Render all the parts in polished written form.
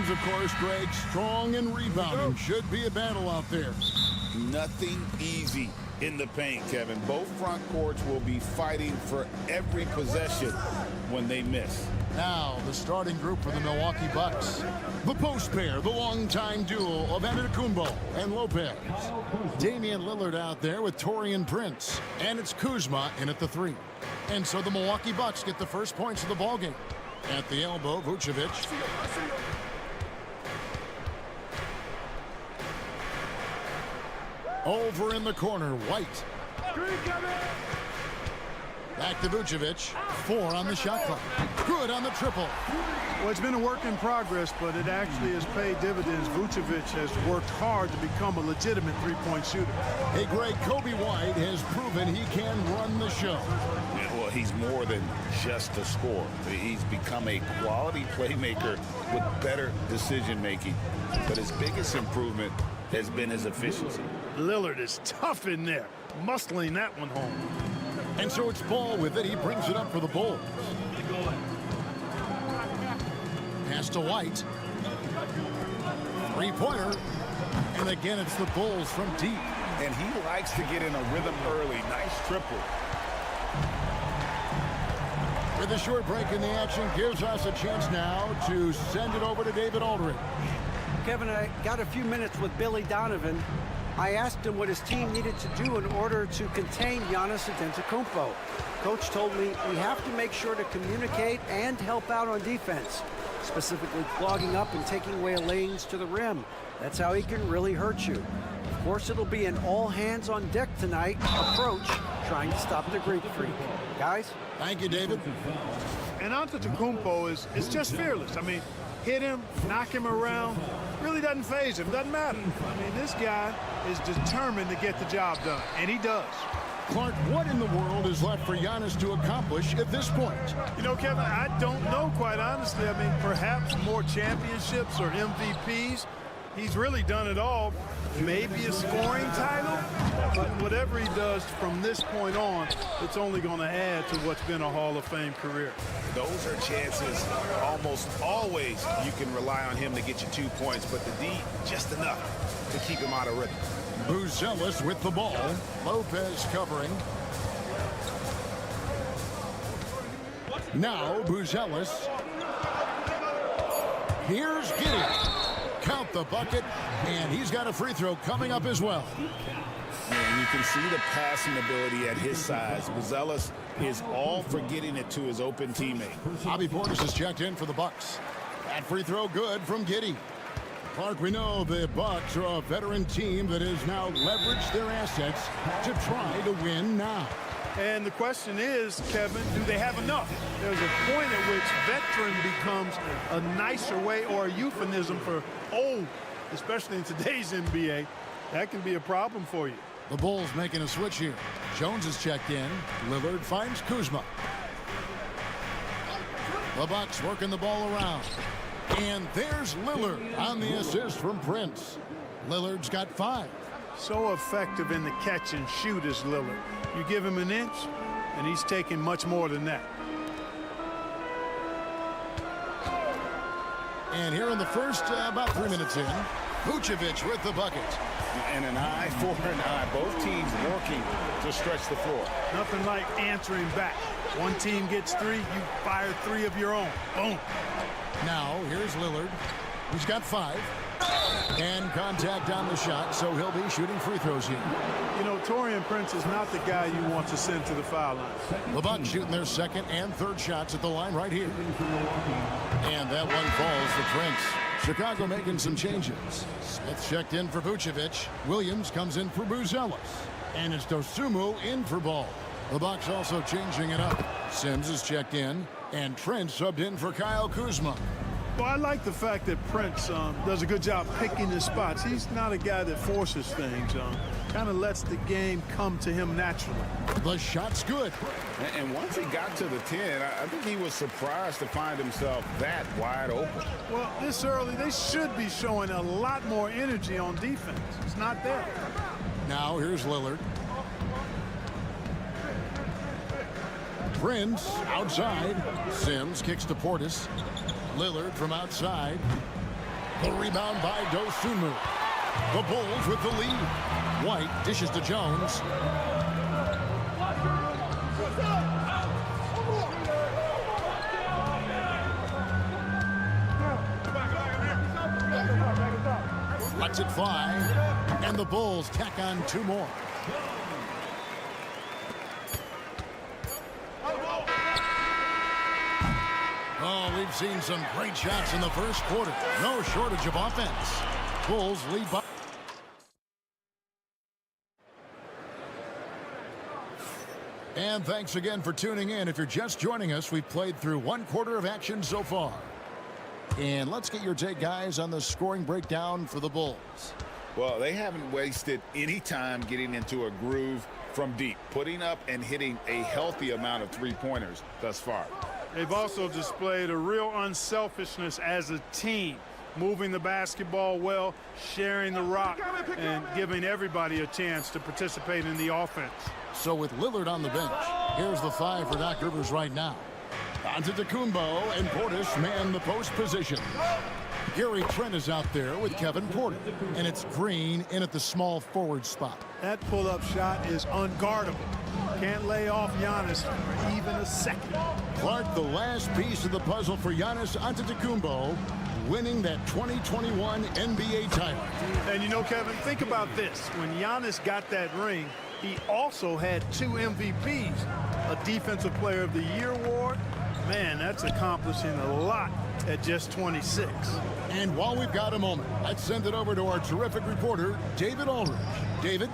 Cavaliers, of course, Greg, strong and rebounding. Should be a battle out there. Nothing easy in the paint, Kevin. Both front courts will be fighting for every possession when they miss. Now, the starting group for the Milwaukee Bucks. The post pair, the longtime duo of Antetokounmpo and Lopez. Damian Lillard out there with Taurean Prince. And it's Kuzma in at the 3. And so the Milwaukee Bucks get the first points of the ballgame. At the elbow, Vucevic. Over in the corner, White. Back to Vucevic. 4 on the shot clock. Good on the triple. Well, it's been a work in progress, but it actually has paid dividends. Vucevic has worked hard to become a legitimate three-point shooter. Hey, Greg, Kobe White has proven he can run the show. Yeah, well, he's more than just a scorer. He's become a quality playmaker with better decision-making. But his biggest improvement has been his efficiency. Lillard is tough in there, muscling that one home. And so it's Ball with it. He brings it up for the Bulls. Pass to White. Three-pointer. And again, it's the Bulls from deep. And he likes to get in a rhythm early. Nice triple. With a short break in the action, gives us a chance now to send it over to David Aldridge. Kevin, I got a few minutes with Billy Donovan. I asked him what his team needed to do in order to contain Giannis Antetokounmpo. Coach told me we have to make sure to communicate and help out on defense, specifically clogging up and taking away lanes to the rim. That's how he can really hurt you. Of course, it'll be an all-hands-on-deck tonight approach, trying to stop the Greek Freak. Guys? Thank you, David. And Antetokounmpo is just fearless. I mean, hit him, knock him around, really doesn't faze him, doesn't matter. I mean, this guy is determined to get the job done, and he does. Clark, what in the world is left for Giannis to accomplish at this point? You know, Kevin, I don't know, quite honestly. I mean, perhaps more championships or MVPs. He's really done it all. Maybe a scoring title, but whatever he does from this point on, it's only going to add to what's been a Hall of Fame career. Those are chances almost always you can rely on him to get you 2 points, but the D, just enough to keep him out of rhythm. Buzelis with the ball. Lopez covering. Now Buzelis. Here's Giddey. Count the bucket, and he's got a free throw coming up as well. And you can see the passing ability at his size. Buzelis is all for getting it to his open teammate. Bobby Portis has checked in for the Bucks. That free throw good from Giddey. Clark, we know the Bucks are a veteran team that has now leveraged their assets to try to win now. And the question is, Kevin, do they have enough? There's a point at which veteran becomes a nicer way or a euphemism for old, especially in today's NBA. That can be a problem for you. The Bulls making a switch here. Jones is checked in. Lillard finds Kuzma. The Bucks working the ball around. And there's Lillard on the assist from Prince. Lillard's got 5. So effective in the catch and shoot is Lillard. You give him an inch, and he's taking much more than that. And here in the first, about 3 minutes in, Vucevic with the bucket. And an eye for an eye. Both teams working to stretch the floor. Nothing like answering back. One team gets 3, you fire 3 of your own. Boom. Now, here's Lillard. He's got 5. And contact on the shot, so he'll be shooting free throws here. You know, Taurean Prince is not the guy you want to send to the foul line. The Bucks shooting their second and third shots at the line right here. And that one falls for Prince. Chicago making some changes. Smith checked in for Vucevic. Williams comes in for Buzelis. And it's Dosunmu in for Ball. The Bucks also changing it up. Sims is checked in. And Trent subbed in for Kyle Kuzma. Well, I like the fact that Prince does a good job picking his spots. He's not a guy that forces things. Kind of lets the game come to him naturally. The shot's good. And once he got to the 10, I think he was surprised to find himself that wide open. Well, this early, they should be showing a lot more energy on defense. It's not there. Now here's Lillard. Prince outside. Sims kicks to Portis. Lillard from outside. The rebound by Dosunmu. The Bulls with the lead. White dishes to Jones. Lets it fly. And the Bulls tack on 2 more. Oh, we've seen some great shots in the first quarter. No shortage of offense. Bulls lead by. And thanks again for tuning in. If you're just joining us, we've played through 1 quarter of action so far. And let's get your take, guys, on the scoring breakdown for the Bulls. Well, they haven't wasted any time getting into a groove from deep, putting up and hitting a healthy amount of three-pointers thus far. They've also displayed a real unselfishness as a team, moving the basketball well, sharing the rock, and giving everybody a chance to participate in the offense. So with Lillard on the bench, here's the 5 for Doc Rivers right now. Antetokounmpo and Portis man the post position. Gary Trent is out there with Kevin Porter, and it's Green in at the small forward spot. That pull-up shot is unguardable. Can't lay off Giannis for even a second. Clark, the last piece of the puzzle for Giannis Antetokounmpo, winning that 2021 NBA title. And you know, Kevin, think about this. When Giannis got that ring, he also had 2 MVPs, a Defensive Player of the Year award. Man, that's accomplishing a lot at just 26. And while we've got a moment, let's send it over to our terrific reporter, David Aldridge. David?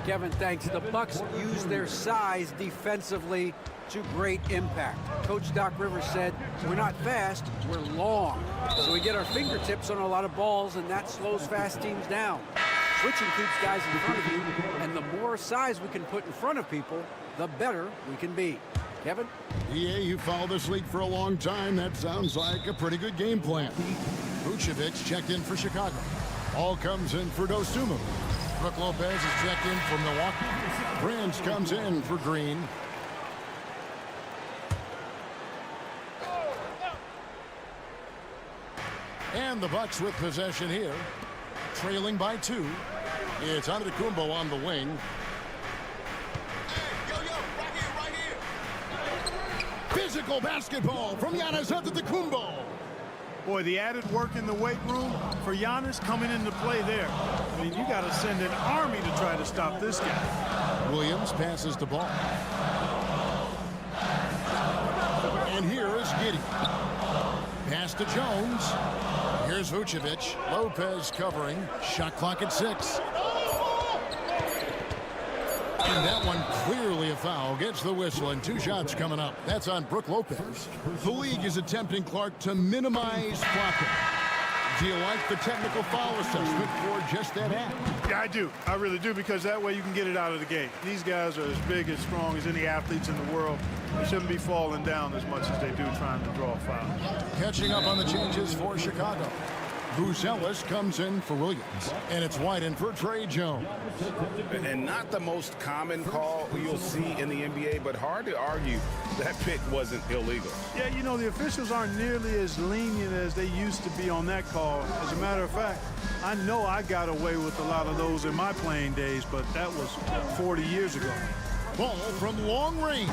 Kevin, thanks. The Bucks use their size defensively to great impact. Coach Doc Rivers said, we're not fast, we're long. So we get our fingertips on a lot of balls, and that slows fast teams down. Switching keeps guys in front of you, and the more size we can put in front of people, the better we can be. Kevin? Yeah, you followed this league for a long time. That sounds like a pretty good game plan. Vucevic checked in for Chicago. All comes in for Dosunmu. Brook Lopez is checked in for Milwaukee. Prince comes in for Green. And the Bucks with possession here. Trailing by 2. It's Antetokounmpo on the wing. Physical basketball from Giannis Antetokounmpo. Boy, the added work in the weight room for Giannis coming into play there. I mean, you got to send an army to try to stop this guy. Williams passes the ball. And here is Giddey. Pass to Jones. Here's Vucevic. Lopez covering. Shot clock at 6. And that one clearly a foul. Gets the whistle, and 2 shots coming up. That's on Brook Lopez. The league is attempting, Clark, to minimize flopping. Do you like the technical foul assessment for just that act? Yeah, I do. I really do, because that way you can get it out of the gate. These guys are as big and strong as any athletes in the world. They shouldn't be falling down as much as they do trying to draw a foul. Catching up on the changes for Chicago. Buzelis comes in for Williams. And it's White in for Trey Jones. And not the most common call you'll see in the NBA, but hard to argue that pick wasn't illegal. Yeah, you know, the officials aren't nearly as lenient as they used to be on that call. As a matter of fact, I know I got away with a lot of those in my playing days, but that was 40 years ago. Ball from long range.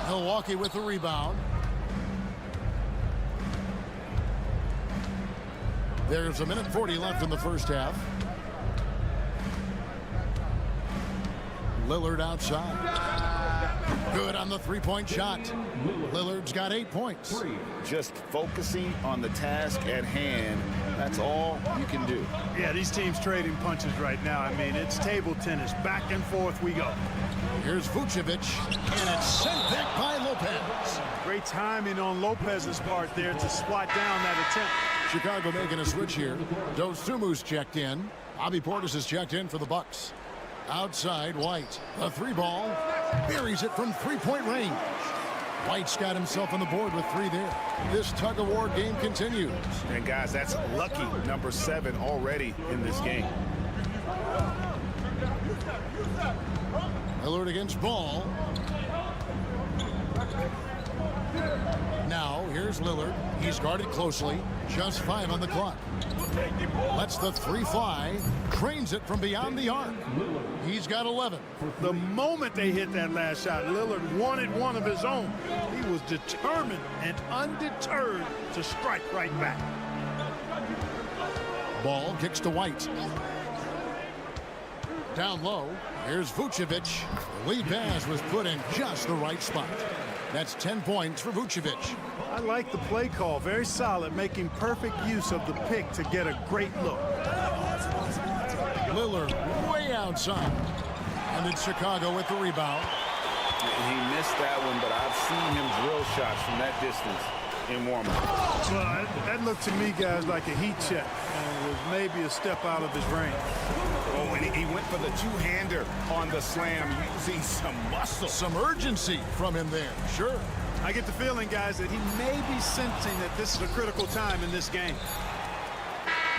Milwaukee with the rebound. There's 1:40 left in the first half. Lillard outside. Good on the 3-point shot. Lillard's got 8 points. Just focusing on the task at hand, that's all you can do. Yeah, these teams trading punches right now. I mean, it's table tennis. Back and forth we go. Here's Vucevic, and it's sent back by Lopez. Great timing on Lopez's part there to swat down that attempt. Chicago making a switch here. Dosumu's checked in. Bobby Portis is checked in for the Bucks. Outside, White. The 3-ball. Buries it from 3-point range. White's got himself on the board with 3 there. This tug-of-war game continues. And, guys, that's lucky number 7 already in this game. Lillard against Ball. Now, here's Lillard. He's guarded closely. Just 5 on the clock. Lets the 3 fly. Trains it from beyond the arc. He's got 11. The moment they hit that last shot, Lillard wanted one of his own. He was determined and undeterred to strike right back. Ball kicks to White. Down low, here's Vucevic. The lead pass was put in just the right spot. That's 10 points for Vucevic. I like the play call. Very solid, making perfect use of the pick to get a great look. Lillard way outside. And then Chicago with the rebound. He missed that one, but I've seen him drill shots from that distance in warm-up. Well, that looked to me, guys, like a heat check. And it was maybe a step out of his range. Oh, and he went for the two-hander on the slam, using some muscle. Some urgency from him there, sure. I get the feeling, guys, that he may be sensing that this is a critical time in this game.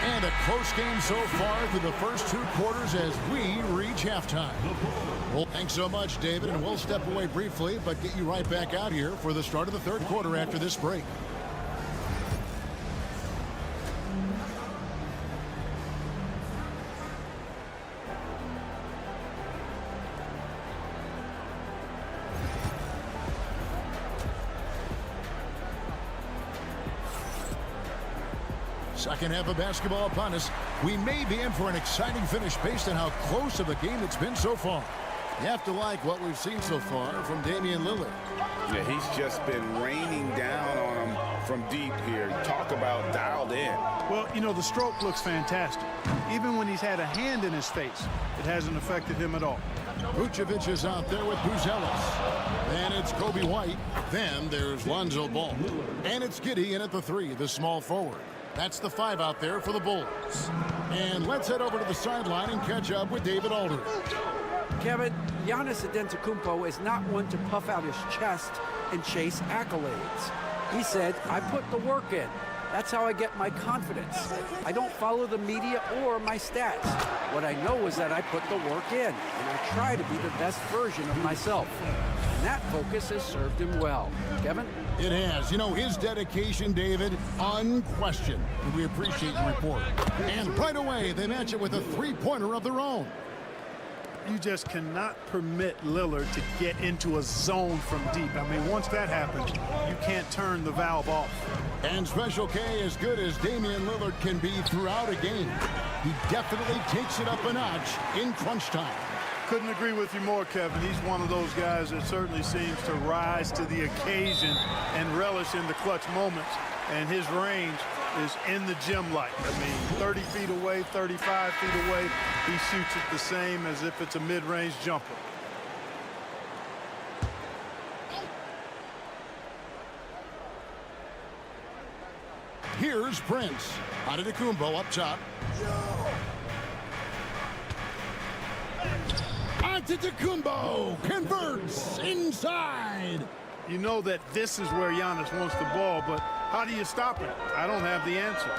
And a close game so far through the first 2 quarters as we reach halftime. Well, thanks so much, David, and we'll step away briefly, but get you right back out here for the start of the 3rd quarter after this break. Second half of basketball upon us. We may be in for an exciting finish based on how close of a game it's been so far. You have to like what we've seen so far from Damian Lillard. Yeah, he's just been raining down on him from deep here. Talk about dialed in. Well, you know, the stroke looks fantastic. Even when he's had a hand in his face, it hasn't affected him at all. Vucevic is out there with Buzelis. Then it's Kobe White. Then there's Lonzo Ball. And it's Giddey in at the 3, the small forward. That's the 5 out there for the Bulls. And let's head over to the sideline and catch up with David Aldridge. Kevin, Giannis Antetokounmpo is not one to puff out his chest and chase accolades. He said, I put the work in. That's how I get my confidence. I don't follow the media or my stats. What I know is that I put the work in, and I try to be the best version of myself. And that focus has served him well. Kevin? It has. You know, his dedication, David, unquestioned. And we appreciate your report. And right away, they match it with a 3-pointer of their own. You just cannot permit Lillard to get into a zone from deep. I mean, once that happens, you can't turn the valve off. And Special K, as good as Damian Lillard can be throughout a game, he definitely takes it up a notch in crunch time. Couldn't agree with you more, Kevin. He's one of those guys that certainly seems to rise to the occasion and relish in the clutch moments. And his range is in the gym like. I mean, 30 feet away, 35 feet away, he shoots it the same as if it's a mid-range jumper. Here's Prince. Antetokounmpo up top. Antetokounmpo converts inside. You know that this is where Giannis wants the ball, but how do you stop it? I don't have the answer.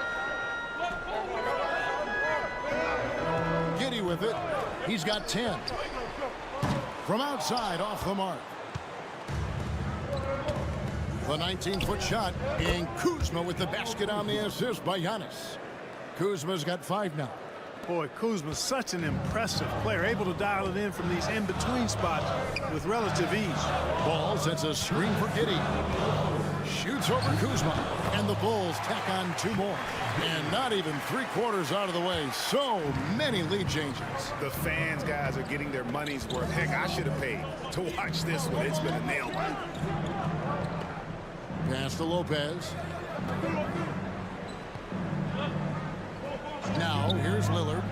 Giddey with it. He's got 10. From outside, off the mark. The 19-foot shot, and Kuzma with the basket on the assist by Giannis. Kuzma's got 5 now. Boy, Kuzma's such an impressive player, able to dial it in from these in-between spots with relative ease. Ball sends a screen for Giddey. Shoots over Kuzma, and the Bulls tack on 2 more. And not even 3/4 out of the way. So many lead changes. The fans, guys, are getting their money's worth. Heck, I should have paid to watch this one. It's been a nail biter. Pass to Lopez. Now, here's Lillard.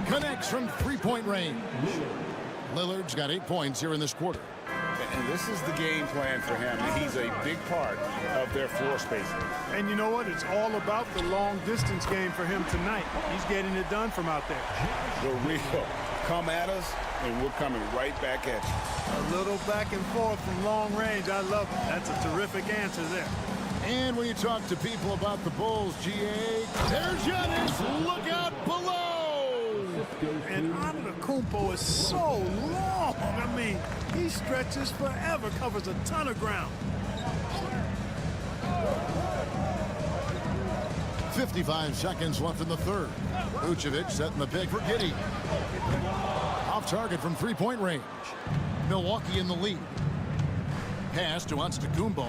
Connects from 3-point range. Lillard's got 8 points here in this quarter. And this is the game plan for him. He's a big part of their floor spacing. And you know what? It's all about the long-distance game for him tonight. He's getting it done from out there. The real come at us, and we're coming right back at you. A little back and forth from long range. I love it. That's a terrific answer there. And when you talk to people about the Bulls, GA, there's Giannis. Look out below. And Antetokounmpo is so long. I mean, he stretches forever, covers a ton of ground. 55 seconds left in the third. Vucevic setting the pick for Giddey. Off target from three-point range. Milwaukee in the lead. Pass to Antetokounmpo.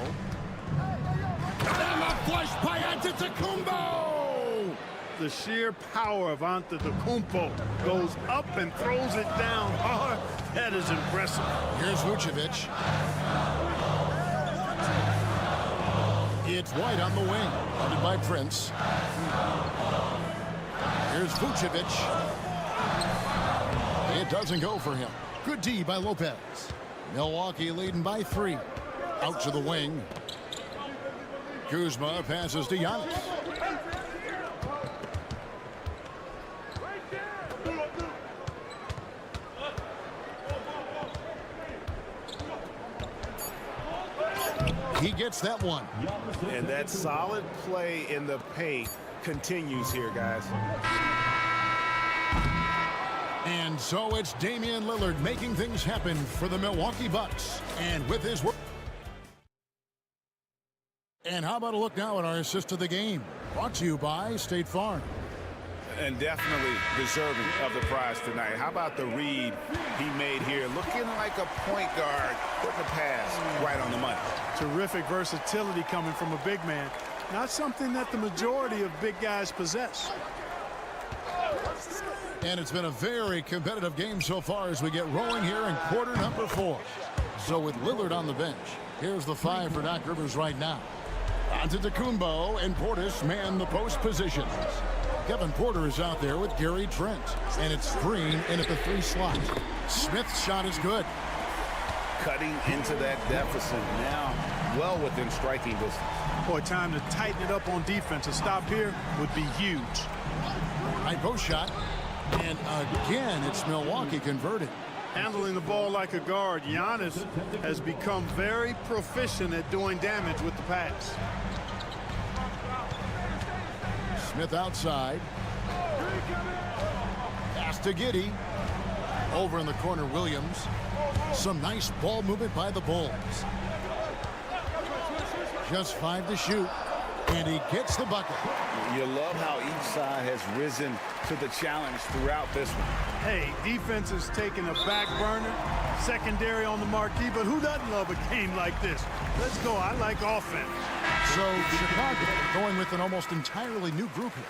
And the flush by Antetokounmpo! The sheer power of Antetokounmpo goes up and throws it down hard. That is impressive. Here's Vucevic. It's White on the wing, guarded by Prince. Here's Vucevic. It doesn't go for him. Good D by Lopez. Milwaukee leading by 3. Out to the wing. Kuzma passes to Giannis. He gets that one. And that solid play in the paint continues here, guys. And so it's Damian Lillard making things happen for the Milwaukee Bucks. And with his work. And how about a look now at our assist of the game? Brought to you by State Farm. And definitely deserving of the prize tonight. How about the read he made here? Looking like a point guard, putting the pass right on the money. Terrific versatility coming from a big man. Not something that the majority of big guys possess. And it's been a very competitive game so far as we get rolling here in quarter number 4. So with Lillard on the bench, here's the 5 for Doc Rivers right now. Antetokounmpo and Portis man the post positions. Kevin Porter is out there with Gary Trent. And it's Green in at the 3 slot. Smith's shot is good. Cutting into that deficit now, well within striking distance. Boy, time to tighten it up on defense. A stop here would be huge. High post shot. And again, it's Milwaukee converted. Handling the ball like a guard, Giannis has become very proficient at doing damage with the pass. Smith outside. Pass to Giddey. Over in the corner, Williams. Some nice ball movement by the Bulls. Just 5 to shoot. And he gets the bucket. You love how each side has risen to the challenge throughout this one. Hey, defense is taking a back burner, secondary on the marquee, but who doesn't love a game like this? Let's go. I like offense. So Chicago going with an almost entirely new group here.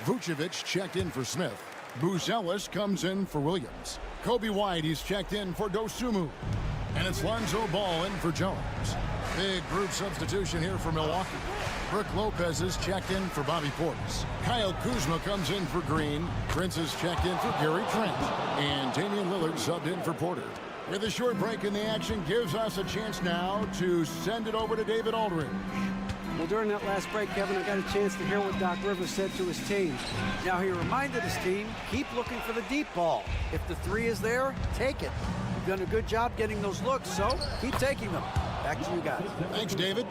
Vucevic checked in for Smith. Buzelis comes in for Williams. Kobe White, he's checked in for Dosunmu. And it's Lonzo Ball in for Jones. Big group substitution here for Milwaukee. Brook Lopez is checked in for Bobby Portis. Kyle Kuzma comes in for Green. Prince is checked in for Gary Trent. And Damian Lillard subbed in for Porter. With a short break in the action gives us a chance now to send it over to David Aldridge. Well, during that last break, Kevin, I got a chance to hear what Doc Rivers said to his team. Now, he reminded his team, keep looking for the deep ball. If the 3 is there, take it. You've done a good job getting those looks, so keep taking them. Back to you guys. Thanks, David.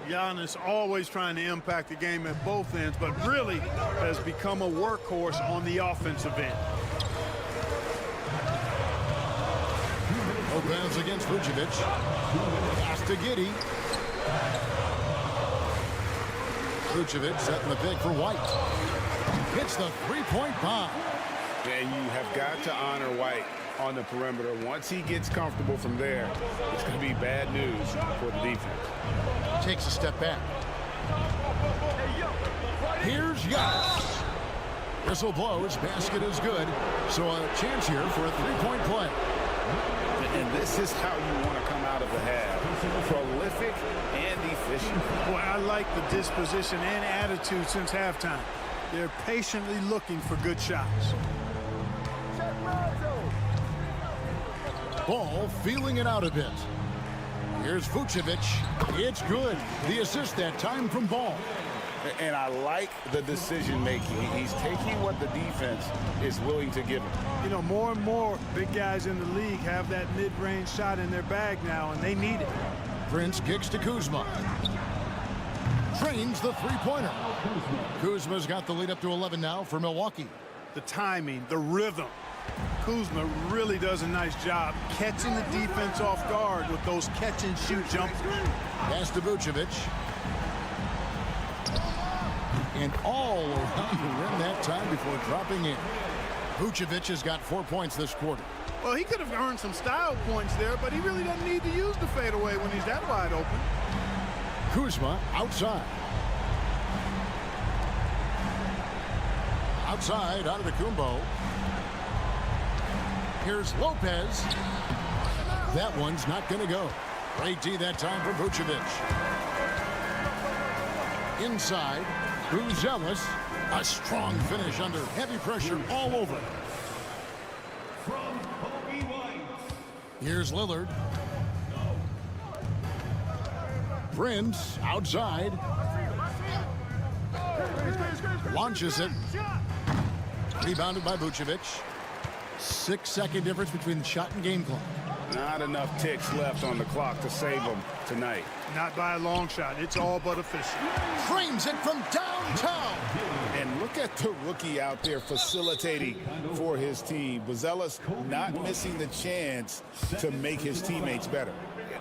Giannis always trying to impact the game at both ends, but really has become a workhorse on the offensive end. Lopez against Vucevic. Pass to Giddey. Vucevic setting the pick for White. Hits the 3-point bomb. And you have got to honor White on the perimeter. Once he gets comfortable from there, it's going to be bad news for the defense. Takes a step back. Here's Giannis. Whistle blows. Basket is good. So a chance here for a 3-point play. And this is how you want to come out of the half. Prolific and efficient. Boy, I like the disposition and attitude since halftime. They're patiently looking for good shots. Ball feeling it out a bit. Here's Vucevic. It's good. The assist that time from Ball. And I like the decision making. He's taking what the defense is willing to give him. You know, more and more big guys in the league have that mid-range shot in their bag now, and they need it. Prince kicks to Kuzma. Trains the 3-pointer. Kuzma's got the lead up to 11 now for Milwaukee. The timing, the rhythm. Kuzma really does a nice job catching the defense off guard with those catch-and-shoot jumpers. Pass to Vucevic. and all around the rim that time before dropping in. Vucevic has got 4 points this quarter. Well, he could have earned some style points there, but he really doesn't need to use the fadeaway when he's that wide open. Kuzma outside. Outside, Antetokounmpo. Here's Lopez. That one's not going to go. Great D that time for Vucevic. Inside, Buzelis. A strong finish under heavy pressure all over. Here's Lillard. Prince outside. Launches it. Rebounded by Vucevic. 6-second difference between the shot and game clock. Not enough ticks left on the clock to save them tonight. Not by a long shot. It's all but official. Frames it from downtown. And look at the rookie out there facilitating for his team. Buzelis not missing the chance to make his teammates better.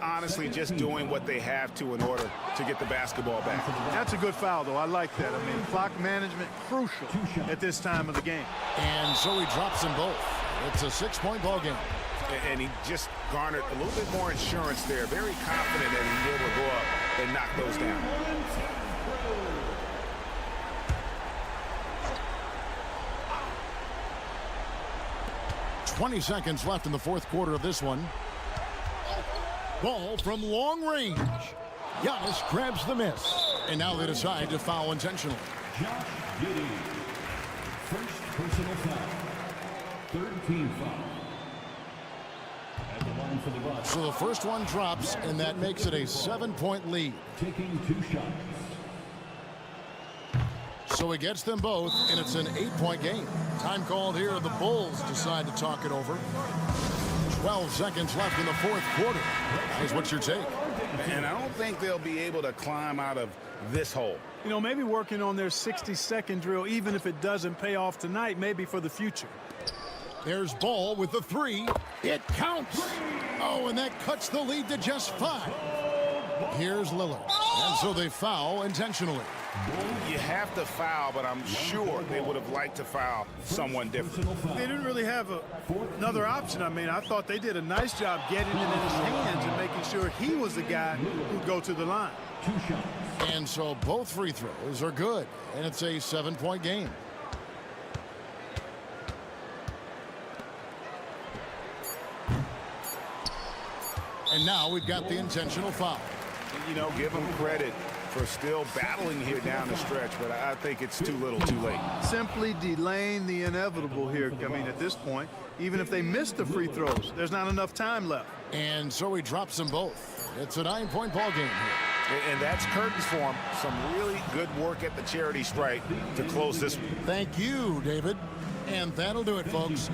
Honestly, just doing what they have to in order to get the basketball back. That's a good foul, though. I like that. I mean, clock management crucial at this time of the game. And so he drops them both. It's a 6-point ball game. And he just garnered a little bit more insurance there. Very confident that he'll be able to go up and knock those down. .20 seconds left in the fourth quarter of this one. Ball from long range. Giannis grabs the miss. And now they decide to foul intentionally. Josh Giddey. First personal foul. Third team foul. At the line for the Bucks. So the first one drops, and that makes it a 7-point lead. Taking 2 shots. So he gets them both, and it's an 8-point game. Time called here. The Bulls decide to talk it over. 12 seconds left in the fourth quarter. Here's what's your take? And I don't think they'll be able to climb out of this hole. You know, maybe working on their 60-second drill, even if it doesn't pay off tonight, maybe for the future. There's Ball with the 3. It counts. Oh, and that cuts the lead to just 5. Here's Lillard. And so they foul intentionally. You have to foul, but I'm sure they would have liked to foul someone different. They didn't really have another option. I mean, I thought they did a nice job getting it in his hands and making sure he was the guy who'd go to the line. 2 shots. And so both free throws are good, and it's a 7-point game. And now we've got the intentional foul. You know, give them credit for still battling here down the stretch, but I think it's too little too late. Simply delaying the inevitable here. I mean, at this point, even if they miss the free throws, there's not enough time left. And so he drops them both. It's a 9-point ball game here. And that's curtains for him. Some really good work at the charity stripe to close this one. Thank you, David. And that'll do it, folks.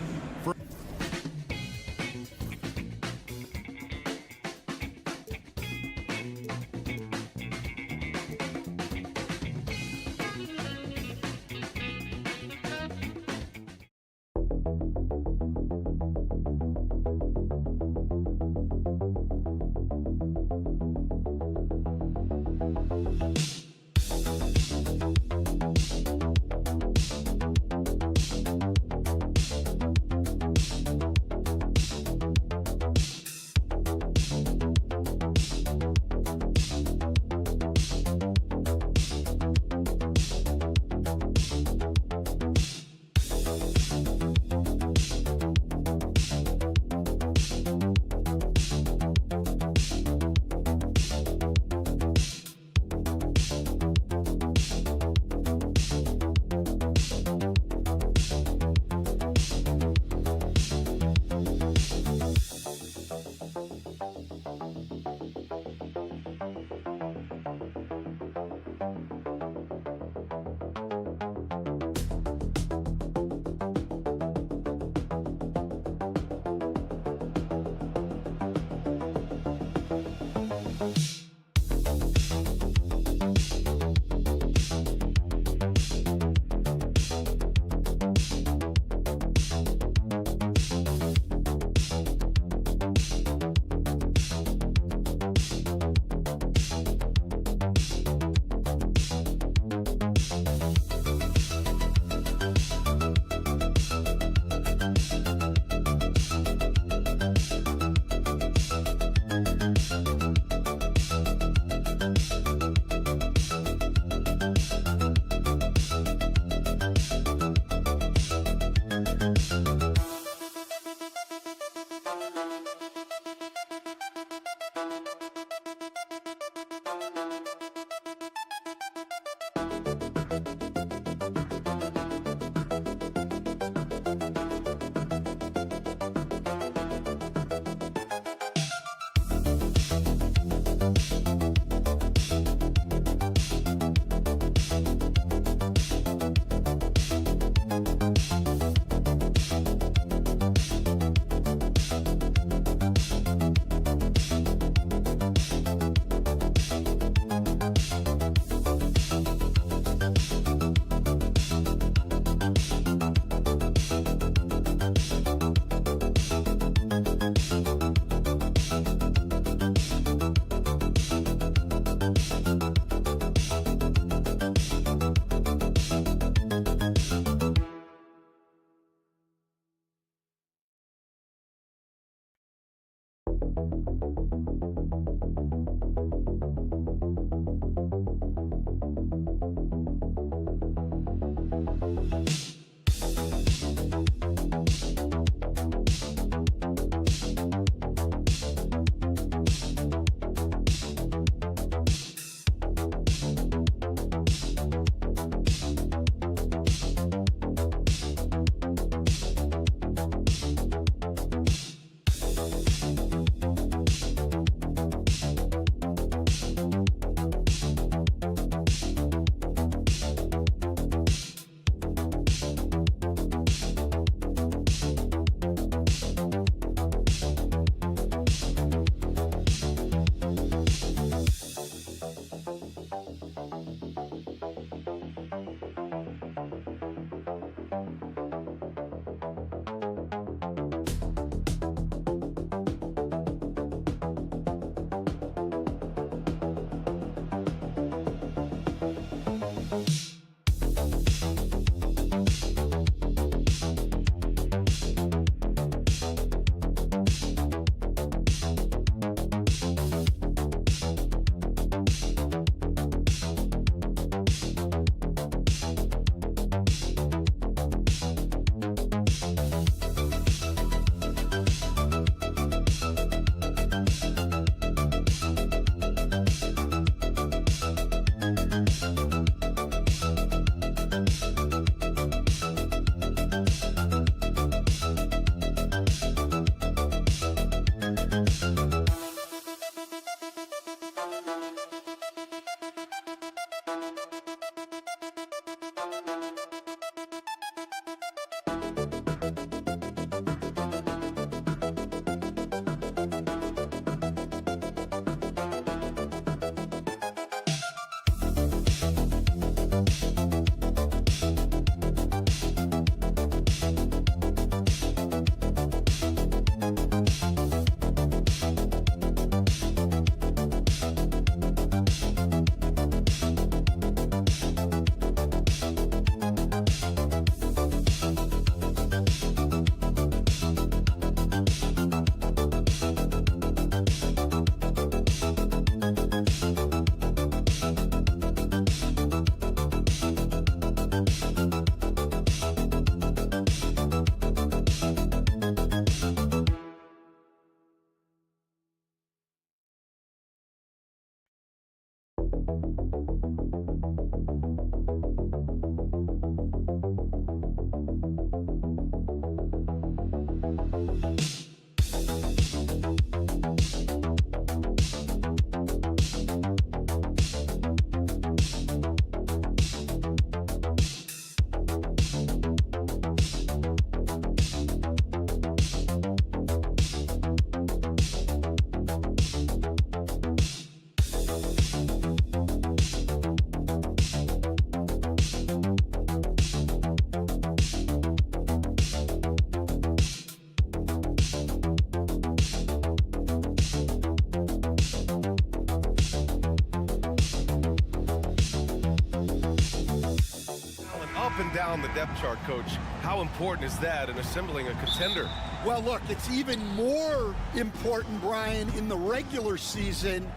and down the depth chart, Coach. How important is that in assembling a contender? Well, look, it's even more important, Brian, in the regular season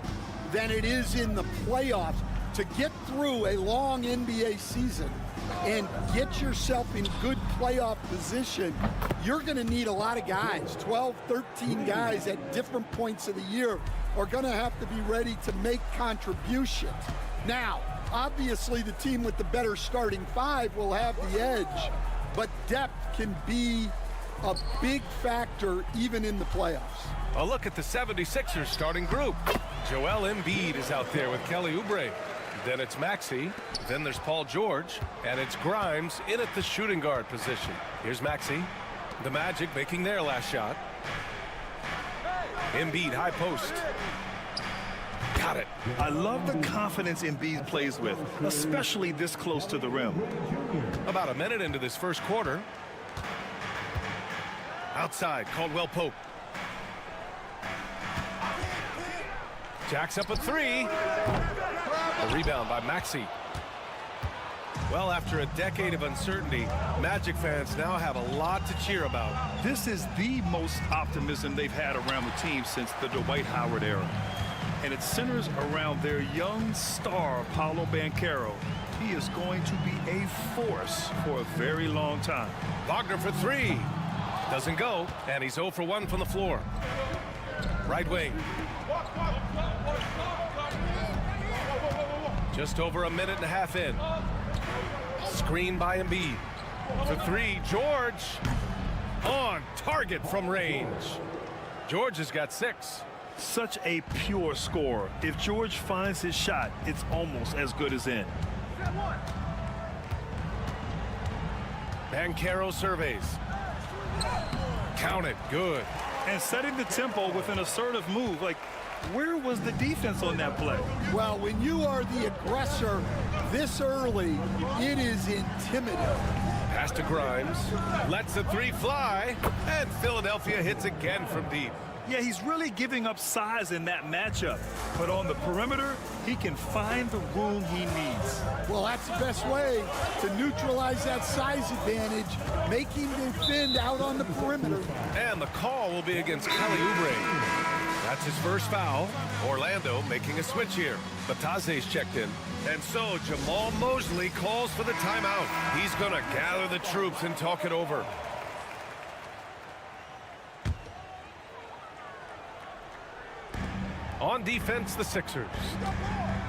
than it is in the playoffs. To get through a long NBA season and get yourself in good playoff position, you're going to need a lot of guys. 12, 13 guys at different points of the year are going to have to be ready to make contributions. Now, obviously, the team with the better starting five will have the edge, but depth can be a big factor even in the playoffs. A look at the 76ers starting group. Joel Embiid is out there with Kelly Oubre. Then it's Maxey, then there's Paul George, and it's Grimes in at the shooting guard position. Here's Maxey. The Magic making their last shot. Embiid, high post. Got it. I love the confidence Embiid plays with, especially this close to the rim. About a minute into this first quarter. Outside, Caldwell Pope. Jacks up a three. A rebound by Maxey. Well, after a decade of uncertainty, Magic fans now have a lot to cheer about. This is the most optimism they've had around the team since the Dwight Howard era. And it centers around their young star, Paolo Banchero. He is going to be a force for a very long time. Wagner for three. Doesn't go, and he's 0 for 1 from the floor. Right wing. Just over a minute and a half in. Screen by Embiid. For three, George. On target from range. George has got 6. Such a pure scorer. If George finds his shot, it's almost as good as in. Banchero surveys. Count it. Good. And setting the tempo with an assertive move. Like, where was the defense on that play? Well, when you are the aggressor this early, it is intimidating. Pass to Grimes. Lets the three fly. And Philadelphia hits again from deep. Yeah, he's really giving up size in that matchup. But on the perimeter, he can find the room he needs. Well, that's the best way to neutralize that size advantage. Make him defend out on the perimeter. And the call will be against Kelly Oubre. That's his first foul. Orlando making a switch here. Bataze's checked in. And so Jamal Mosley calls for the timeout. He's going to gather the troops and talk it over. On defense, the Sixers.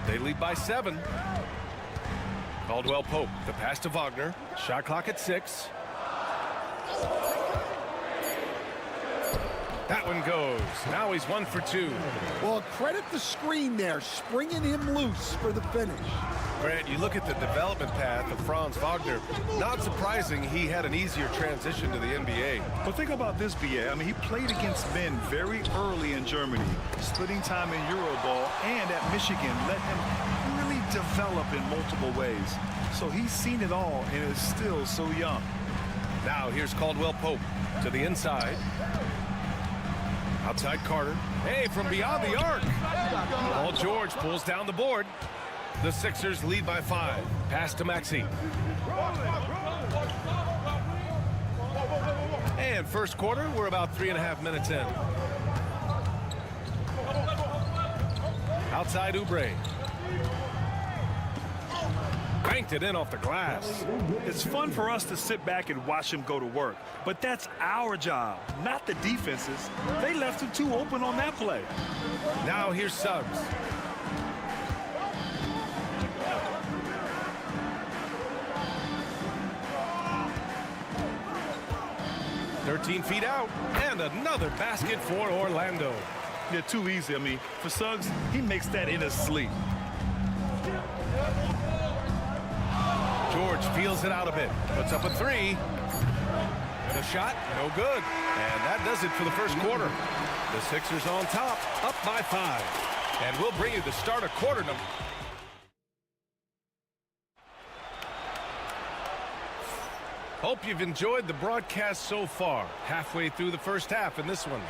They lead by 7. Caldwell Pope, the pass to Wagner. Shot clock at 6. That one goes. Now he's 1 for 2. Well, credit the screen there, springing him loose for the finish. Grant, you look at the development path of Franz Wagner. Not surprising he had an easier transition to the NBA. But think about this, B.A. I mean, he played against men very early in Germany, splitting time in Euroball, and at Michigan let him really develop in multiple ways. So he's seen it all and is still so young. Now here's Caldwell Pope to the inside. Outside Carter. Hey, from beyond the arc. Paul George pulls down the board. The Sixers lead by 5. Pass to Maxey. And first quarter, we're about 3.5 minutes in. Outside Oubre. Banked it in off the glass. It's fun for us to sit back and watch him go to work, but that's our job, not the defense's. They left him too open on that play. Now here's Suggs. "13 feet out, and another basket for Orlando." They're too easy. I mean, for Suggs, he makes that in his sleep. George feels it out a bit. Puts up a 3. The shot, no good. And that does it for the first quarter. The Sixers on top, up by 5. And we'll bring you the start of quarter number. Hope you've enjoyed the broadcast so far. Halfway through the first half in this one.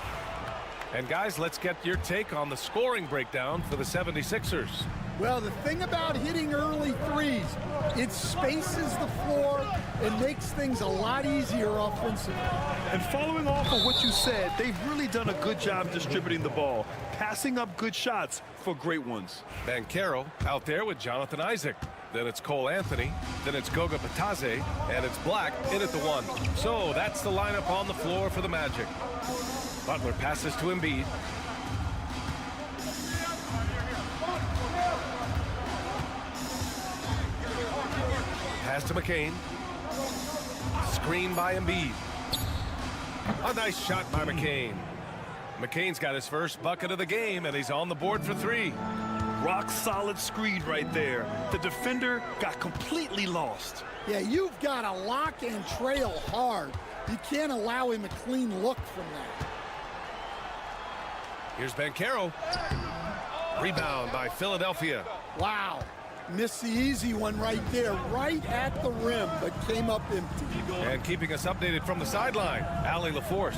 And guys, let's get your take on the scoring breakdown for the 76ers. Well, the thing about hitting early threes, it spaces the floor and makes things a lot easier offensively. And following off of what you said, they've really done a good job distributing the ball, passing up good shots for great ones. Banchero out there with Jonathan Isaac. Then it's Cole Anthony. Then it's Goga Bataze. And it's Black in at the 1. So that's the lineup on the floor for the Magic. Butler passes to Embiid. Pass to McCain. Screen by Embiid. A nice shot by McCain. McCain's got his first bucket of the game, and he's on the board for 3. Rock solid screen right there. The defender got completely lost. Yeah, you've got to lock and trail hard. You can't allow him a clean look from that. Here's Banchero. Rebound by Philadelphia. Wow. Missed the easy one right there, right at the rim, but came up empty. And keeping us updated from the sideline, Allie LaForce.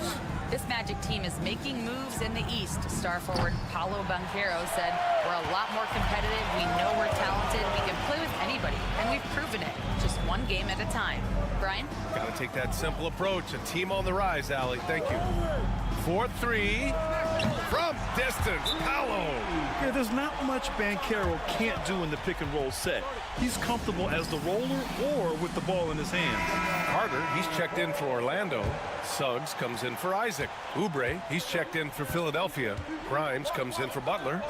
This Magic team is making moves in the East. Star forward Paolo Banchero said, "We're a lot more competitive. We know we're talented. We can play with anybody, and we've proven it. Just one game at a time." Brian? Got to take that simple approach. A team on the rise, Allie. Thank you. 4-3 from distance. Paolo. Yeah, there's not much Banchero can't do in the pick-and-roll set. He's comfortable as the roller or with the ball in his hands. Carter, he's checked in for Orlando. Suggs comes in for Isaac. Oubre, he's checked in for Philadelphia. Grimes comes in for Butler.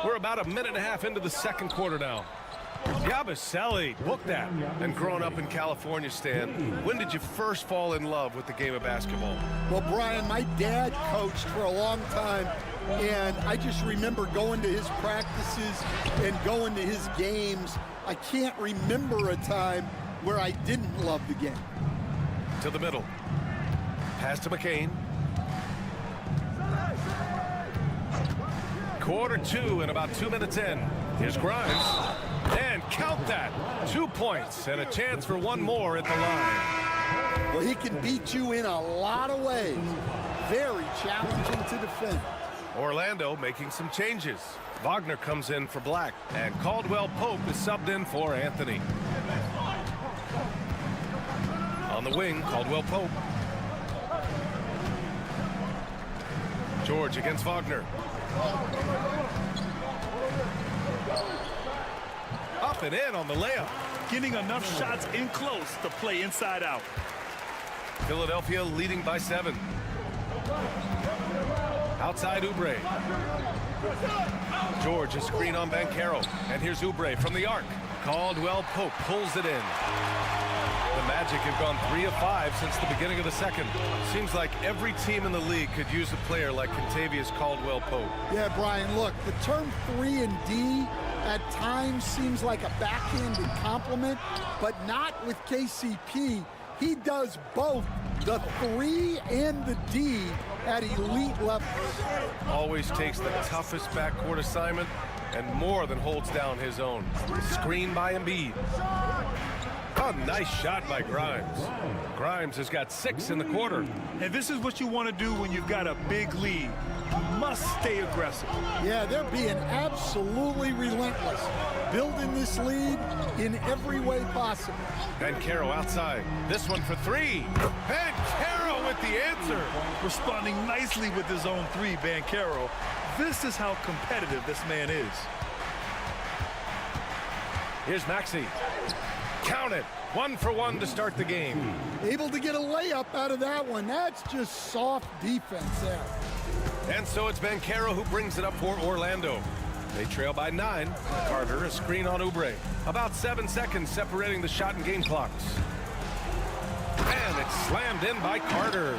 We're about a minute and a half into the second quarter now. Yabusele, book that. And growing up in California, Stan, when did you first fall in love with the game of basketball? Well, Brian, my dad coached for a long time, and I just remember going to his practices and going to his games. I can't remember a time where I didn't love the game. To the middle. Pass to McCain. Quarter two and about 2 minutes in. Here's Grimes. And count that. 2 points and a chance for one more at the line. Well, he can beat you in a lot of ways. Very challenging to defend. Orlando making some changes. Wagner comes in for Black, and Caldwell Pope is subbed in for Anthony. On the wing, Caldwell Pope. George against Wagner. Up and in on the layup. Getting enough shots in close to play inside out. Philadelphia leading by 7. Outside Oubre. George, a screen on Banchero. And here's Oubre from the arc. Caldwell Pope pulls it in. The Magic have gone 3 of 5 since the beginning of the second. Seems like every team in the league could use a player like Kentavious Caldwell Pope. Yeah, Brian, look, the term 3 and D at times seems like a backhanded compliment, but not with KCP. He does both the 3 and the D at elite levels. Always takes the toughest backcourt assignment and more than holds down his own. Screen by Embiid. A nice shot by Grimes. Grimes has got 6 in the quarter. And this is what you want to do when you've got a big lead. You must stay aggressive. Yeah, they're being absolutely relentless. Building this lead in every way possible. Banchero outside. This one for 3. Banchero with the answer. Responding nicely with his own 3, Banchero. This is how competitive this man is. Here's Maxey. Count it. 1 for 1 to start the game. Able to get a layup out of that one. That's just soft defense there. And so it's Banchero who brings it up for Orlando. They trail by 9. Carter, a screen on Oubre. About 7 seconds separating the shot and game clocks. And it's slammed in by Carter.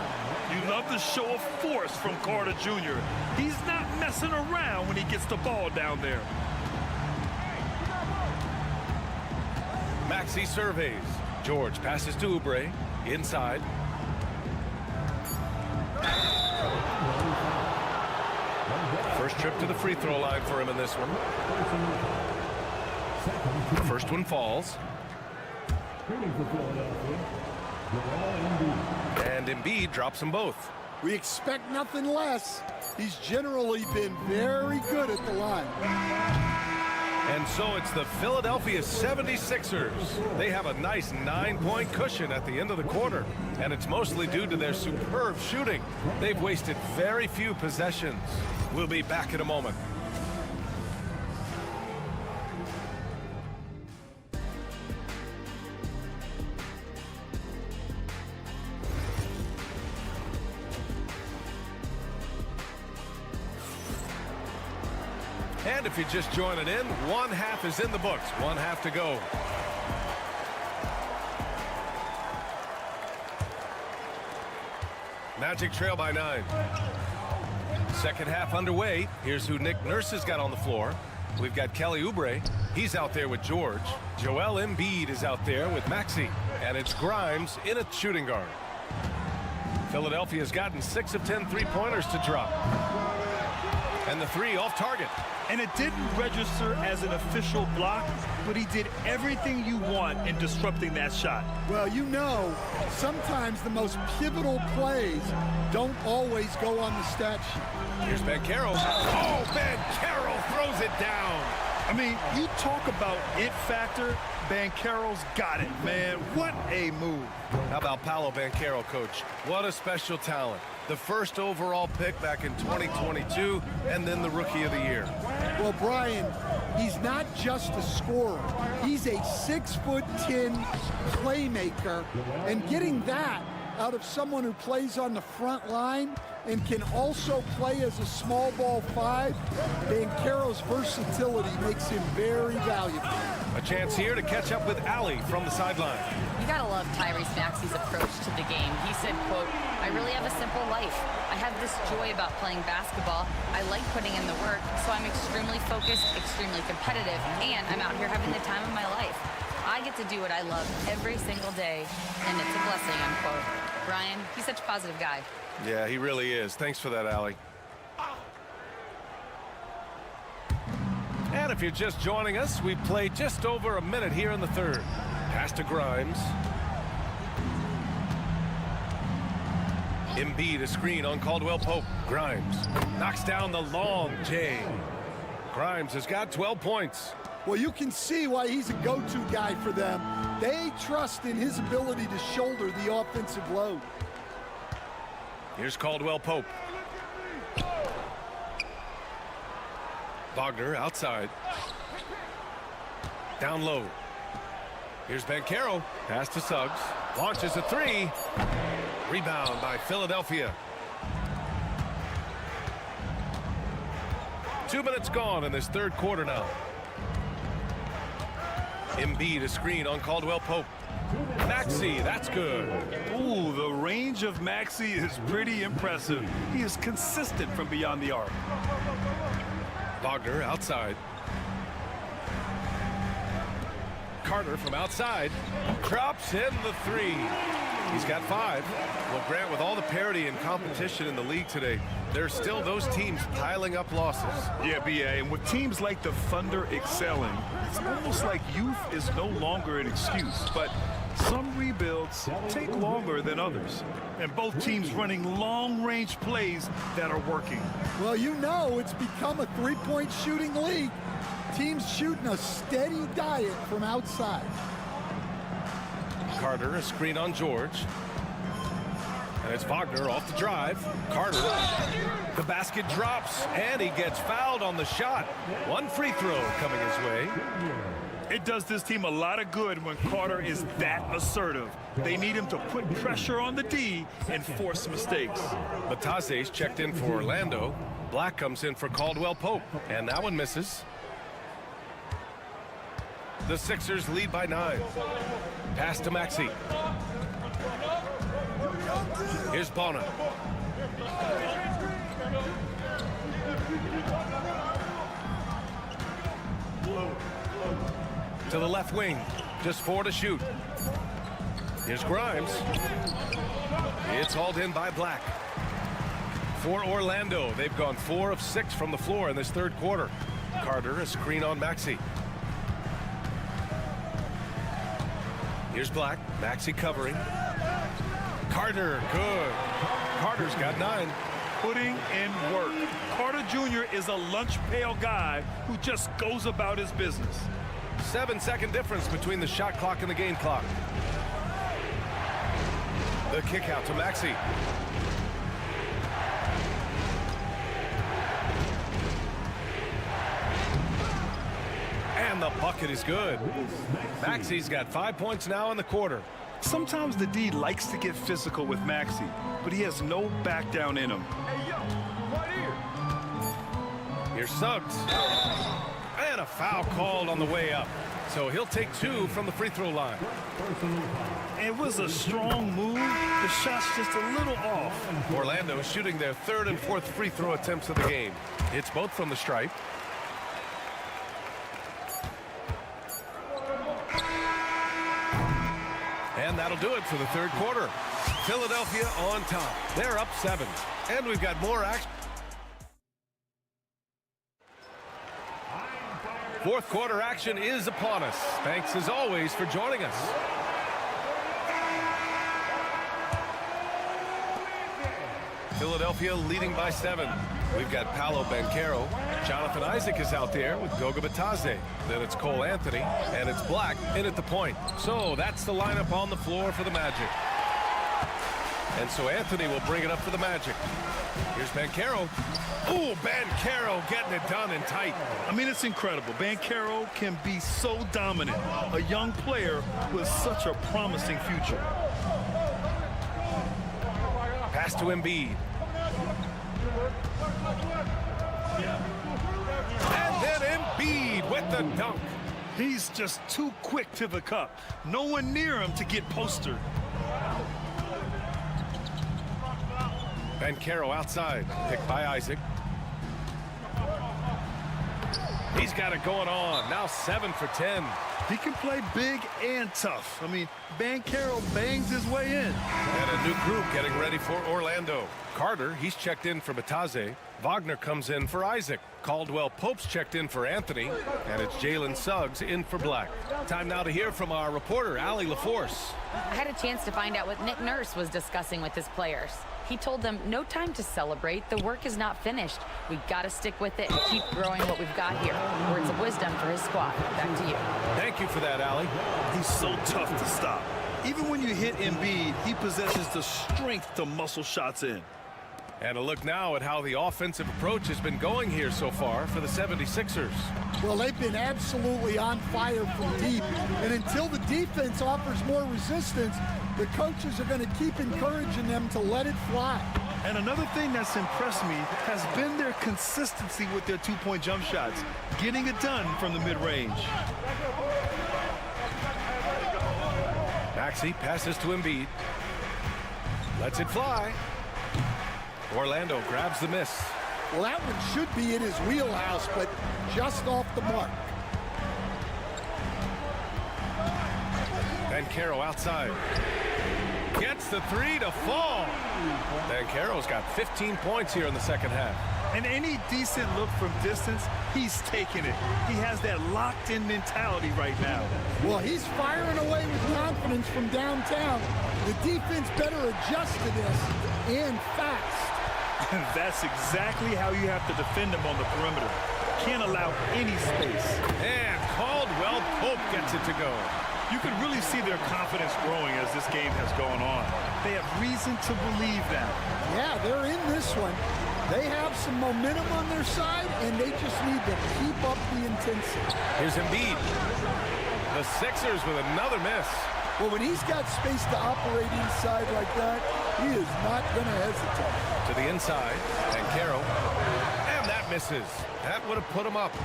You love the show of force from Carter Jr. He's not messing around when he gets the ball down there. Maxey surveys. George passes to Oubre. Inside. First trip to the free throw line for him in this one. First one falls. And Embiid drops them both. We expect nothing less. He's generally been very good at the line. And so it's the Philadelphia 76ers. They have a nice 9-point cushion at the end of the quarter. And it's mostly due to their superb shooting. They've wasted very few possessions. We'll be back in a moment. And if you're just joining in, 1 half is in the books. 1 half to go. Magic trail by 9. Second half underway. Here's who Nick Nurse has got on the floor. We've got Kelly Oubre. He's out there with George. Joel Embiid is out there with Maxey. And it's Grimes in a shooting guard. Philadelphia's gotten 6 of 10 three-pointers to drop. And the 3 off target. And it didn't register as an official block. but he did everything you want in disrupting that shot. Well, you know, sometimes the most pivotal plays don't always go on the stat sheet. Here's Banchero. Oh, Banchero throws it down. I mean, you talk about it factor, Banchero's got it, man. What a move. How about Paolo Banchero, coach? What a special talent. The first overall pick back in 2022, and then the Rookie of the Year. Well, Brian, he's not just a scorer. He's a 6'10" playmaker, and getting that out of someone who plays on the front line and can also play as a small ball 5, Banchero's versatility makes him very valuable. A chance here to catch up with Allie from the sideline. You gotta love Tyrese Maxey's approach to the game. He said, quote, "I really have a simple life. I have this joy about playing basketball. I like putting in the work, so I'm extremely focused, extremely competitive, and I'm out here having the time of my life. I get to do what I love every single day, and it's a blessing," unquote. Brian, he's such a positive guy. Yeah, he really is. Thanks for that, Allie. And if you're just joining us, we've played just over a minute here in the third. Pass to Grimes. Embiid, a screen on Caldwell Pope. Grimes knocks down the long J. Grimes has got 12 points. Well, you can see why he's a go-to guy for them. They trust in his ability to shoulder the offensive load. Here's Caldwell Pope. Wagner outside. Down low. Here's Banchero. Pass to Suggs. Launches a three. Rebound by Philadelphia. 2 minutes gone in this third quarter now. Embiid, a screen on Caldwell Pope. Maxey, that's good. Ooh, the range of Maxey is pretty impressive. He is consistent from beyond the arc. Wagner outside. Carter from outside drops in the three. He's got 5. Well, Grant, with all the parity and competition in the league today, there's still those teams piling up losses. Yeah, BA, and with teams like the Thunder excelling, it's almost like youth is no longer an excuse, but some rebuilds take longer than others, and both teams running long-range plays that are working. Well, you know it's become a three-point shooting league. Teams shooting a steady diet from outside. Carter, a screen on George. And it's Wagner off the drive. Carter, the basket drops, and he gets fouled on the shot. One free throw coming his way. It does this team a lot of good when Carter is that assertive. They need him to put pressure on the D and force mistakes. Batase's checked in for Orlando. Black comes in for Caldwell Pope, and that one misses. The Sixers lead by 9. Pass to Maxey. Here's Bona. To the left wing. Just 4 to shoot. Here's Grimes. It's hauled in by Black. For Orlando, they've gone 4 of 6 from the floor in this third quarter. Carter, a screen on Maxey. Here's Black. Maxey covering. Carter, good. Carter's got 9. Putting in work. Carter Jr. is a lunch pail guy who just goes about his business. 7-second difference between the shot clock and the game clock. The kick out to Maxey. And the bucket is good. Maxey's got 5 points now in the quarter. Sometimes the D likes to get physical with Maxey, but he has no back down in him. Here's Suggs. And a foul called on the way up. So he'll take 2 from the free throw line. It was a strong move. The shot's just a little off. Orlando shooting their 3rd and 4th free throw attempts of the game. It's both from the stripe. And that'll do it for the third quarter. Philadelphia on top. They're up 7. And we've got more action. Fourth quarter action is upon us. Thanks as always for joining us. Philadelphia leading by 7. We've got Paolo Banchero. Jonathan Isaac is out there with Goga Batadze. Then it's Cole Anthony, and it's Black in at the point. So that's the lineup on the floor for the Magic. And so Anthony will bring it up for the Magic. Here's Banchero. Ooh, Banchero getting it done and tight. I mean, it's incredible. Banchero can be so dominant. A young player with such a promising future. Pass to Embiid. And then Embiid with the dunk. He's just too quick to the cup. No one near him to get postered. Banchero outside, picked by Isaac. He's got it going on. Now 7 for 10. He can play big and tough. I mean, Banchero bangs his way in. And a new group getting ready for Orlando. Carter, he's checked in for Batadze. Wagner comes in for Isaac. Caldwell Pope's checked in for Anthony. And it's Jalen Suggs in for Black. Time now to hear from our reporter, Allie LaForce. I had a chance to find out what Nick Nurse was discussing with his players. He told them no time to celebrate. The work is not finished. We've got to stick with it and keep growing what we've got here. Words of wisdom for his squad. Back to you. Thank you for that, Allie. He's so tough to stop. Even when you hit Embiid, he possesses the strength to muscle shots in. And a look now at how the offensive approach has been going here so far for the 76ers. Well, they've been absolutely on fire from deep. And until the defense offers more resistance, the coaches are going to keep encouraging them to let it fly. And another thing that's impressed me has been their consistency with their two-point jump shots, getting it done from the mid-range. Maxey passes to Embiid. Lets it fly. Orlando grabs the miss. Well, that one should be in his wheelhouse, but just off the mark. Banchero outside. Gets the three to fall. Banchero's got 15 points here in the second half. And any decent look from distance, he's taking it. He has that locked-in mentality right now. Well, he's firing away with confidence from downtown. The defense better adjust to this, and fast. And that's exactly how you have to defend him on the perimeter. Can't allow any space. And Caldwell Pope gets it to go. You can really see their confidence growing as this game has gone on. They have reason to believe that. Yeah, they're in this one. They have some momentum on their side, and they just need to keep up the intensity. Here's Embiid. The Sixers with another miss. Well, when he's got space to operate inside like that, he is not going to hesitate. To the inside, Banchero. And that misses. That would have put him up.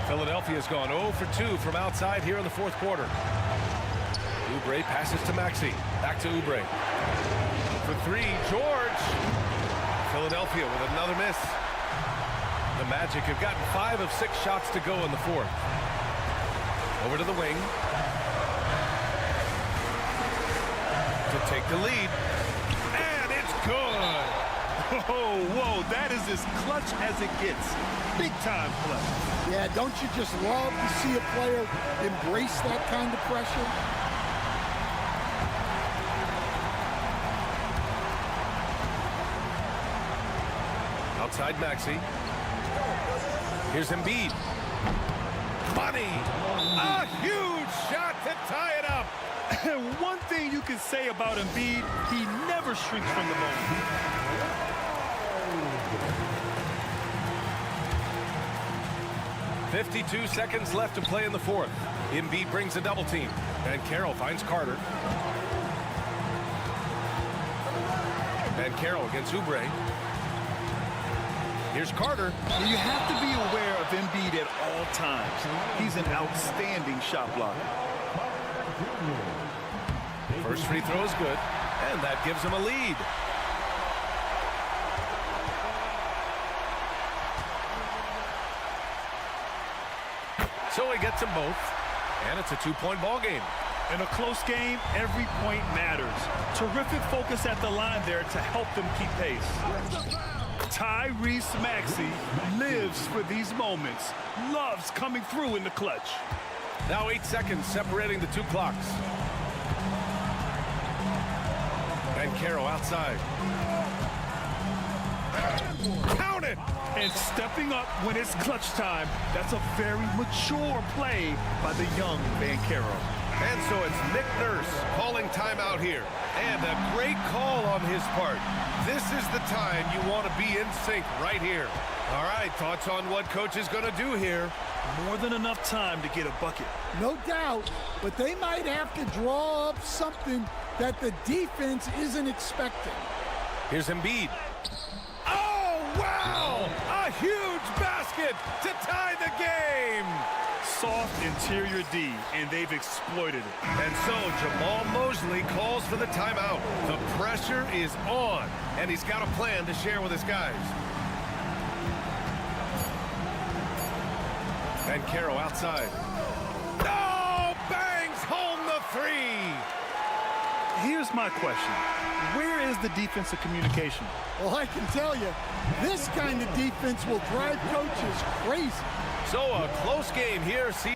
Philadelphia's gone 0 for 2 from outside here in the fourth quarter. Oubre passes to Maxey. Back to Oubre. For three, George. Philadelphia with another miss. The Magic have gotten 5 of 6 shots to go in the fourth. Over to the wing. To take the lead. And it's good. Oh, whoa, that is as clutch as it gets. Big time play. Yeah, don't you just love to see a player embrace that kind of pressure? Outside Maxey. Here's Embiid. Money. A huge shot to tie it up. And one thing you can say about Embiid, he never shrinks from the moment. 52 seconds left to play in the fourth. Embiid brings a double team. Banchero finds Carter. Banchero against Oubre. Here's Carter. You have to be aware of Embiid at all times. He's an outstanding shot blocker. First free throw is good, and that gives him a lead. So he gets them both, and it's a two-point ball game. In a close game, every point matters. Terrific focus at the line there to help them keep pace. Tyrese Maxey lives for these moments, loves coming through in the clutch. Now 8 seconds separating the two clocks. And Carroll outside. Count it! And stepping up when it's clutch time. That's a very mature play by the young Banchero. And so it's Nick Nurse calling timeout here. And a great call on his part. This is the time you want to be in sync right here. All right, thoughts on what coach is going to do here? More than enough time to get a bucket. No doubt, but they might have to draw up something that the defense isn't expecting. Here's Embiid. Oh, wow! A huge basket to tie the game! Soft interior D, and they've exploited it. And so Jamal Mosley calls for the timeout. The pressure is on, and he's got a plan to share with his guys. And Carroll outside. Oh, bangs home the three! Here's my question. Where is the defensive communication? Well, I can tell you, this kind of defense will drive coaches crazy. So a close game here. See.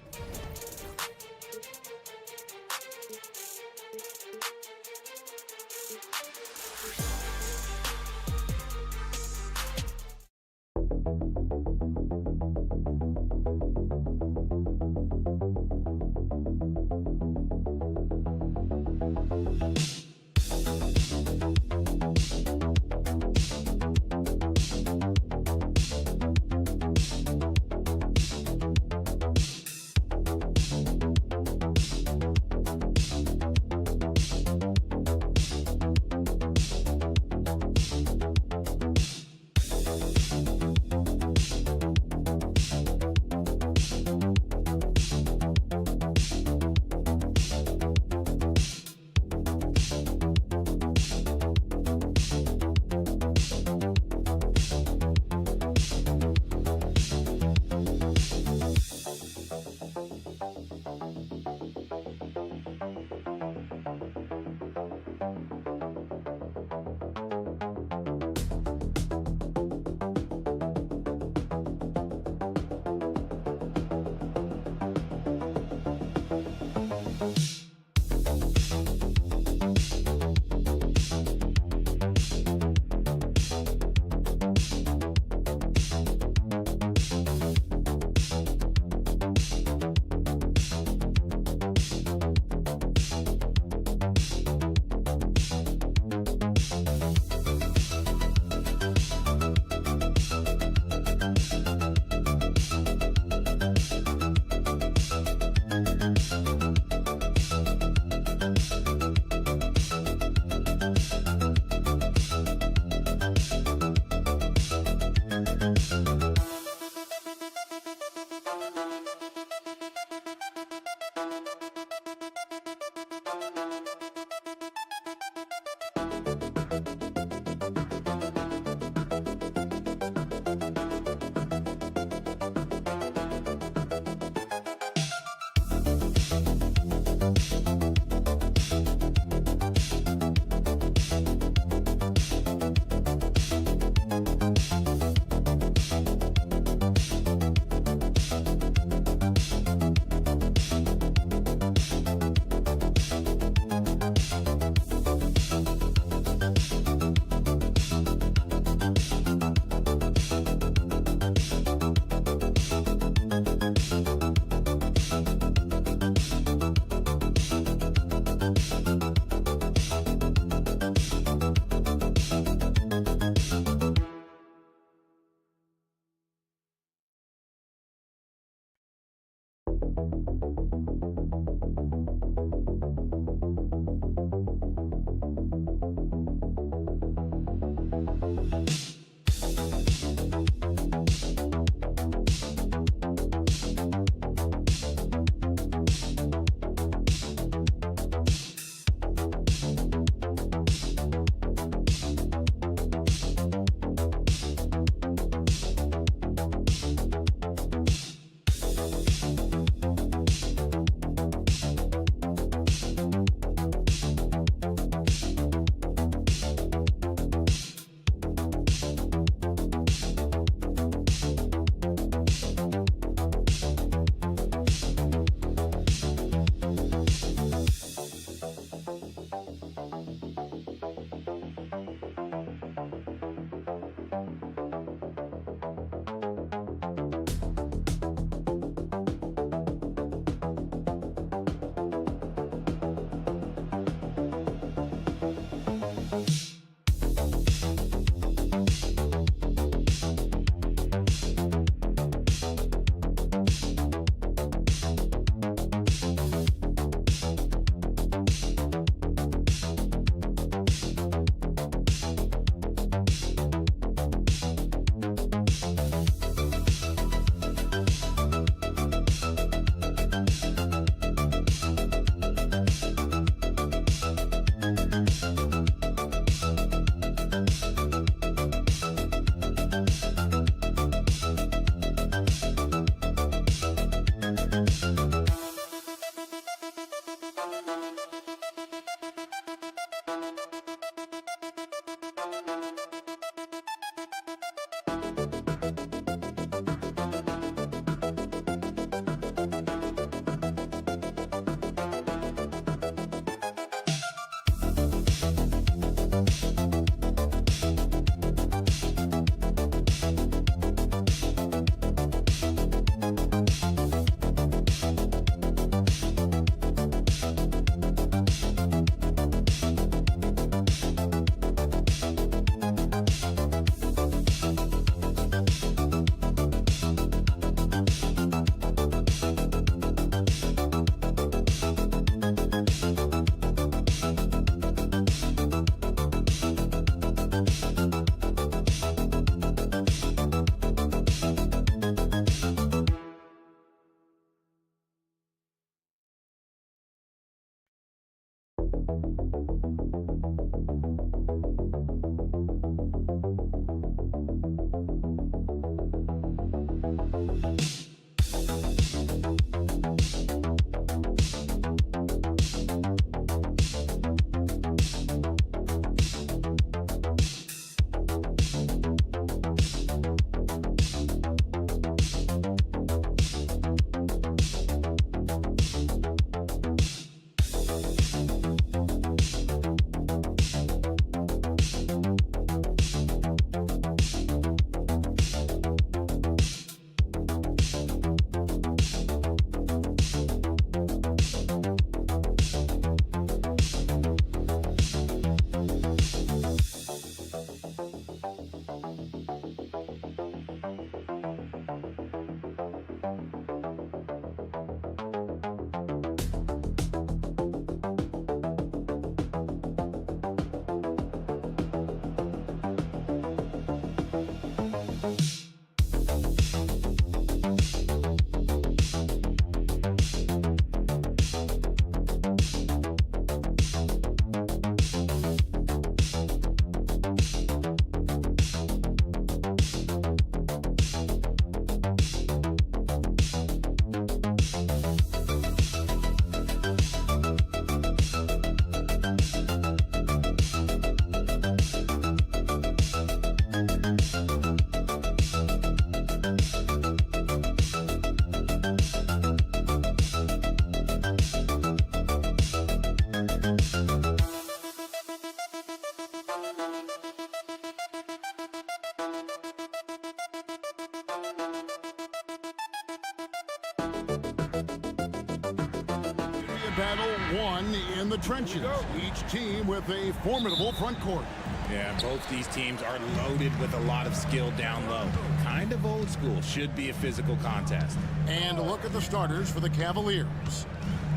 Battle won in the trenches. Each team with a formidable front court. Yeah, both these teams are loaded with a lot of skill down low. Kind of old school. Should be a physical contest. And look at the starters for the Cavaliers.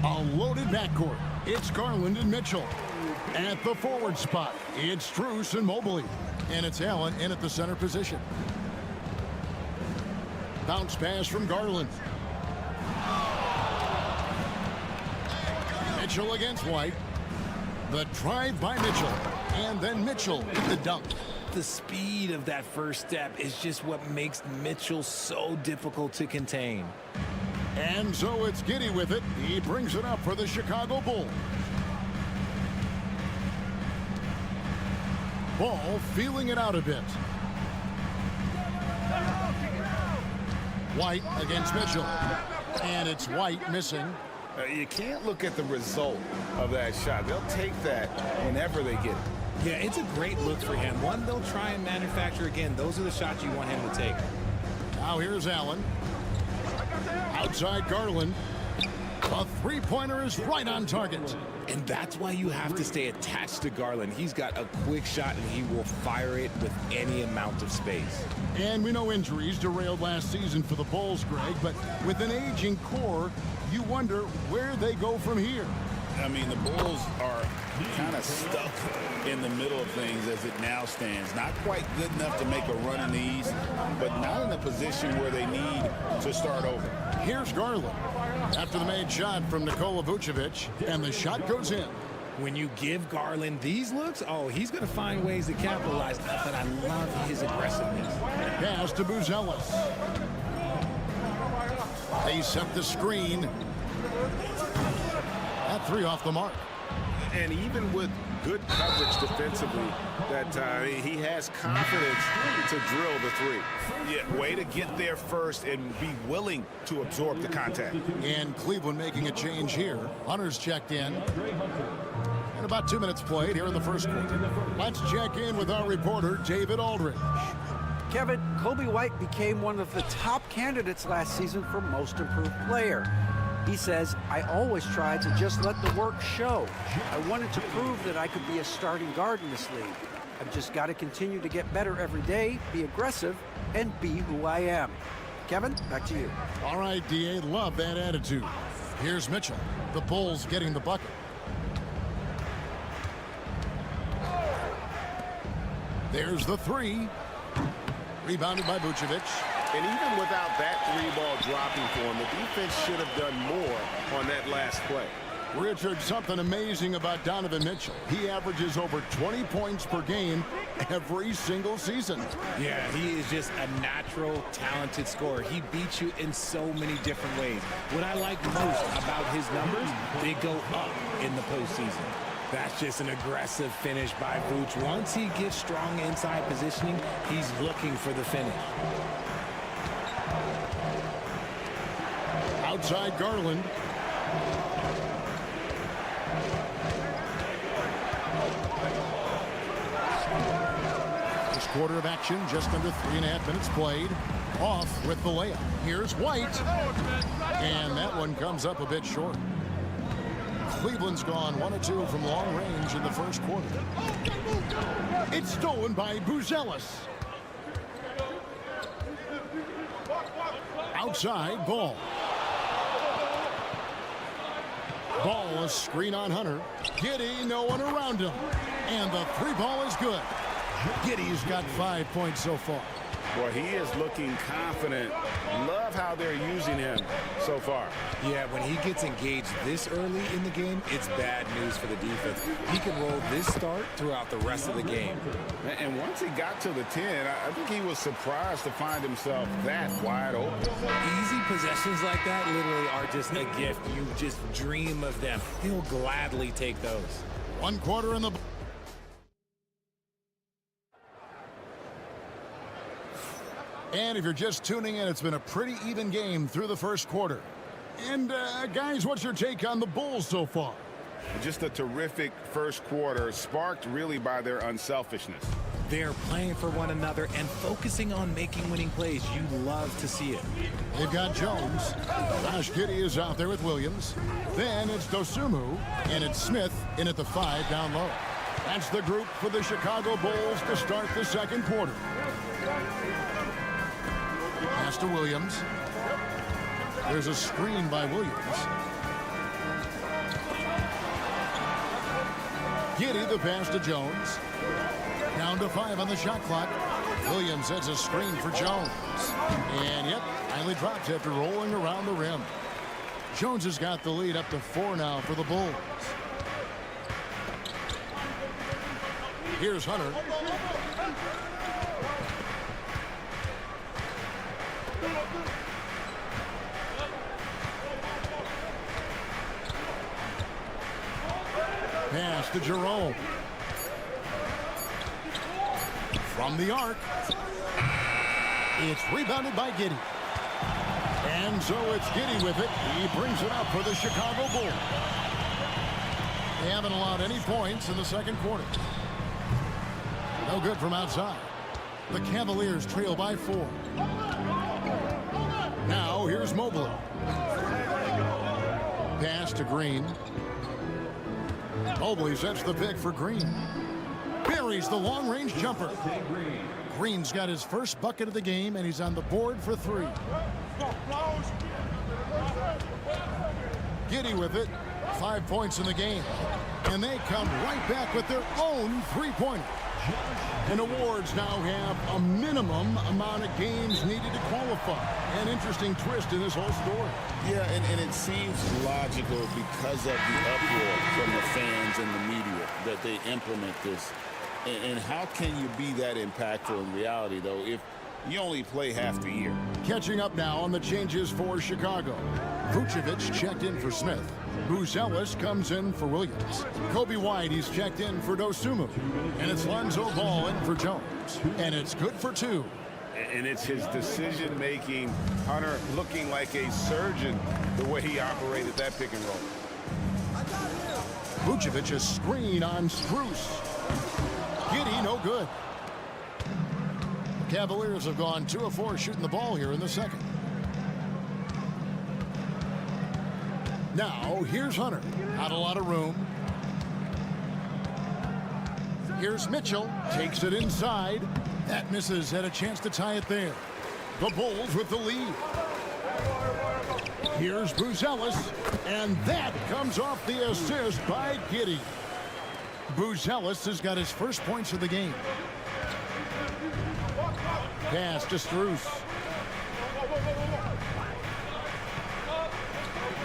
A loaded backcourt. It's Garland and Mitchell. At the forward spot, it's Strus and Mobley. And it's Allen in at the center position. Bounce pass from Garland. Mitchell against White. The drive by Mitchell. And then Mitchell with the dunk. The speed of that first step is just what makes Mitchell so difficult to contain. And so it's Giddey with it. He brings it up for the Chicago Bulls. Ball feeling it out a bit. White against Mitchell. And it's White missing. You can't look at the result of that shot. They'll take that whenever they get it. Yeah, it's a great look for him. One they'll try and manufacture again. Those are the shots you want him to take. Now here's Allen. Outside Garland. A three-pointer is right on target. And that's why you have to stay attached to Garland. He's got a quick shot, and he will fire it with any amount of space. And we know injuries derailed last season for the Bulls, Greg, but with an aging core, you wonder where they go from here. I mean, the Bulls are kind of stuck in the middle of things as it now stands. Not quite good enough to make a run in the East, but not in a position where they need to start over. Here's Garland after the made shot from Nikola Vucevic, and the shot goes in. When you give Garland these looks, oh, he's going to find ways to capitalize, but I love his aggressiveness. Pass to Buzelis. They set the screen. That three off the mark. And even with good coverage defensively, that he has confidence to drill the three. Yeah, way to get there first and be willing to absorb the contact. And Cleveland making a change here. Hunter's checked in. And about 2 minutes played here in the first quarter. Let's check in with our reporter, David Aldridge. Kevin, Kobe White became one of the top candidates last season for Most Improved Player. He says, I always tried to just let the work show. I wanted to prove that I could be a starting guard in this league. I've just got to continue to get better every day, be aggressive, and be who I am. Kevin, back to you. All right, D.A., love that attitude. Here's Mitchell. The Bulls getting the bucket. There's the three. Rebounded by Vucevic. And even without that three ball dropping for him, the defense should have done more on that last play. Richard, something amazing about Donovan Mitchell. He averages over 20 points per game every single season. Yeah, he is just a natural, talented scorer. He beats you in so many different ways. What I like most about his numbers, they go up in the postseason. That's just an aggressive finish by Vooch. Once he gets strong inside positioning, he's looking for the finish. Outside Garland. First quarter of action, just under 3.5 minutes played. Off with the layup. Here's White. And that one comes up a bit short. Cleveland's gone 1 of 2 from long range in the first quarter. It's stolen by Buzelis. Outside, Ball. Ball, a screen on Hunter. Giddey, no one around him. And the 3-ball is good. Giddey's got 5 points so far. Boy, he is looking confident. Love how they're using him so far. Yeah, when he gets engaged this early in the game, it's bad news for the defense. He can roll this start throughout the rest of the game. And once he got to the 10, I think he was surprised to find himself that wide open. Easy possessions like that literally are just a gift. You just dream of them. He'll gladly take those. 1 quarter in the... And if you're just tuning in, it's been a pretty even game through the first quarter. And, guys, what's your take on the Bulls so far? Just a terrific first quarter, sparked really by their unselfishness. They're playing for one another and focusing on making winning plays. You love to see it. They've got Jones. Josh Giddey is out there with Williams. Then it's Dosunmu, and it's Smith in at the 5 down low. That's the group for the Chicago Bulls to start the second quarter. Pass to Williams. There's a screen by Williams. Giddey, the pass to Jones. Down to 5 on the shot clock. Williams sets a screen for Jones. And yep, finally drops after rolling around the rim. Jones has got the lead up to 4 now for the Bulls. Here's Hunter. Pass to Jerome. From the arc. It's rebounded by Giddey. And so it's Giddey with it. He brings it up for the Chicago Bulls. They haven't allowed any points in the second quarter. No good from outside. The Cavaliers trail by 4. Now here's Mobley. Pass to Green. Mobley sets the pick for Green. Buries the long-range jumper. Green's got his first bucket of the game, and he's on the board for 3. Giddey with it. 5 points in the game. And they come right back with their own 3-pointer. And awards now have a minimum amount of games needed to qualify. An interesting twist in this whole story. Yeah, and it seems logical because of the uproar from the fans and the media that they implement this. And how can you be that impactful in reality, though, if you only play half the year? Catching up now on the changes for Chicago. Vucevic checked in for Smith. Buzelis comes in for Williams. Kobe White, he's checked in for Dosunmu. And it's Lonzo Ball in for Jones. And it's good for 2. And it's his decision-making. Hunter looking like a surgeon the way he operated that pick and roll. Vucevic, a screen on Strus. Giddey, no good. The Cavaliers have gone 2 of 4 shooting the ball here in the second. Now, here's Hunter. Not a lot of room. Here's Mitchell. Takes it inside. That misses. Had a chance to tie it there. The Bulls with the lead. Here's Buzelis. And that comes off the assist by Giddey. Buzelis has got his first points of the game. Pass to Strus.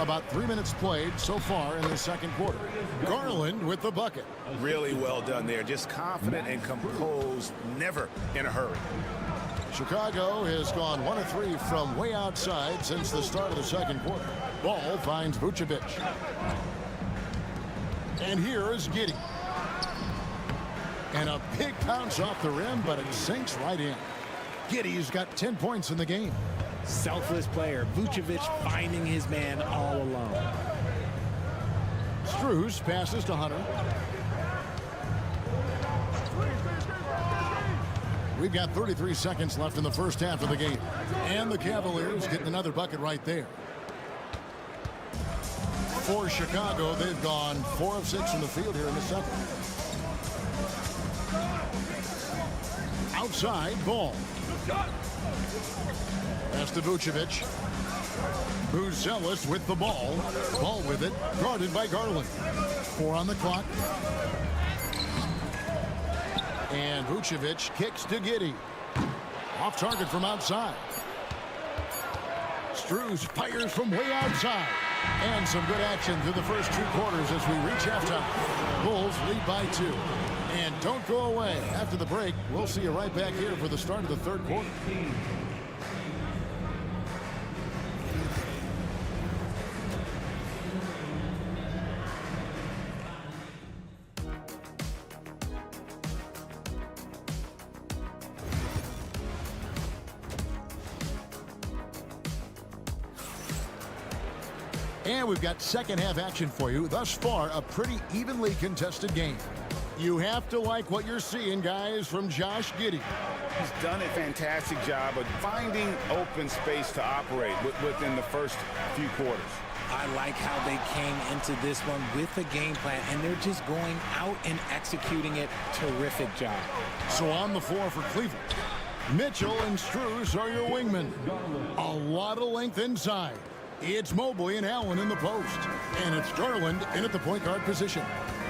About 3 minutes played so far in the second quarter. Garland with the bucket. Really well done there. Just confident and composed, never in a hurry. Chicago has gone 1 of 3 from way outside since the start of the second quarter. Ball finds Vucevic. And here is Giddey. And a big bounce off the rim, but it sinks right in. Giddey's got 10 points in the game. Selfless player. Vucevic finding his man all alone. Strus passes to Hunter. We've got 33 seconds left in the first half of the game. And the Cavaliers getting another bucket right there. For Chicago, they've gone 4 of 6 from the field here in the second. Outside, Ball. Pass to Vucevic. Buzelis with the ball. Ball with it, guarded by Garland. 4 on the clock. And Vucevic kicks to Giddey. Off target from outside. Strus fires from way outside. And some good action through the first 2 quarters as we reach halftime. Bulls lead by 2. And don't go away. After the break, we'll see you right back here for the start of the third quarter. And we've got second half action for you. Thus far, a pretty evenly contested game. You have to like what you're seeing, guys, from Josh Giddey. He's done a fantastic job of finding open space to operate within the first few quarters. I like how they came into this one with a game plan, and they're just going out and executing it. Terrific job. So on the floor for Cleveland, Mitchell and Strus are your wingmen. A lot of length inside. It's Mobley and Allen in the post. And it's Garland in at the point guard position.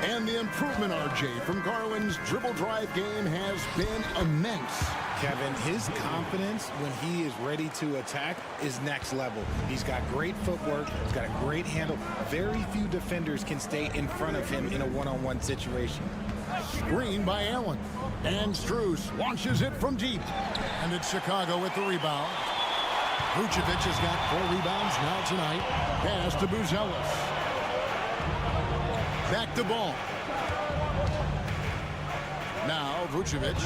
And the improvement, RJ, from Garland's dribble drive game has been immense. Kevin, his confidence when he is ready to attack is next level. He's got great footwork, he's got a great handle. Very few defenders can stay in front of him in a one-on-one situation. Screen by Allen. And Strus launches it from deep. And it's Chicago with the rebound. Vucevic has got 4 rebounds now tonight. Pass to Buzelis. Back to Ball. Now Vucevic.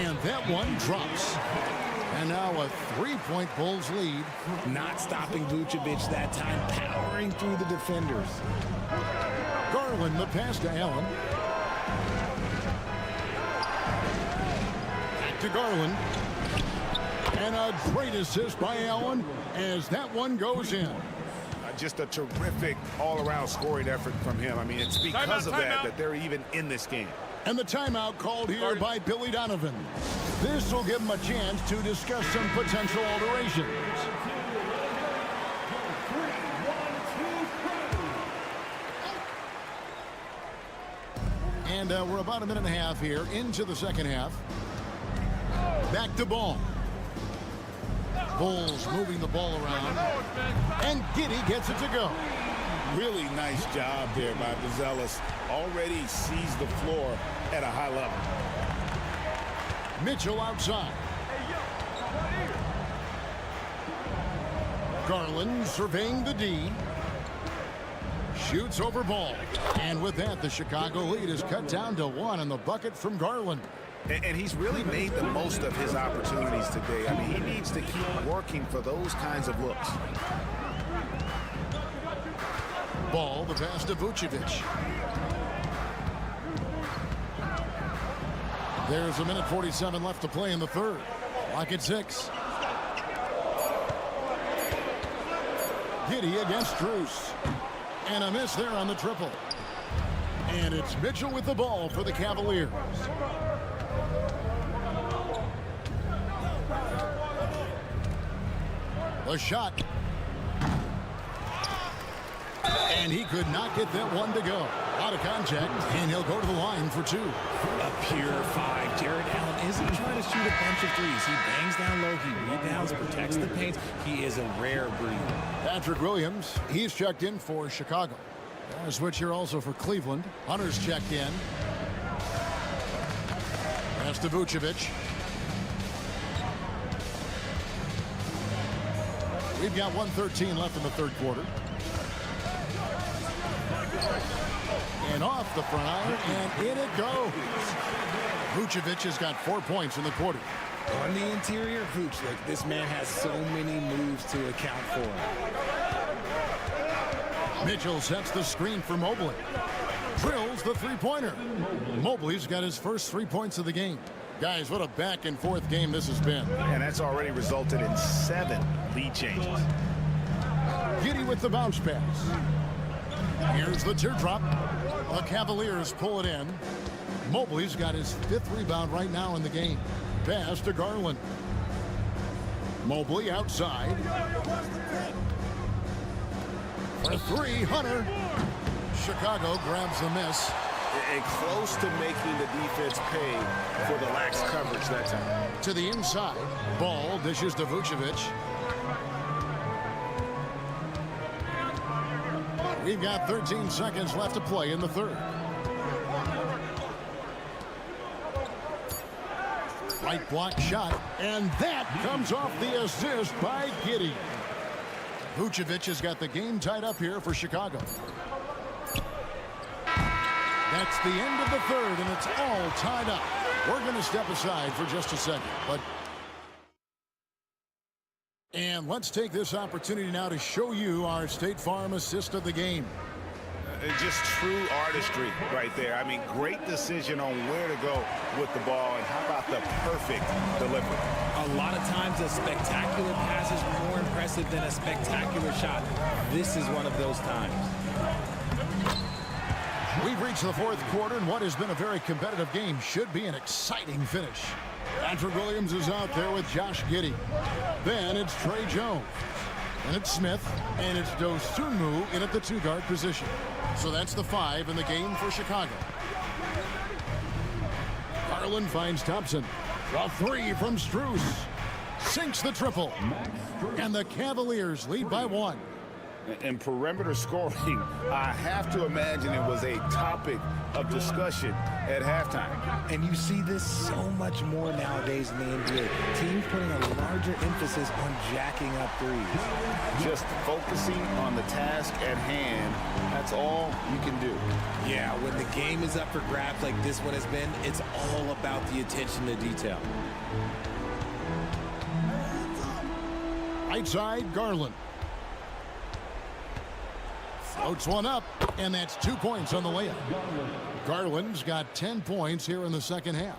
And that one drops. And now a 3-point Bulls lead. Not stopping Vucevic that time, powering through the defenders. Garland, the pass to Allen. Back to Garland. And a great assist by Allen as that one goes in. Just a terrific all-around scoring effort from him. I mean, it's because of that they're even in this game. And the timeout called here by Billy Donovan. This will give him a chance to discuss some potential alterations. And we're about a minute and a half here into the second half. Back to Ball. Bulls moving the ball around. And Giddey gets it to go. Really nice job there by Buzelis. Already sees the floor at a high level. Mitchell outside. Garland surveying the D. Shoots over Ball. And with that, the Chicago lead is cut down to 1 on the bucket from Garland. And he's really made the most of his opportunities today. I mean, he needs to keep working for those kinds of looks. Ball, the pass to Vucevic. There's a minute 47 left to play in the third. Lock at 6. Giddey against Strus. And a miss there on the triple. And it's Mitchell with the ball for the Cavaliers. The shot. And he could not get that one to go. A lot of contact, and he'll go to the line for 2. A pure 5. Jared Allen isn't trying to shoot a bunch of threes. He bangs down low, he rebounds, protects the paint. He is a rare breed. Patrick Williams, he's checked in for Chicago. A switch here also for Cleveland. Hunter's checked in. Pass to Vucevic. We've got 1:13 left in the third quarter. And off the front iron, and in it goes. Vucevic has got 4 points in the quarter. On the interior, Vooch, look, this man has so many moves to account for. Mitchell sets the screen for Mobley. Drills the three-pointer. Mobley's got his first 3 points of the game. Guys, what a back-and-forth game this has been. And that's already resulted in 7 lead changes. Giddey with the bounce pass. Here's the teardrop. The Cavaliers pull it in. Mobley's got his 5th rebound right now in the game. Pass to Garland. Mobley outside. For 3, Hunter. Chicago grabs the miss. And close to making the defense pay for the lax coverage that time. To the inside. Ball dishes to Vucevic. We've got 13 seconds left to play in the third. Right block shot, and that comes off the assist by Giddey. Vucevic has got the game tied up here for Chicago. That's the end of the third, and it's all tied up. We're going to step aside for just a second, and let's take this opportunity now to show you our State Farm assist of the game. Just true artistry right there. I mean, great decision on where to go with the ball, and how about the perfect delivery? A lot of times a spectacular pass is more impressive than a spectacular shot. This is one of those times. We've reached the fourth quarter, and what has been a very competitive game should be an exciting finish. Patrick Williams is out there with Josh Giddey. Then it's Trey Jones. And it's Smith. And it's Dosunmu in at the 2-guard position. So that's the 5 in the game for Chicago. Garland finds Thompson. A 3 from Strus. Sinks the triple. And the Cavaliers lead by 1. And perimeter scoring, I have to imagine it was a topic of discussion at halftime. And you see this so much more nowadays in the NBA. Teams putting a larger emphasis on jacking up threes. Just focusing on the task at hand, that's all you can do. Yeah, when the game is up for grabs like this one has been, it's all about the attention to detail. Right side, Garland. Floats one up, and that's 2 points on the layup. Garland's got 10 points here in the second half.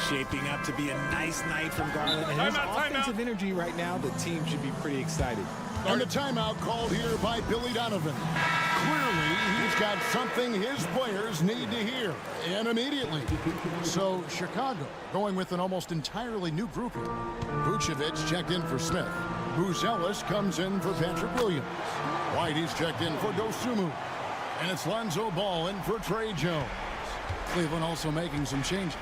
Shaping up to be a nice night from Garland. And his offensive energy right now, the team should be pretty excited. And the timeout called here by Billy Donovan. Clearly, he's got something his players need to hear, and immediately. So, Chicago going with an almost entirely new group here. Vucevic checked in for Smith. Buzelis comes in for Patrick Williams. Whitey's checked in for Dosunmu. And it's Lonzo Ball in for Trey Jones. Cleveland also making some changes.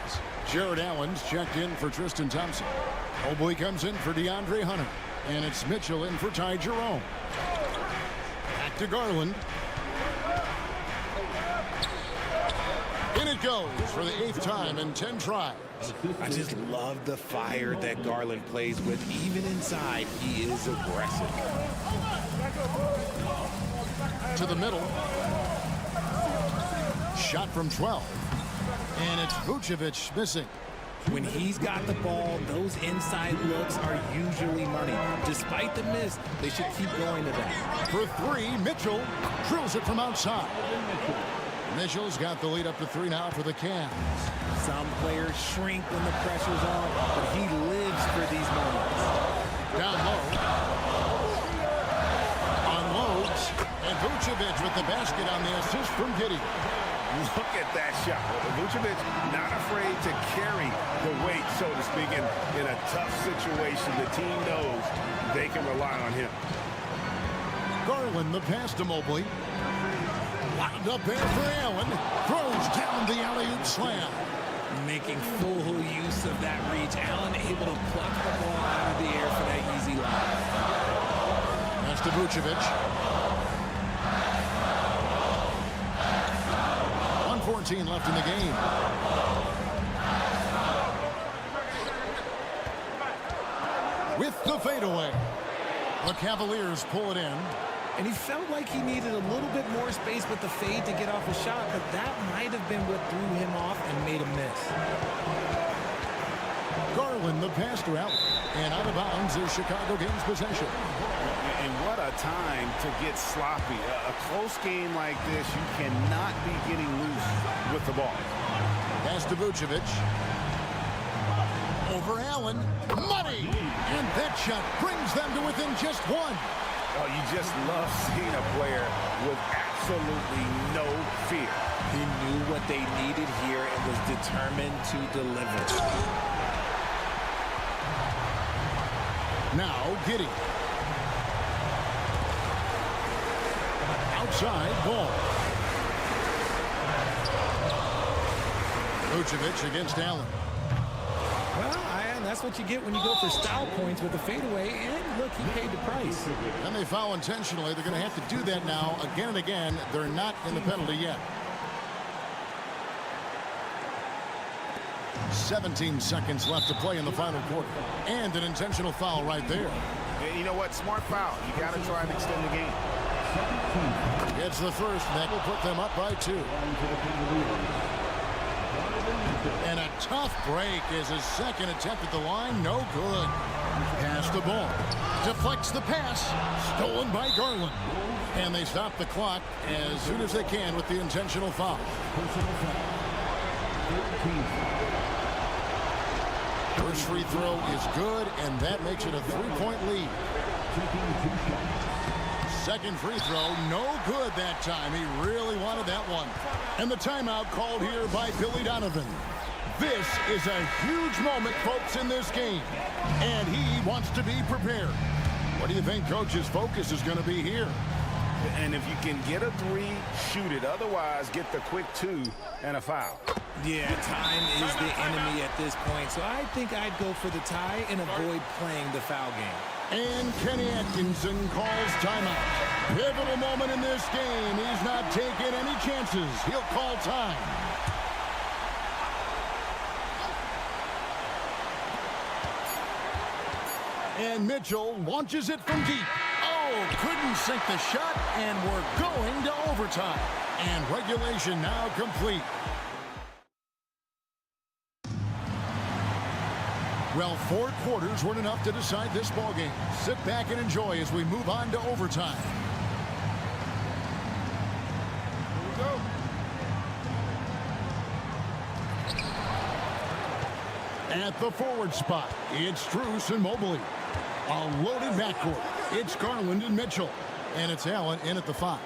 Jared Allen's checked in for Tristan Thompson. Mobley comes in for DeAndre Hunter. And it's Mitchell in for Ty Jerome. Back to Garland. In it goes for the 8th time in 10 tries. I just love the fire that Garland plays with. Even inside, he is aggressive. To the middle. Shot from 12. And it's Vucevic missing. When he's got the ball, those inside looks are usually money. Despite the miss, they should keep going to that. For 3, Mitchell drills it from outside. Mitchell's got the lead up to 3 now for the Cavs. Some players shrink when the pressure's on, but he lives for these moments. Down low. Unloads. And Vucevic with the basket on the assist from Giddey. Look at that shot. Vucevic not afraid to carry the weight, so to speak, in a tough situation. The team knows they can rely on him. Garland the pass to Mobley. Wound up there for Allen. Throws down the alley-oop slam. Making full use of that reach. Allen able to pluck the ball out of the air for that easy lob. That's to Vucevic. 1:14 left in the game. With the fadeaway. The Cavaliers pull it in. And he felt like he needed a little bit more space with the fade to get off a shot, but that might have been what threw him off and made him miss. Garland, the pass to Allen. And out of bounds is Chicago gains possession. And what a time to get sloppy. A close game like this, you cannot be getting loose with the ball. Pass to Vucevic. Over Allen. Money! And that shot brings them to within just one. Oh, you just love seeing a player with absolutely no fear. He knew what they needed here and was determined to deliver. Now, Giddey. Outside ball. Vucevic against Allen. Well, that's what you get when you go for style points with the fadeaway. And look, he paid the price. And they foul intentionally. They're going to have to do that now again and again. They're not in the penalty yet. 17 seconds left to play in the final quarter. And an intentional foul right there. And you know what? Smart foul. You got to try and extend the game. Gets the first. That will put them up by 2. And a tough break is his second attempt at the line. No good. Pass the ball. Deflects the pass. Stolen by Garland. And they stop the clock as soon as they can with the intentional foul. First free throw is good, and that makes it a 3-point lead. Second free throw, no good that time. He really wanted that one. And the timeout called here by Billy Donovan. This is a huge moment, folks, in this game. And he wants to be prepared. What do you think Coach's focus is going to be here? And if you can get a 3, shoot it. Otherwise, get the quick 2 and a foul. Yeah, time is the enemy at this point. So I think I'd go for the tie and avoid playing the foul game. And Kenny Atkinson calls timeout. Pivotal moment in this game. He's not taking any chances. He'll call time. And Mitchell launches it from deep. Oh, couldn't sink the shot, and we're going to overtime. And regulation now complete. Well, 4 quarters weren't enough to decide this ballgame. Sit back and enjoy as we move on to overtime. Here we go. At the forward spot, it's Strus and Mobley. A loaded backcourt. It's Garland and Mitchell. And it's Allen in at the 5.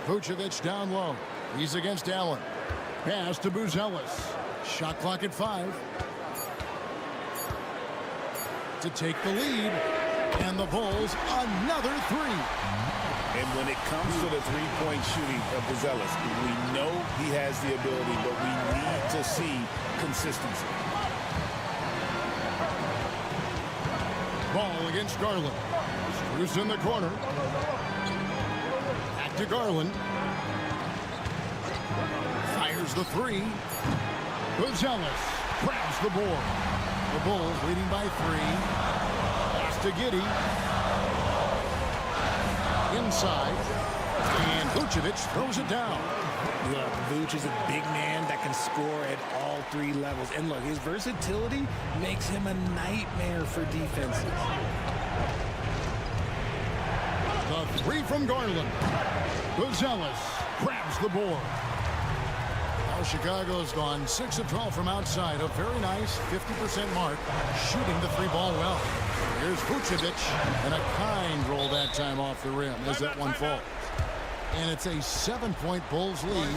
Vucevic down low. He's against Allen. Pass to Buzelis. Shot clock at 5. To take the lead. And the Bulls another 3. And when it comes to the 3-point shooting of Buzelis, we know he has the ability, but we need to see consistency. Ball against Garland. Strus in the corner. Back to Garland. Fires the 3. Buzelis grabs the board. The Bulls leading by 3. Pass to Giddey. Inside. And Vucevic throws it down. Look, Vuce is a big man that can score at all 3 levels. And look, his versatility makes him a nightmare for defenses. The 3 from Garland. Buzelis grabs the board. Now Chicago's gone 6 of 12 from outside. A very nice 50% mark. Shooting the 3-ball well. Here's Vucevic. And a kind roll that time off the rim as that one falls. And it's a 7-point Bulls lead.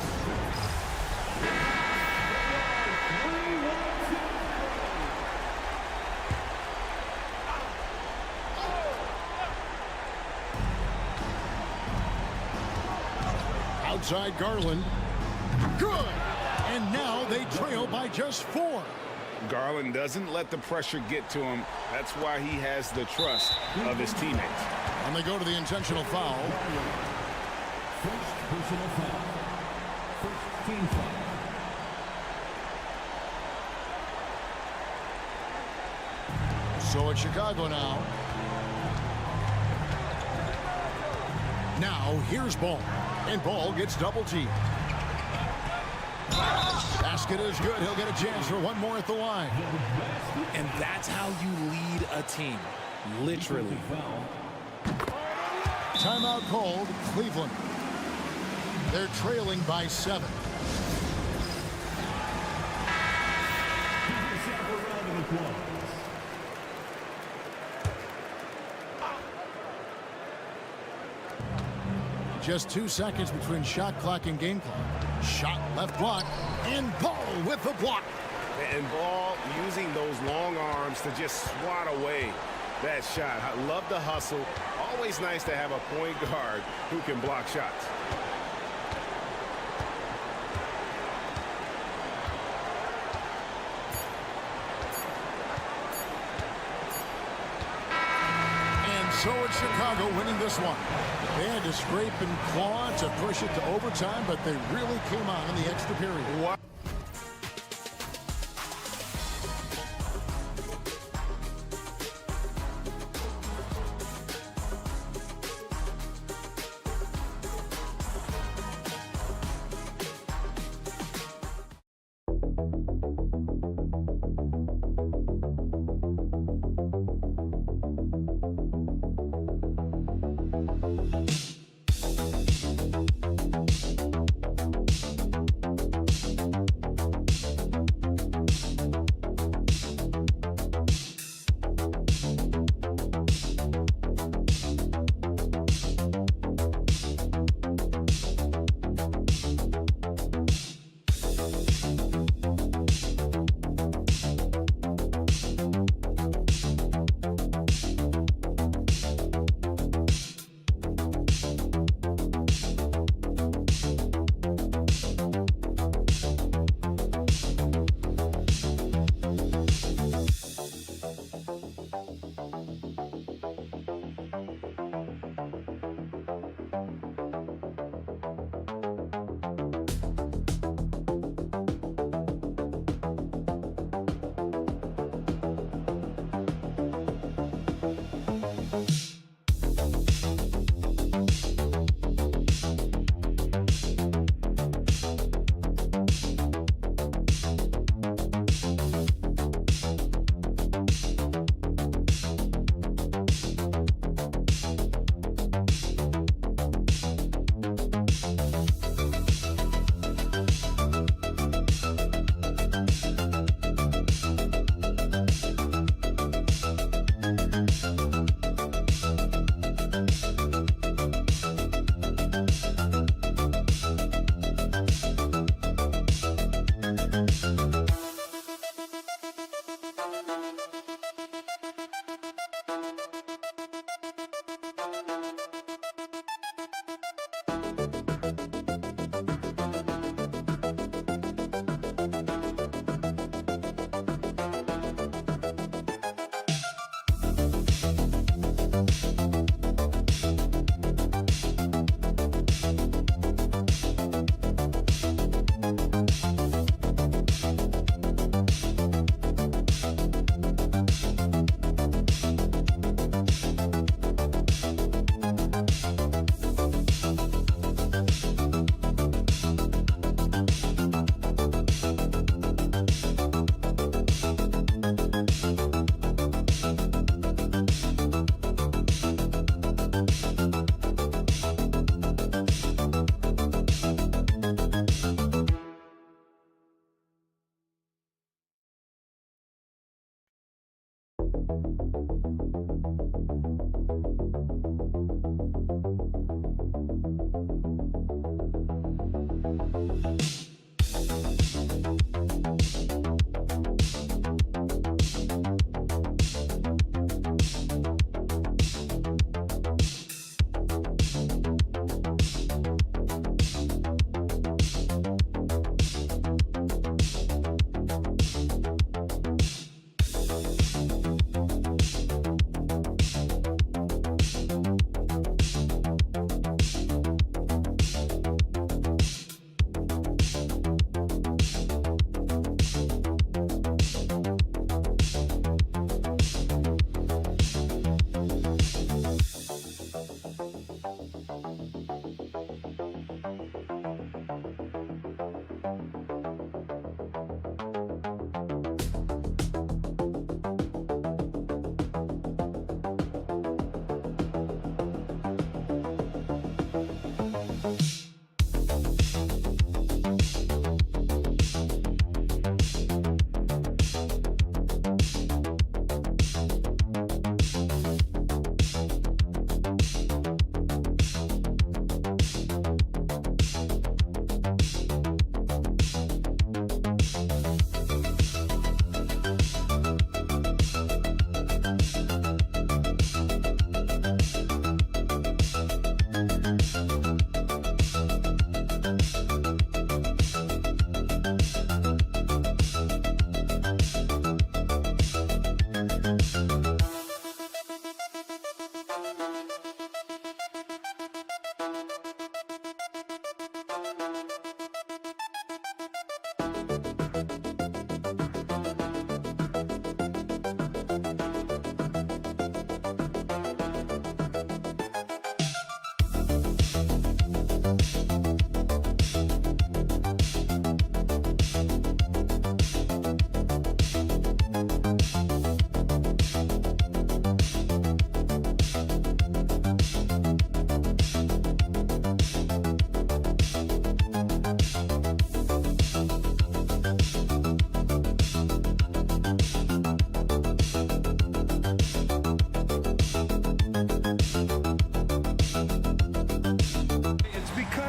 Outside Garland. Good. And now they trail by just 4. Garland doesn't let the pressure get to him. That's why he has the trust of his teammates. And they go to the intentional foul. First personal foul. First team foul. So it's Chicago now. Now here's Ball. And Ball gets double teamed. Basket is good. He'll get a chance for one more at the line. And that's how you lead a team. Literally. Timeout called, Cleveland. They're trailing by 7. Just 2 seconds between shot clock and game clock. Shot left block, and Ball with the block. And Ball using those long arms to just swat away that shot. I love the hustle. Always nice to have a point guard who can block shots. And so it's Chicago winning this one. They had to scrape and claw to push it to overtime, but they really came on in the extra period. Wow.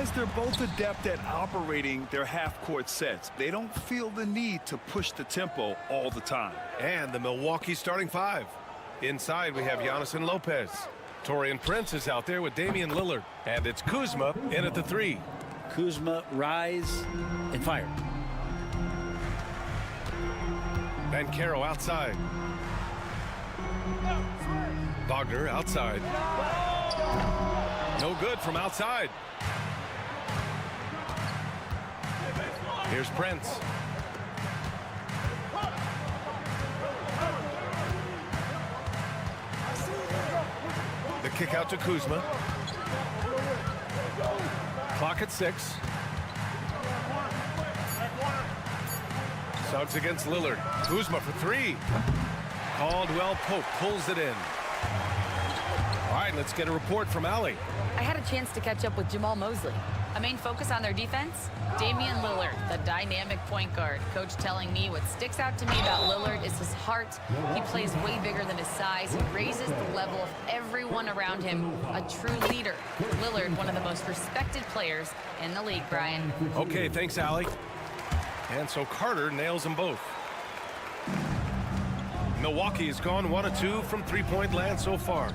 because they're both adept at operating their half-court sets. They don't feel the need to push the tempo all the time. And the Milwaukee starting five. Inside, we have Giannis and Lopez. Taurean Prince is out there with Damian Lillard. And it's Kuzma in at the 3. Kuzma, rise and fire. Banchero outside. Wagner outside. No good from outside. Here's Prince. The kick out to Kuzma. Clock at 6. Suggs against Lillard. Kuzma for 3. Caldwell Pope pulls it in. All right, let's get a report from Allie. I had a chance to catch up with Jamal Mosley. A main focus on their defense, Damian Lillard, the dynamic point guard. Coach telling me what sticks out to me about Lillard is his heart. He plays way bigger than his size. He raises the level of everyone around him. A true leader. Lillard, one of the most respected players in the league, Brian. Okay, thanks, Allie. And so Carter nails them both. Milwaukee has gone 1 of 2 from three-point land so far.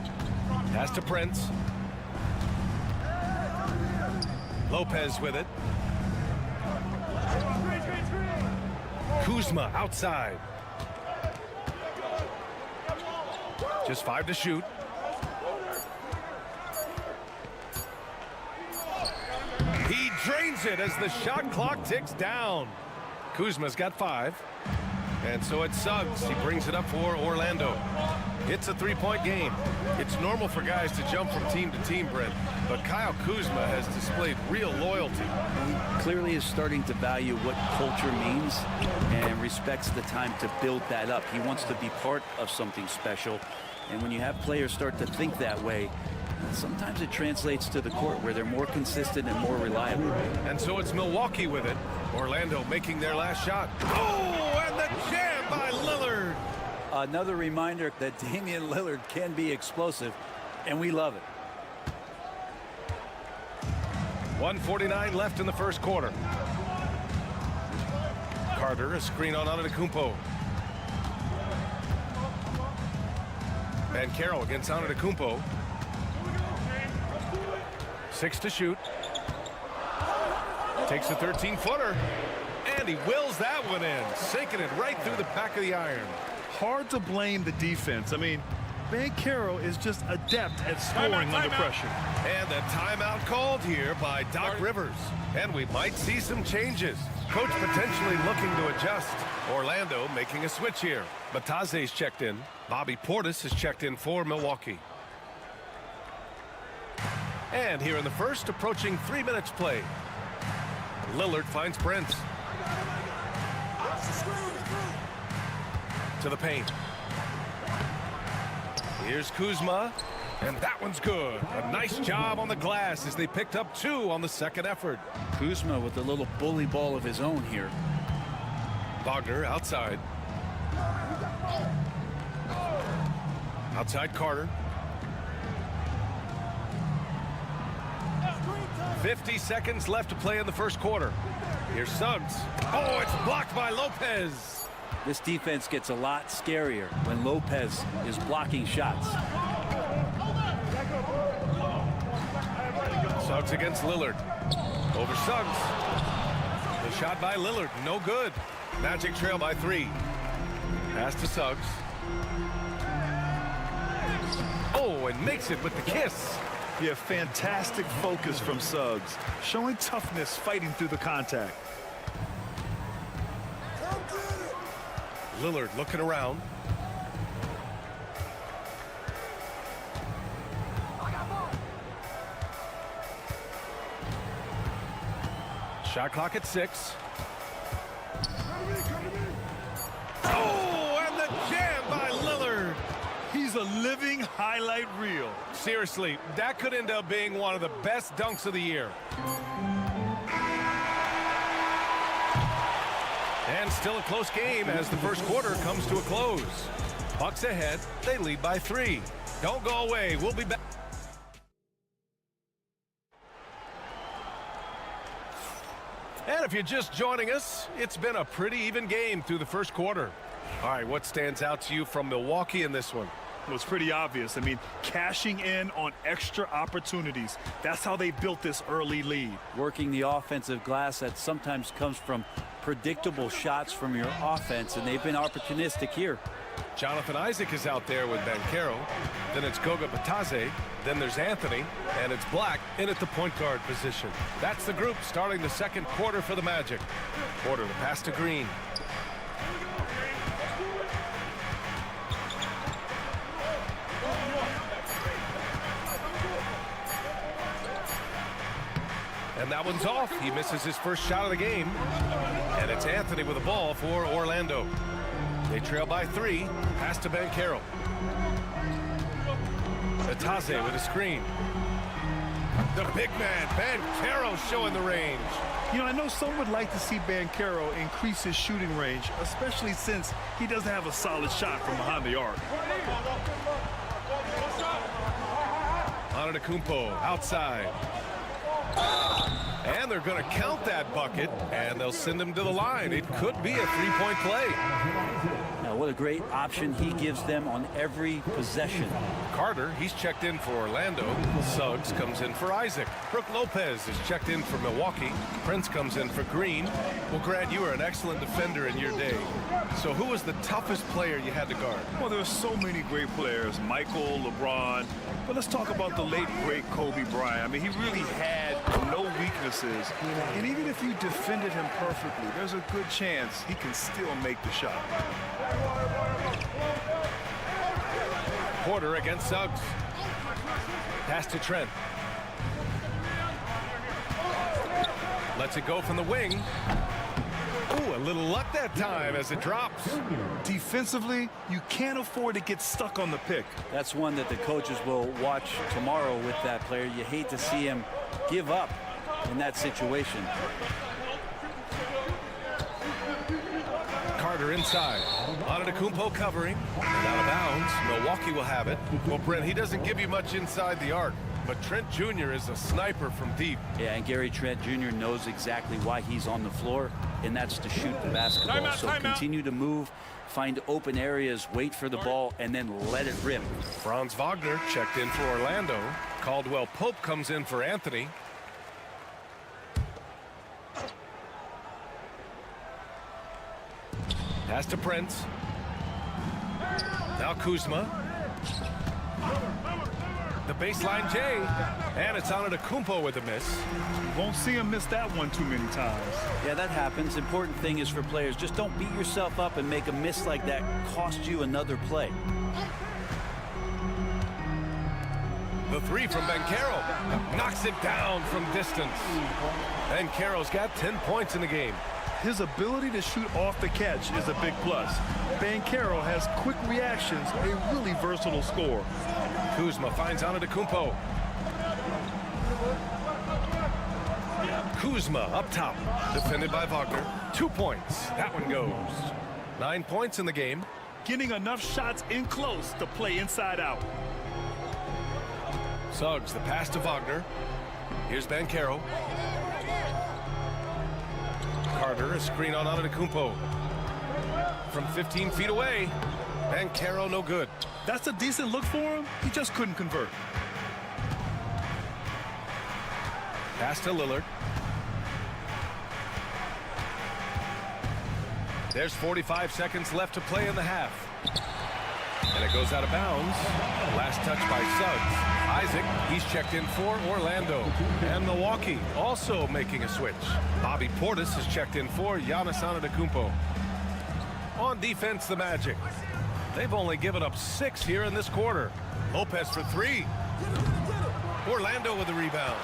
Pass to Prince. Lopez with it. Kuzma outside. Just 5 to shoot. He drains it as the shot clock ticks down. Kuzma's got 5. And so it's Suggs. He brings it up for Orlando. It's a three-point game. It's normal for guys to jump from team to team, Brent, but Kyle Kuzma has displayed real loyalty. He clearly is starting to value what culture means and respects the time to build that up. He wants to be part of something special. And when you have players start to think that way, sometimes it translates to the court where they're more consistent and more reliable. And so it's Milwaukee with it. Orlando making their last shot. Oh, and the jam by Lillard. Another reminder that Damian Lillard can be explosive, and we love it. 1:49 left in the first quarter. Carter, a screen on Antetokounmpo. Banchero against Antetokounmpo. 6 to shoot. Takes a 13-footer. And he wills that one in, sinking it right through the back of the iron. Hard to blame the defense. I mean, Banchero is just adept at scoring under pressure. And the timeout called here by Doc Rivers. And we might see some changes. Coach potentially looking to adjust. Orlando making a switch here. Bataze's checked in. Bobby Portis has checked in for Milwaukee. And here in the first, approaching 3 minutes play. Lillard finds Prince. To the paint. Here's Kuzma, and that one's good. A nice job on the glass as they picked up 2 on the second effort. Kuzma with a little bully ball of his own here. Wagner outside. Outside Carter. 50 seconds left to play in the first quarter. Here's Suggs. Oh, it's blocked by Lopez. This defense gets a lot scarier when Lopez is blocking shots. Suggs against Lillard. Over Suggs. The shot by Lillard, no good. Magic trail by 3. Pass to Suggs. Oh, and makes it with the kiss. Yeah, fantastic focus from Suggs, showing toughness fighting through the contact. Lillard looking around. Shot clock at 6. Oh, and the jam by Lillard. He's a living highlight reel. Seriously, that could end up being one of the best dunks of the year. And still a close game as the first quarter comes to a close. Bucks ahead. They lead by 3. Don't go away. We'll be back. And if you're just joining us, it's been a pretty even game through the first quarter. All right, what stands out to you from Milwaukee in this one? Well, it's pretty obvious. I mean, cashing in on extra opportunities. That's how they built this early lead. Working the offensive glass that sometimes comes from predictable shots from your offense, and they've been opportunistic here. Jonathan Isaac is out there with Banchero. Then it's Goga Batadze. Then there's Anthony. And it's Black in at the point guard position. That's the group starting the second quarter for the Magic. Porter, the pass to Green. And that one's off. He misses his first shot of the game. And it's Anthony with the ball for Orlando. They trail by 3. Pass to Banchero. Batadze with a screen. The big man, Banchero, showing the range. You know, I know some would like to see Banchero increase his shooting range, especially since he doesn't have a solid shot from behind the arc. Antetokounmpo outside. And they're going to count that bucket, and they'll send him to the line. It could be a three-point play. Now, what a great option he gives them on every possession. Carter, he's checked in for Orlando. Suggs comes in for Isaac. Brook Lopez is checked in for Milwaukee. Prince comes in for Green. Well, Grant, you were an excellent defender in your day. So who was the toughest player you had to guard? Well, there are so many great players. Michael, LeBron. But let's talk about the late, great Kobe Bryant. I mean, he really had no weaknesses. And even if you defended him perfectly, there's a good chance he can still make the shot. Porter against Suggs. Pass to Trent. Lets it go from the wing. Ooh, a little luck that time as it drops. Defensively, you can't afford to get stuck on the pick. That's one that the coaches will watch tomorrow with that player. You hate to see him give up in that situation. Carter inside. Antetokounmpo covering. And out of bounds. Milwaukee will have it. Well, Brent, he doesn't give you much inside the arc. But Trent Jr. is a sniper from deep. Yeah, and Gary Trent Jr. knows exactly why he's on the floor, and that's to shoot the basketball. So continue to move, find open areas, wait for the ball, and then let it rip. Franz Wagner checked in for Orlando. Caldwell Pope comes in for Anthony. Pass to Prince. Now Kuzma. The baseline J, and it's Antetokounmpo with a miss. Won't see him miss that one too many times. Yeah, that happens. Important thing is for players, just don't beat yourself up and make a miss like that cost you another play. The three from Banchero knocks it down from distance. Banchero's got 10 points in the game. His ability to shoot off the catch is a big plus. Banchero has quick reactions, a really versatile scorer. Kuzma finds Antetokounmpo. Kuzma up top, defended by Wagner. 2 points. That one goes. 9 points in the game. Getting enough shots in close to play inside out. Suggs, the pass to Wagner. Here's Banchero. Carter, a screen on Antetokounmpo. From 15 feet away. Banchero no good. That's a decent look for him. He just couldn't convert. Pass to Lillard. There's 45 seconds left to play in the half. And it goes out of bounds. Last touch by Suggs. Isaac, he's checked in for Orlando. And Milwaukee also making a switch. Bobby Portis is checked in for Giannis Antetokounmpo. On defense, the Magic. They've only given up 6 here in this quarter. Lopez for 3. Orlando with the rebound.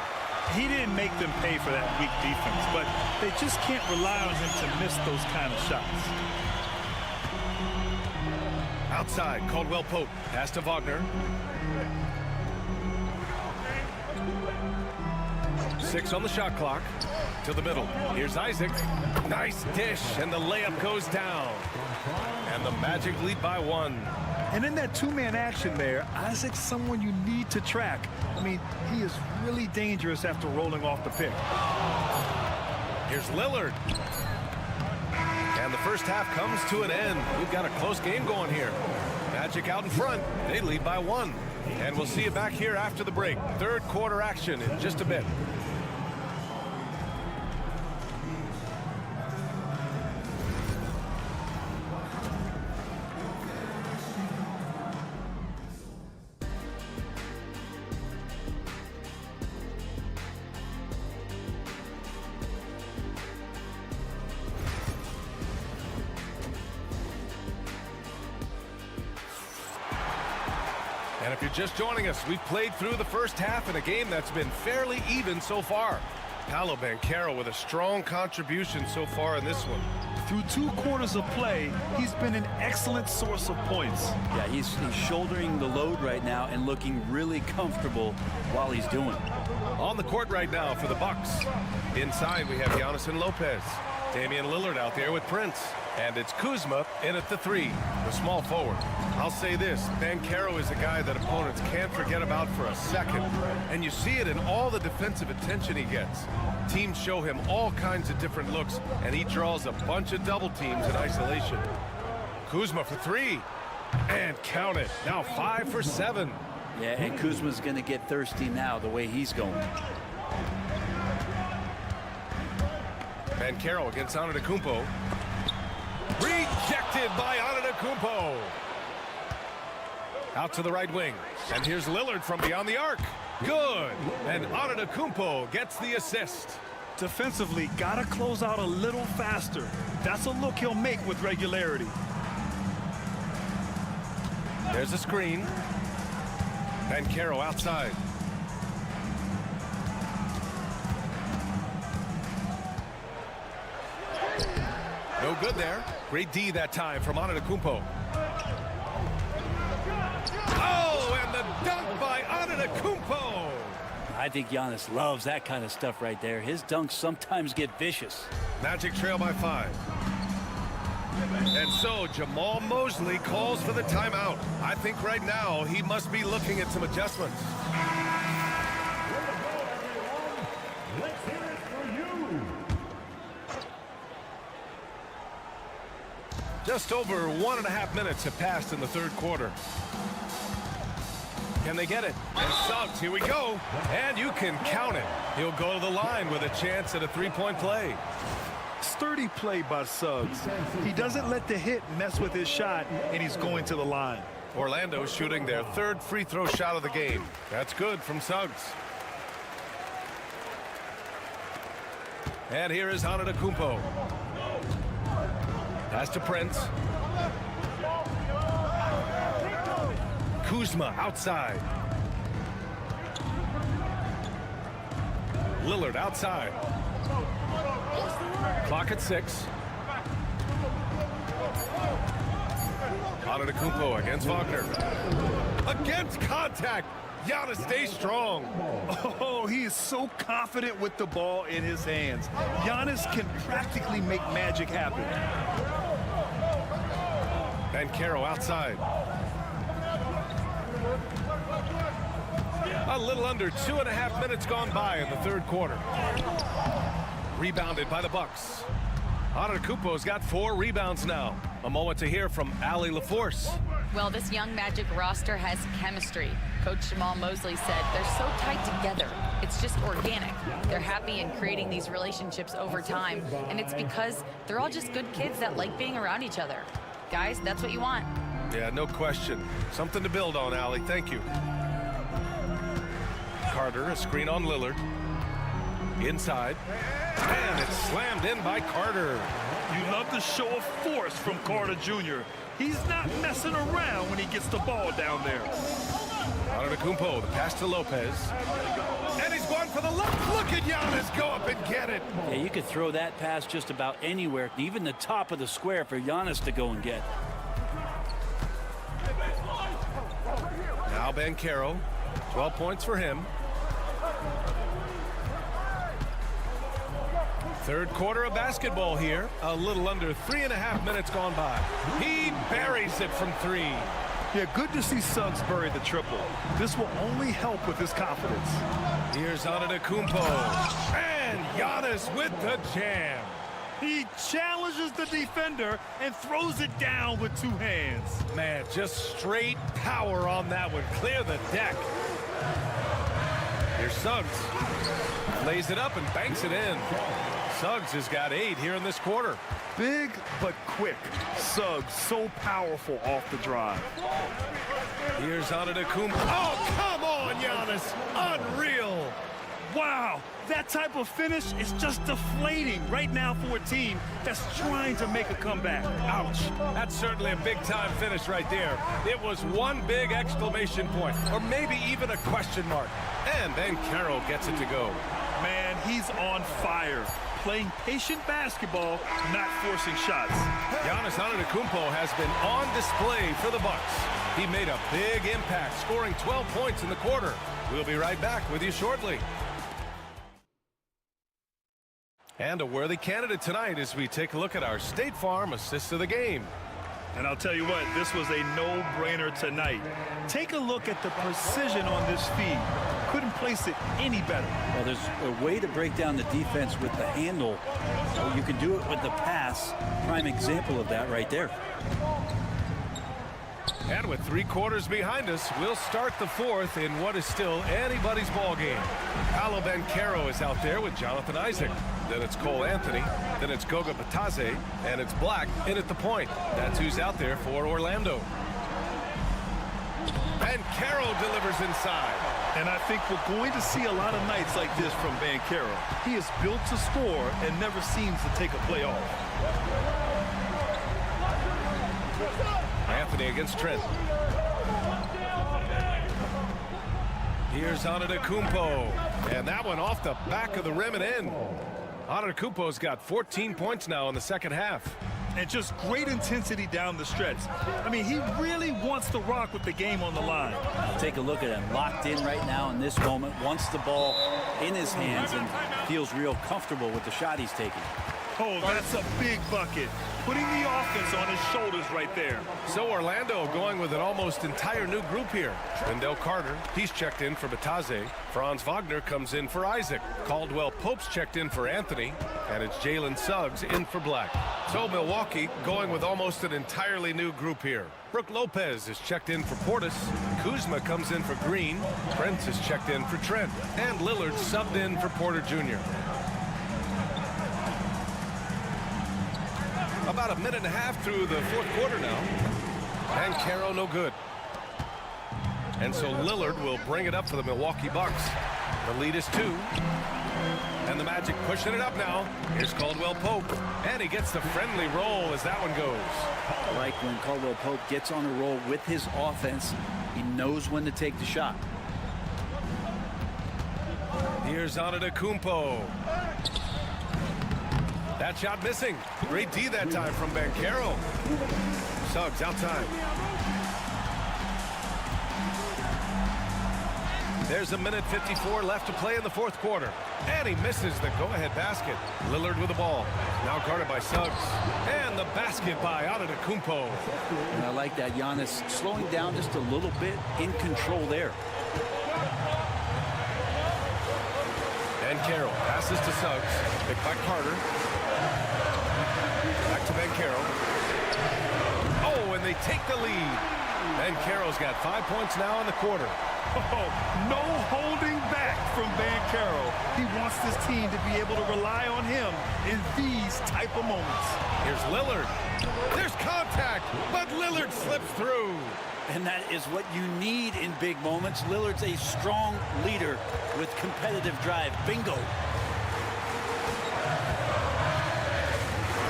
He didn't make them pay for that weak defense, but they just can't rely on him to miss those kind of shots. Outside, Caldwell Pope. Pass to Wagner. 6 on the shot clock. To the middle. Here's Isaac. Nice dish, and the layup goes down. And the Magic lead by 1. And in that two-man action there, Isaac's someone you need to track. I mean, he is really dangerous after rolling off the pick. Here's Lillard. And the first half comes to an end. We've got a close game going here. Magic out in front. They lead by 1. And we'll see you back here after the break. Third quarter action in just a bit. And if you're just joining us, we've played through the first half in a game that's been fairly even so far. Paolo Banchero with a strong contribution so far in this one. Through 2 quarters of play, he's been an excellent source of points. Yeah, he's shouldering the load right now and looking really comfortable while he's doing it. On the court right now for the Bucks. Inside, we have Giannis and Lopez. Damian Lillard out there with Prince. And it's Kuzma in at the 3, the small forward. I'll say this, Banchero is a guy that opponents can't forget about for a second. And you see it in all the defensive attention he gets. Teams show him all kinds of different looks, and he draws a bunch of double teams in isolation. Kuzma for 3. And count it. Now 5 for 7. Yeah, and Kuzma's going to get thirsty now the way he's going. Banchero against Antetokounmpo. Rejected by Antetokounmpo. Out to the right wing. And here's Lillard from beyond the arc. Good. And Antetokounmpo gets the assist. Defensively, gotta close out a little faster. That's a look he'll make with regularity. There's a screen. Banchero outside. No good there. Great D that time from Antetokounmpo. Oh, and the dunk by Antetokounmpo. I think Giannis loves that kind of stuff right there. His dunks sometimes get vicious. Magic trail by 5. And so Jamal Mosley calls for the timeout. I think right now he must be looking at some adjustments. Let's hear it for you. Just over 1.5 minutes have passed in the third quarter. Can they get it? And Suggs, here we go. And you can count it. He'll go to the line with a chance at a 3-point play. Sturdy play by Suggs. He doesn't let the hit mess with his shot, and he's going to the line. Orlando shooting their 3rd free throw shot of the game. That's good from Suggs. And here is Antetokounmpo. Pass to Prince. Kuzma outside. Lillard outside. Clock at 6. Antetokounmpo against Wagner. Against contact. Giannis stays strong. Oh, he is so confident with the ball in his hands. Giannis can practically make magic happen. Banchero outside. A little under 2.5 minutes gone by in the third quarter. Rebounded by the Bucks. Antetokounmpo's got 4 rebounds now. A moment to hear from Allie LaForce. Well, this young Magic roster has chemistry. Coach Jamal Mosley said they're so tight together. It's just organic. They're happy in creating these relationships over time, and it's because they're all just good kids that like being around each other. Guys, that's what you want. Yeah, no question. Something to build on, Allie. Thank you. Carter, a screen on Lillard. Inside. And it's slammed in by Carter. You love the show of force from Carter Jr. He's not messing around when he gets the ball down there. Antetokounmpo, the pass to Lopez. And he's going for the left. Look at Giannis go up and get it. Yeah, you could throw that pass just about anywhere, even the top of the square for Giannis to go and get. Now Banchero, 12 points for him. Third quarter of basketball here. A little under 3.5 minutes gone by. He buries it from 3. Yeah, good to see Suggs bury the triple. This will only help with his confidence. Here's Antetokounmpo. And Giannis Giannis with the jam. He challenges the defender and throws it down with 2 hands. Man, just straight power on that one. Clear the deck. Here's Suggs. Lays it up and banks it in. Suggs has got 8 here in this quarter. Big but quick. Suggs so powerful off the drive. Here's Antetokounmpo. Oh, come on, Giannis. Unreal. Wow, that type of finish is just deflating right now for a team that's trying to make a comeback. Ouch. That's certainly a big-time finish right there. It was one big exclamation point, or maybe even a question mark. And then Carroll gets it to go. Man, he's on fire. Playing patient basketball, not forcing shots. Giannis Antetokounmpo has been on display for the Bucks. He made a big impact, scoring 12 points in the quarter. We'll be right back with you shortly. And a worthy candidate tonight as we take a look at our State Farm assist of the game. And I'll tell you what, this was a no-brainer tonight. Take a look at the precision on this feed. Couldn't place it any better. Well, there's a way to break down the defense with the handle. So you can do it with the pass. Prime example of that right there. And with 3 quarters behind us, we'll start the 4th in what is still anybody's ball game. Paolo Banchero is out there with Jonathan Isaac. Then it's Cole Anthony. Then it's Goga Batadze. And it's Black in at the point. That's who's out there for Orlando. Banchero delivers inside. And I think we're going to see a lot of nights like this from Banchero. He is built to score and never seems to take a play off. Anthony against Trent. Here's Antetokounmpo. And that one off the back of the rim and in. Antetokounmpo's got 14 points now in the second half. And just great intensity down the stretch. I mean, he really wants to rock with the game on the line. Take a look at him, locked in right now in this moment, wants the ball in his hands and feels real comfortable with the shot he's taking. Oh, that's a big bucket. Putting the offense on his shoulders right there. So Orlando going with an almost entire new group here. Wendell Carter, he's checked in for Batadze. Franz Wagner comes in for Isaac. Caldwell Pope's checked in for Anthony. And it's Jalen Suggs in for Black. So Milwaukee going with almost an entirely new group here. Brook Lopez is checked in for Portis. Kuzma comes in for Green. Prince is checked in for Trent. And Lillard subbed in for Porter Jr. About a minute and a half through the 4th quarter now. And Banchero no good. And so Lillard will bring it up for the Milwaukee Bucks. The lead is 2. And the Magic pushing it up now. Here's Caldwell Pope. And he gets the friendly roll as that one goes. I like when Caldwell Pope gets on a roll with his offense. He knows when to take the shot. Here's Antetokounmpo. That shot missing. Great D that time from Banchero. Suggs outside. There's a minute 54 left to play in the 4th quarter. And he misses the go-ahead basket. Lillard with the ball. Now guarded by Suggs. And the basket by Antetokounmpo. And I like that. Giannis slowing down just a little bit, in control there. Banchero passes to Suggs. Picked by Carter. Back to Banchero. Oh, and they take the lead. Banchero's got 5 points now in the quarter. Oh, no holding back from Banchero. He wants this team to be able to rely on him in these type of moments. Here's Lillard. There's contact, but Lillard slips through. And that is what you need in big moments. Lillard's a strong leader with competitive drive. Bingo.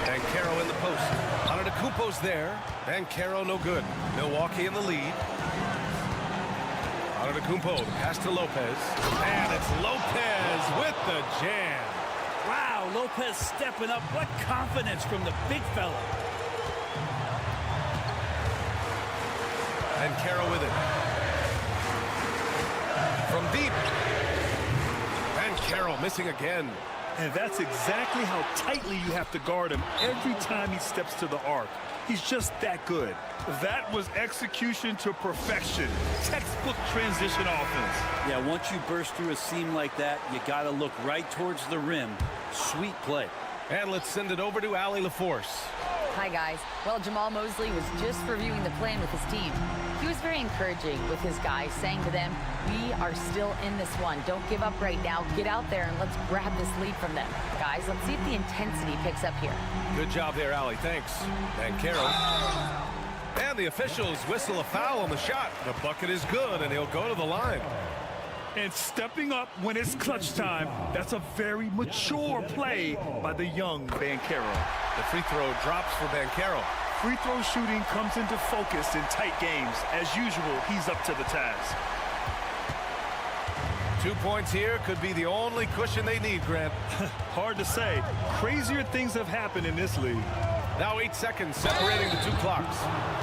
Banchero in the post. Antetokounmpo's there. Banchero no good. Milwaukee in the lead. Antetokounmpo, the pass to Lopez. And it's Lopez with the jam. Wow, Lopez stepping up. What confidence from the big fella. Banchero with it. From deep. Banchero missing again. And that's exactly how tightly you have to guard him every time he steps to the arc. He's just that good. That was execution to perfection. Textbook transition offense. Yeah, once you burst through a seam like that, you got to look right towards the rim Sweet play. And let's send it over to Allie LaForce. Hi, guys. Well, Jamal Mosley was just reviewing the plan with his team. He was very encouraging with his guys, saying to them, we are still in this one. Don't give up right now. Get out there and let's grab this lead from them. Guys, let's see if the intensity picks up here. Good job there, Allie. Thanks. Banchero. And the officials whistle a foul on the shot. The bucket is good, and he'll go to the line. And stepping up when it's clutch time, that's a very mature play by the young Banchero. The free throw drops for Banchero. Free throw shooting comes into focus in tight games. As usual, he's up to the task. 2 points here could be the only cushion they need, Grant. Hard to say. Crazier things have happened in this league. Now 8 seconds separating the two clocks.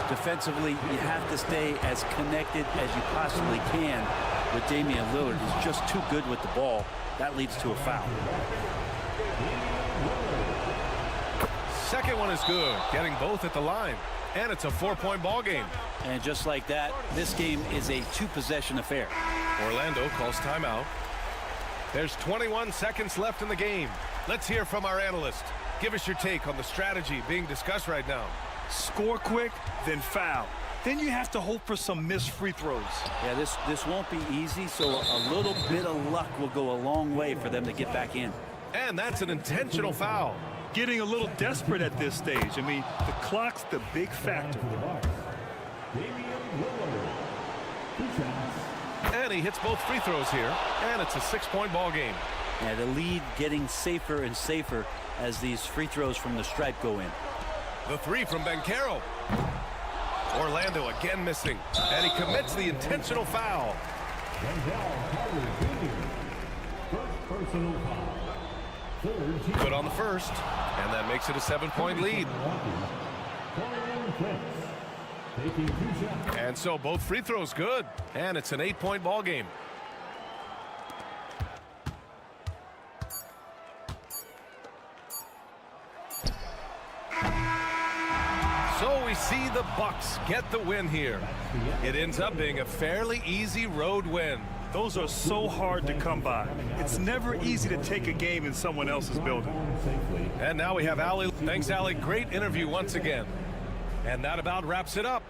Defensively, you have to stay as connected as you possibly can. But Damian Lillard is just too good with the ball. That leads to a foul. Second one is good, getting both at the line. And it's a 4-point ball game. And just like that, this game is a 2-possession affair. Orlando calls timeout. There's 21 seconds left in the game. Let's hear from our analyst. Give us your take on the strategy being discussed right now. Score quick, then foul. Then you have to hope for some missed free throws. Yeah, this won't be easy, so a little bit of luck will go a long way for them to get back in. And that's an intentional foul. Getting a little desperate at this stage. I mean, the clock's the big factor. And he hits both free throws here, and it's a 6-point ball game. Yeah, the lead getting safer and safer as these free throws from the stripe go in. The three from Banchero. Orlando again missing, and he commits the intentional foul. Good on the first, and that makes it a 7-point lead. And so both free throws good, and it's an 8-point ball game. So we see the Bucks get the win here. It ends up being a fairly easy road win. Those are so hard to come by. It's never easy to take a game in someone else's building. And now we have Allie. Thanks, Allie. Great interview once again. And that about wraps it up.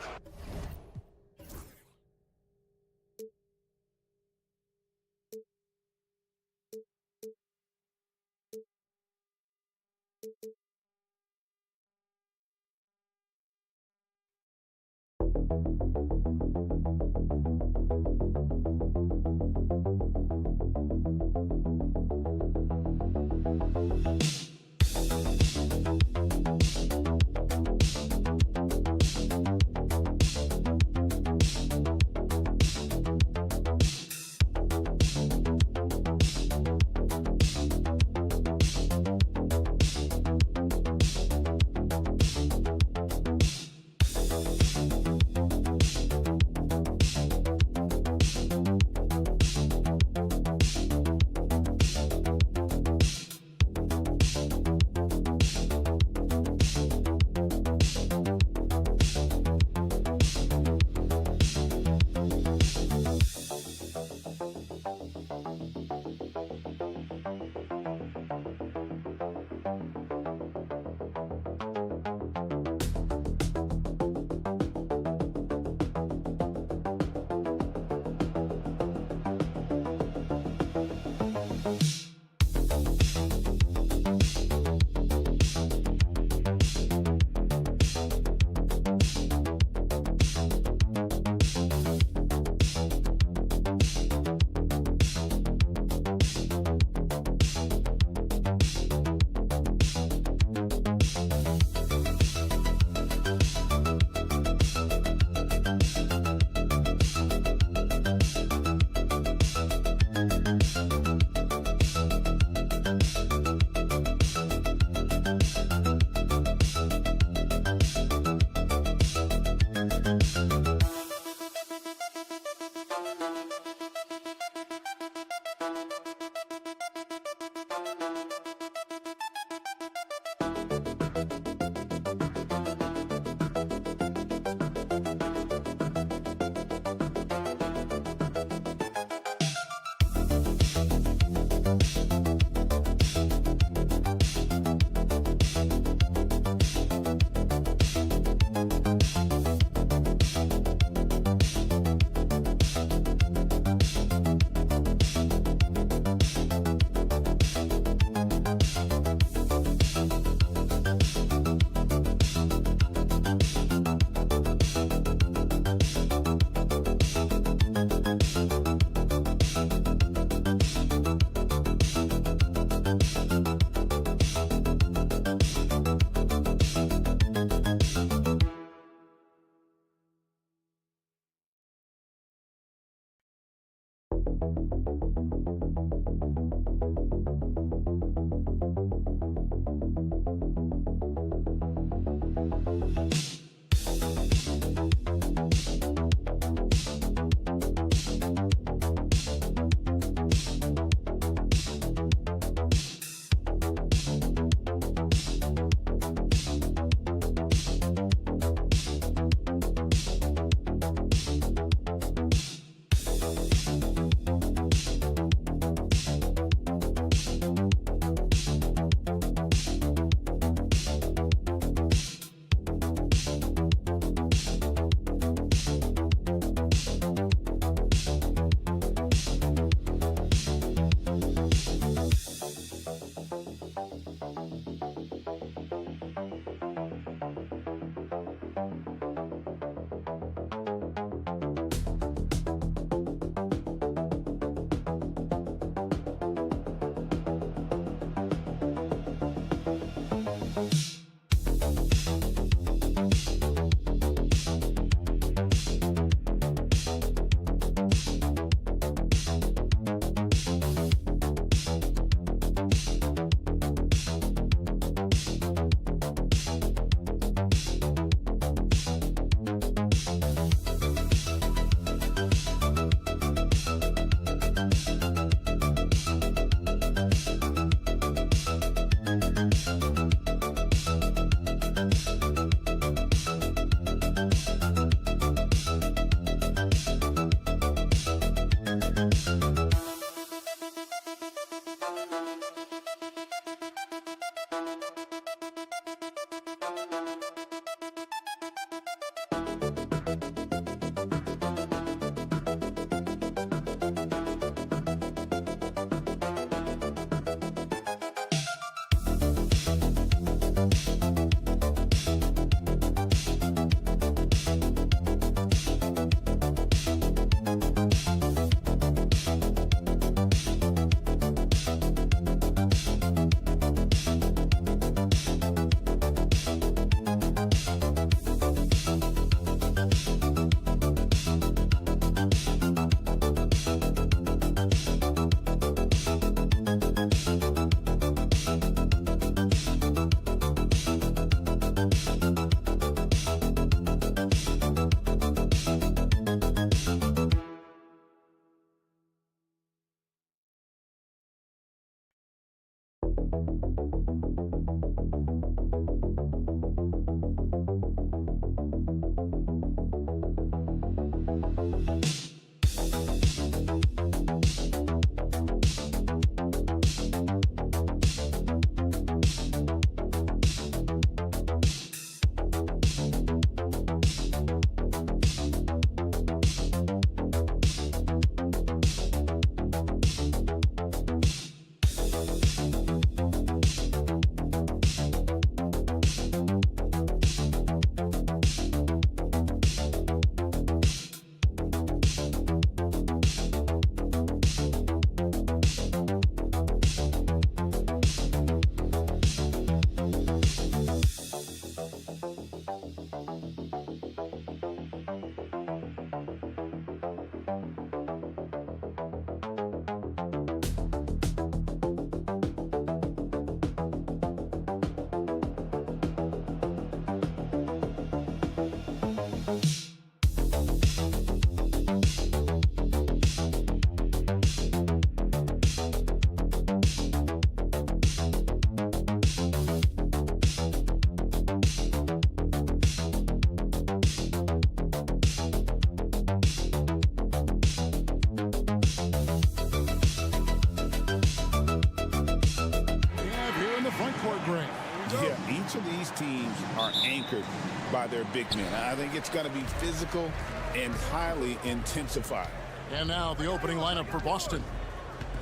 Each of these teams are anchored by their big men. I think it's going to be physical and highly intensified. And now the opening lineup for Boston.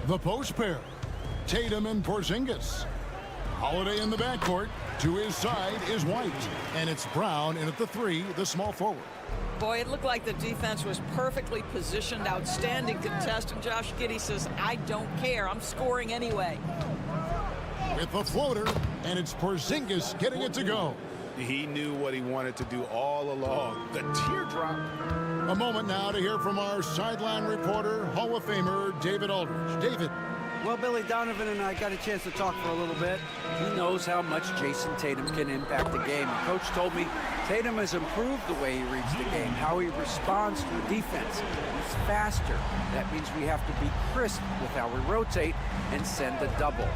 The post pair, Tatum and Porzingis. Holiday in the backcourt. To his side is White. And it's Brown in at the 3, the small forward. Boy, it looked like the defense was perfectly positioned. Outstanding contest. And Josh Giddey says, I don't care. I'm scoring anyway. With the floater, and it's Porzingis getting it to go. He knew what he wanted to do all along. The teardrop. A moment now to hear from our sideline reporter, Hall of Famer David Aldridge. David. Well, Billy Donovan and I got a chance to talk for a little bit. He knows how much Jason Tatum can impact the game. Coach told me Tatum has improved the way he reads the game, how he responds to the defense. He's faster. That means we have to be crisp with how we rotate and send a double.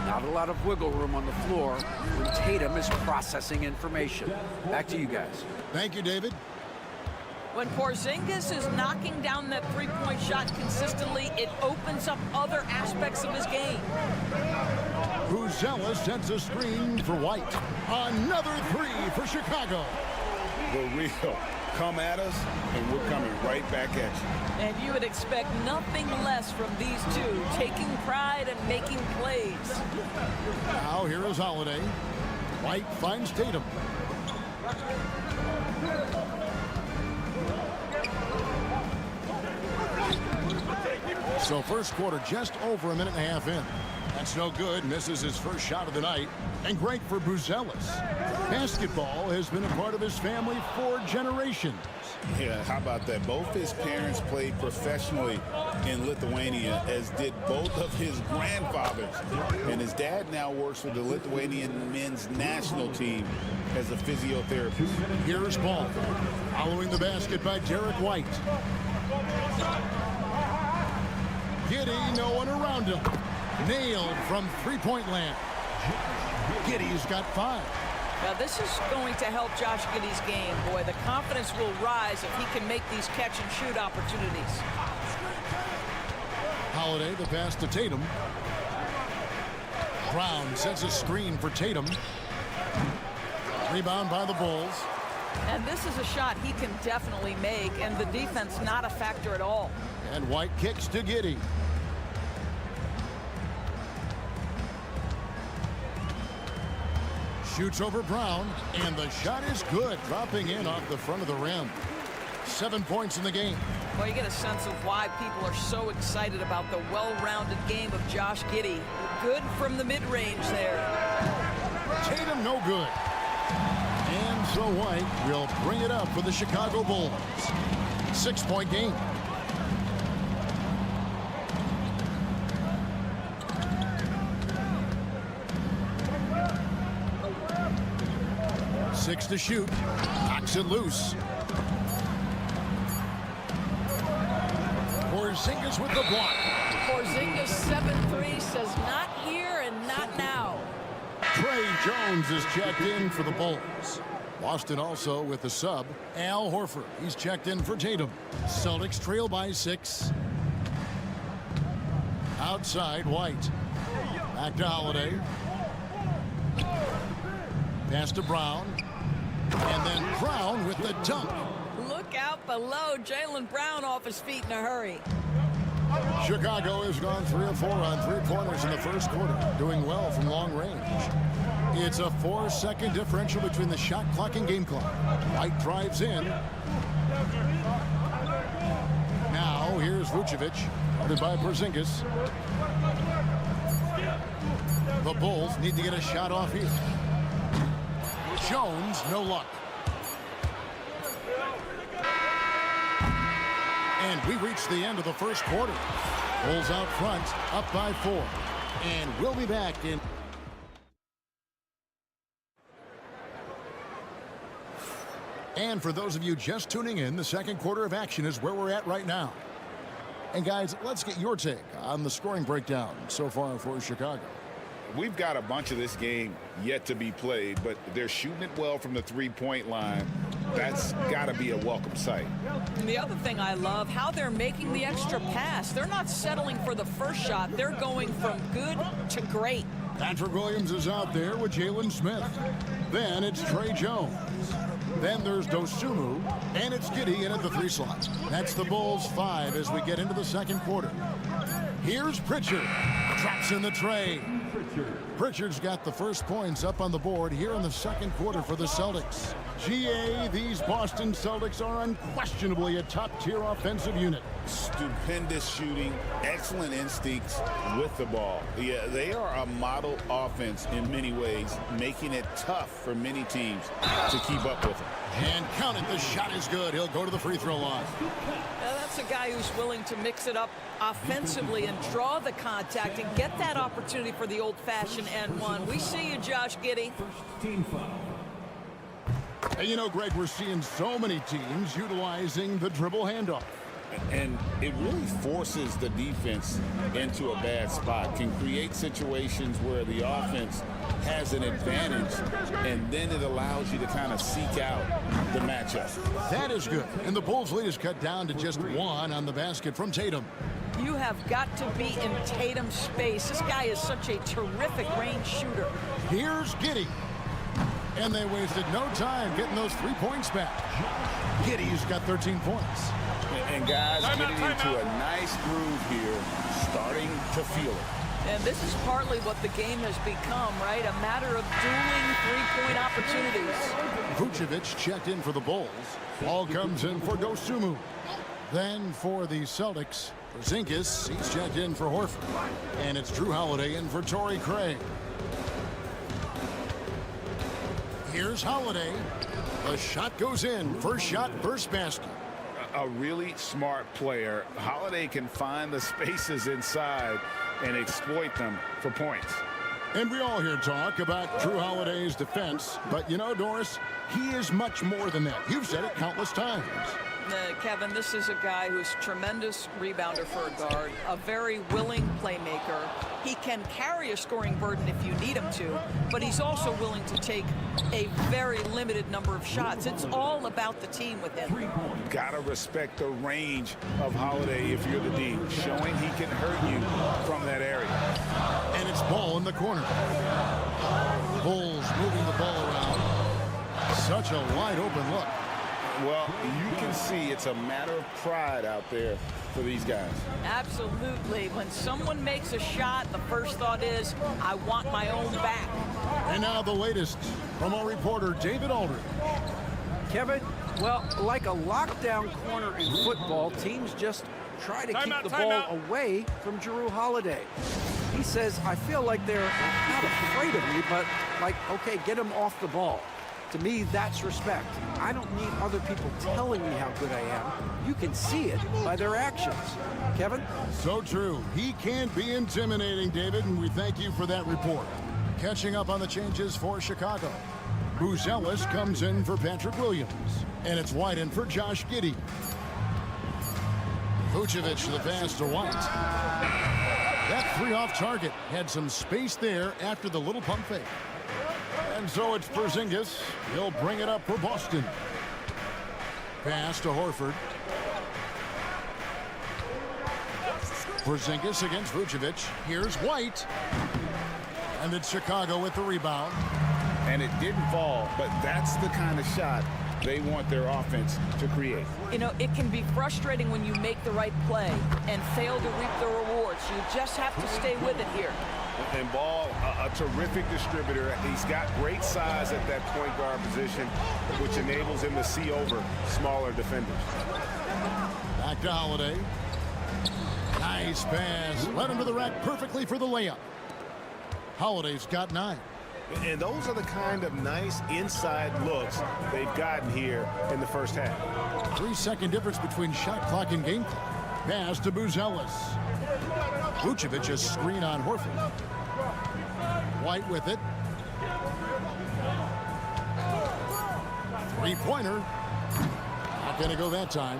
Not a lot of wiggle room on the floor when Tatum is processing information. Back to you guys. Thank you, David. When Porzingis is knocking down that three-point shot consistently, it opens up other aspects of his game. Buzella sends a screen for White. Another three for Chicago. The real. Come at us, and we're coming right back at you. And you would expect nothing less from these two, taking pride and making plays. Now here is Holiday. White finds Tatum. So first quarter just over a minute and a half in. That's no good. Misses his first shot of the night. And great for Buzelis. Basketball has been a part of his family for generations. Yeah, how about that? Both his parents played professionally in Lithuania, as did both of his grandfathers. And his dad now works with the Lithuanian men's national team as a physiotherapist. Here's ball. Following the basket by Derek White. Giddey, no one around him. Nailed from three-point land. Giddey's got 5. Now this is going to help Josh Giddey's game. Boy, the confidence will rise if he can make these catch-and-shoot opportunities. Holiday, the pass to Tatum. Brown sets a screen for Tatum. Rebound by the Bulls. And this is a shot he can definitely make, and the defense not a factor at all. And White kicks to Giddey. Shoots over Brown, and the shot is good, dropping in off the front of the rim. 7 points in the game. Well, you get a sense of why people are so excited about the well-rounded game of Josh Giddey. Good from the mid-range there. Tatum no good. And so White will bring it up for the Chicago Bulls. 6-point game. Six to shoot. Knocks it loose. Porzingis with the block. Porzingis 7-3 says not here and not now. Trey Jones is checked in for the Bulls. Boston also with the sub. Al Horford. He's checked in for Tatum. Celtics trail by 6. Outside White. Back to Holiday. Pass to Brown. And then Brown with the dunk. Look out below. Jaylen Brown off his feet in a hurry. Chicago has gone 3 of 4 on three-pointers in the first quarter, doing well from long range. It's a 4-second differential between the shot clock and game clock. White drives in. Now here's Vucevic, guarded by Porzingis. The Bulls need to get a shot off here. Jones, no luck. And we reach the end of the first quarter. Bulls out front, up by 4. And we'll be back in. And for those of you just tuning in, the second quarter of action is where we're at right now. And guys, let's get your take on the scoring breakdown so far for Chicago. We've got a bunch of this game yet to be played, but they're shooting it well from the three-point line. That's got to be a welcome sight. And the other thing I love, how they're making the extra pass. They're not settling for the first shot. They're going from good to great. Patrick Williams is out there with Jalen Smith. Then it's Trey Jones. Then there's Dosunmu, and it's Giddey in at the 3 slot. That's the Bulls 5 as we get into the second quarter. Here's Pritchard. Drops in the tray. Pritchard's got the first points up on the board here in the second quarter for the Celtics. GA, these Boston Celtics are unquestionably a top-tier offensive unit. Stupendous shooting, excellent instincts with the ball. Yeah, they are a model offense in many ways, making it tough for many teams to keep up with them. And count it, the shot is good. He'll go to the free throw line. Now that's a guy who's willing to mix it up offensively and draw the contact and get that opportunity for the old-fashioned N1. We see you, Josh Giddey. And you know, Greg, we're seeing so many teams utilizing the dribble handoff. And it really forces the defense into a bad spot, can create situations where the offense has an advantage, and then it allows you to kind of seek out the matchup. That is good. And the Bulls' lead is cut down to just 1 on the basket from Tatum. You have got to be in Tatum's space. This guy is such a terrific range shooter. Here's Giddey. And they wasted no time getting those 3 points back. Giddey's got 13 points. And guys getting into a nice groove here, starting to feel it. And this is partly what the game has become, right? A matter of dueling 3-point opportunities. Vucevic checked in for the Bulls. Ball comes in for Dosunmu. Then for the Celtics, Porzingis, he's checked in for Horford. And it's Drew Holiday in for Torrey Craig. Here's Holiday. The shot goes in. First shot, first basket. A really smart player. Holiday can find the spaces inside and exploit them for points. And we all hear talk about Drew Holiday's defense, but you know, Doris, he is much more than that. You've said it countless times. Kevin, this is a guy who's a tremendous rebounder for a guard, a very willing playmaker. He can carry a scoring burden if you need him to, but he's also willing to take a very limited number of shots. It's all about the team with him. Gotta respect the range of Holiday if you're the D, showing he can hurt you from that area. And it's ball in the corner. Bulls moving the ball around. Such a wide open look. Well, you can see it's a matter of pride out there for these guys. Absolutely. When someone makes a shot, the first thought is, I want my own back. And now the latest from our reporter, David Aldridge. Kevin, well, like a lockdown corner in football, teams just try to keep the ball away from Drew Holiday. He says, I feel like they're not afraid of me, but like, okay, get him off the ball. To me, that's respect. I don't need other people telling me how good I am. You can see it by their actions. Kevin? So true. He can be intimidating, David, and we thank you for that report. Catching up on the changes for Chicago. Buzelis comes in for Patrick Williams. And it's White in for Josh Giddey. Vucevic the pass to White. That 3 off target had some space there after the little pump fake. And so it's Porzingis. He'll bring it up for Boston. Pass to Horford. Porzingis against Vucevic. Here's White. And it's Chicago with the rebound. And it didn't fall, but that's the kind of shot they want their offense to create. You know, it can be frustrating when you make the right play and fail to reap the rewards. You just have to stay with it here. And Ball, a terrific distributor. He's got great size at that point guard position, which enables him to see over smaller defenders. Back to Holiday. Nice pass. Led him to the rack perfectly for the layup. Holiday's got 9. And those are the kind of nice inside looks they've gotten here in the first half. 3-second difference between shot clock and game clock. Pass to Buzelis. Vucevic a screen on Horford. White with it. 3-pointer. Not going to go that time.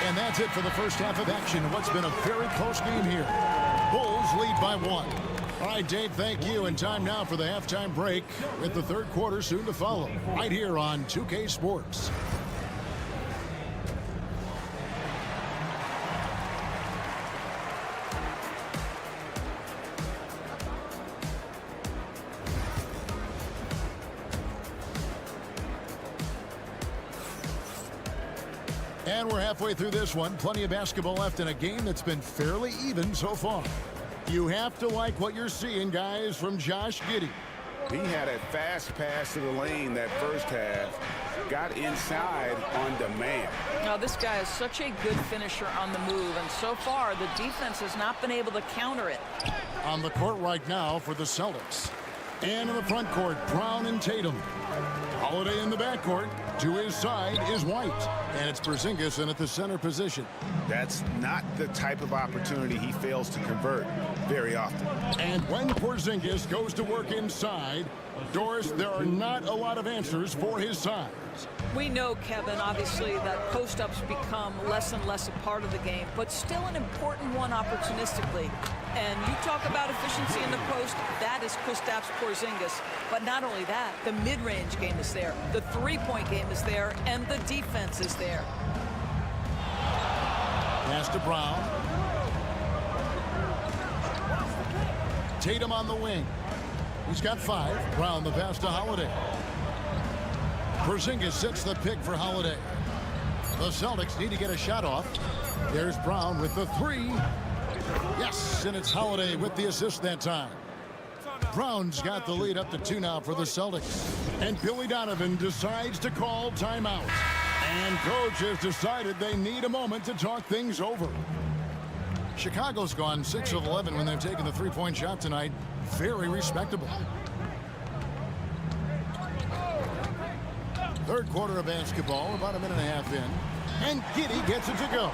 And that's it for the first half of action. What's been a very close game here. Bulls lead by 1. All right, Dave, thank you. And time now for the halftime break with the third quarter soon to follow. Right here on 2K Sports. And we're halfway through this one. Plenty of basketball left in a game that's been fairly even so far. You have to like what you're seeing, guys, from Josh Giddey. He had a fast pass to the lane that first half. Got inside on demand. Now, this guy is such a good finisher on the move, and so far the defense has not been able to counter it. On the court right now for the Celtics. And in the front court, Brown and Tatum. Holiday in the backcourt. To his side is White. And it's Porzingis in at the center position. That's not the type of opportunity he fails to convert very often. And when Porzingis goes to work inside, Doris, there are not a lot of answers for his size. We know, Kevin, obviously, that post-ups become less and less a part of the game, but still an important one opportunistically. And you talk about efficiency in the post, that is Kristaps Porzingis. But not only that, the mid-range game is there, the three-point game is there, and the defense is there. Pass to Brown. Tatum on the wing. He's got 5. Brown the pass to Holiday. Porzingis sets the pick for Holiday. The Celtics need to get a shot off. There's Brown with the 3. Yes, and it's Holiday with the assist that time. Brown's got the lead up to 2 now for the Celtics. And Billy Donovan decides to call timeout. And coach has decided they need a moment to talk things over. Chicago's gone 6 of 11 when they've taken the three-point shot tonight. Very respectable. Third quarter of basketball, about a minute and a half in. And Giddey gets it to go.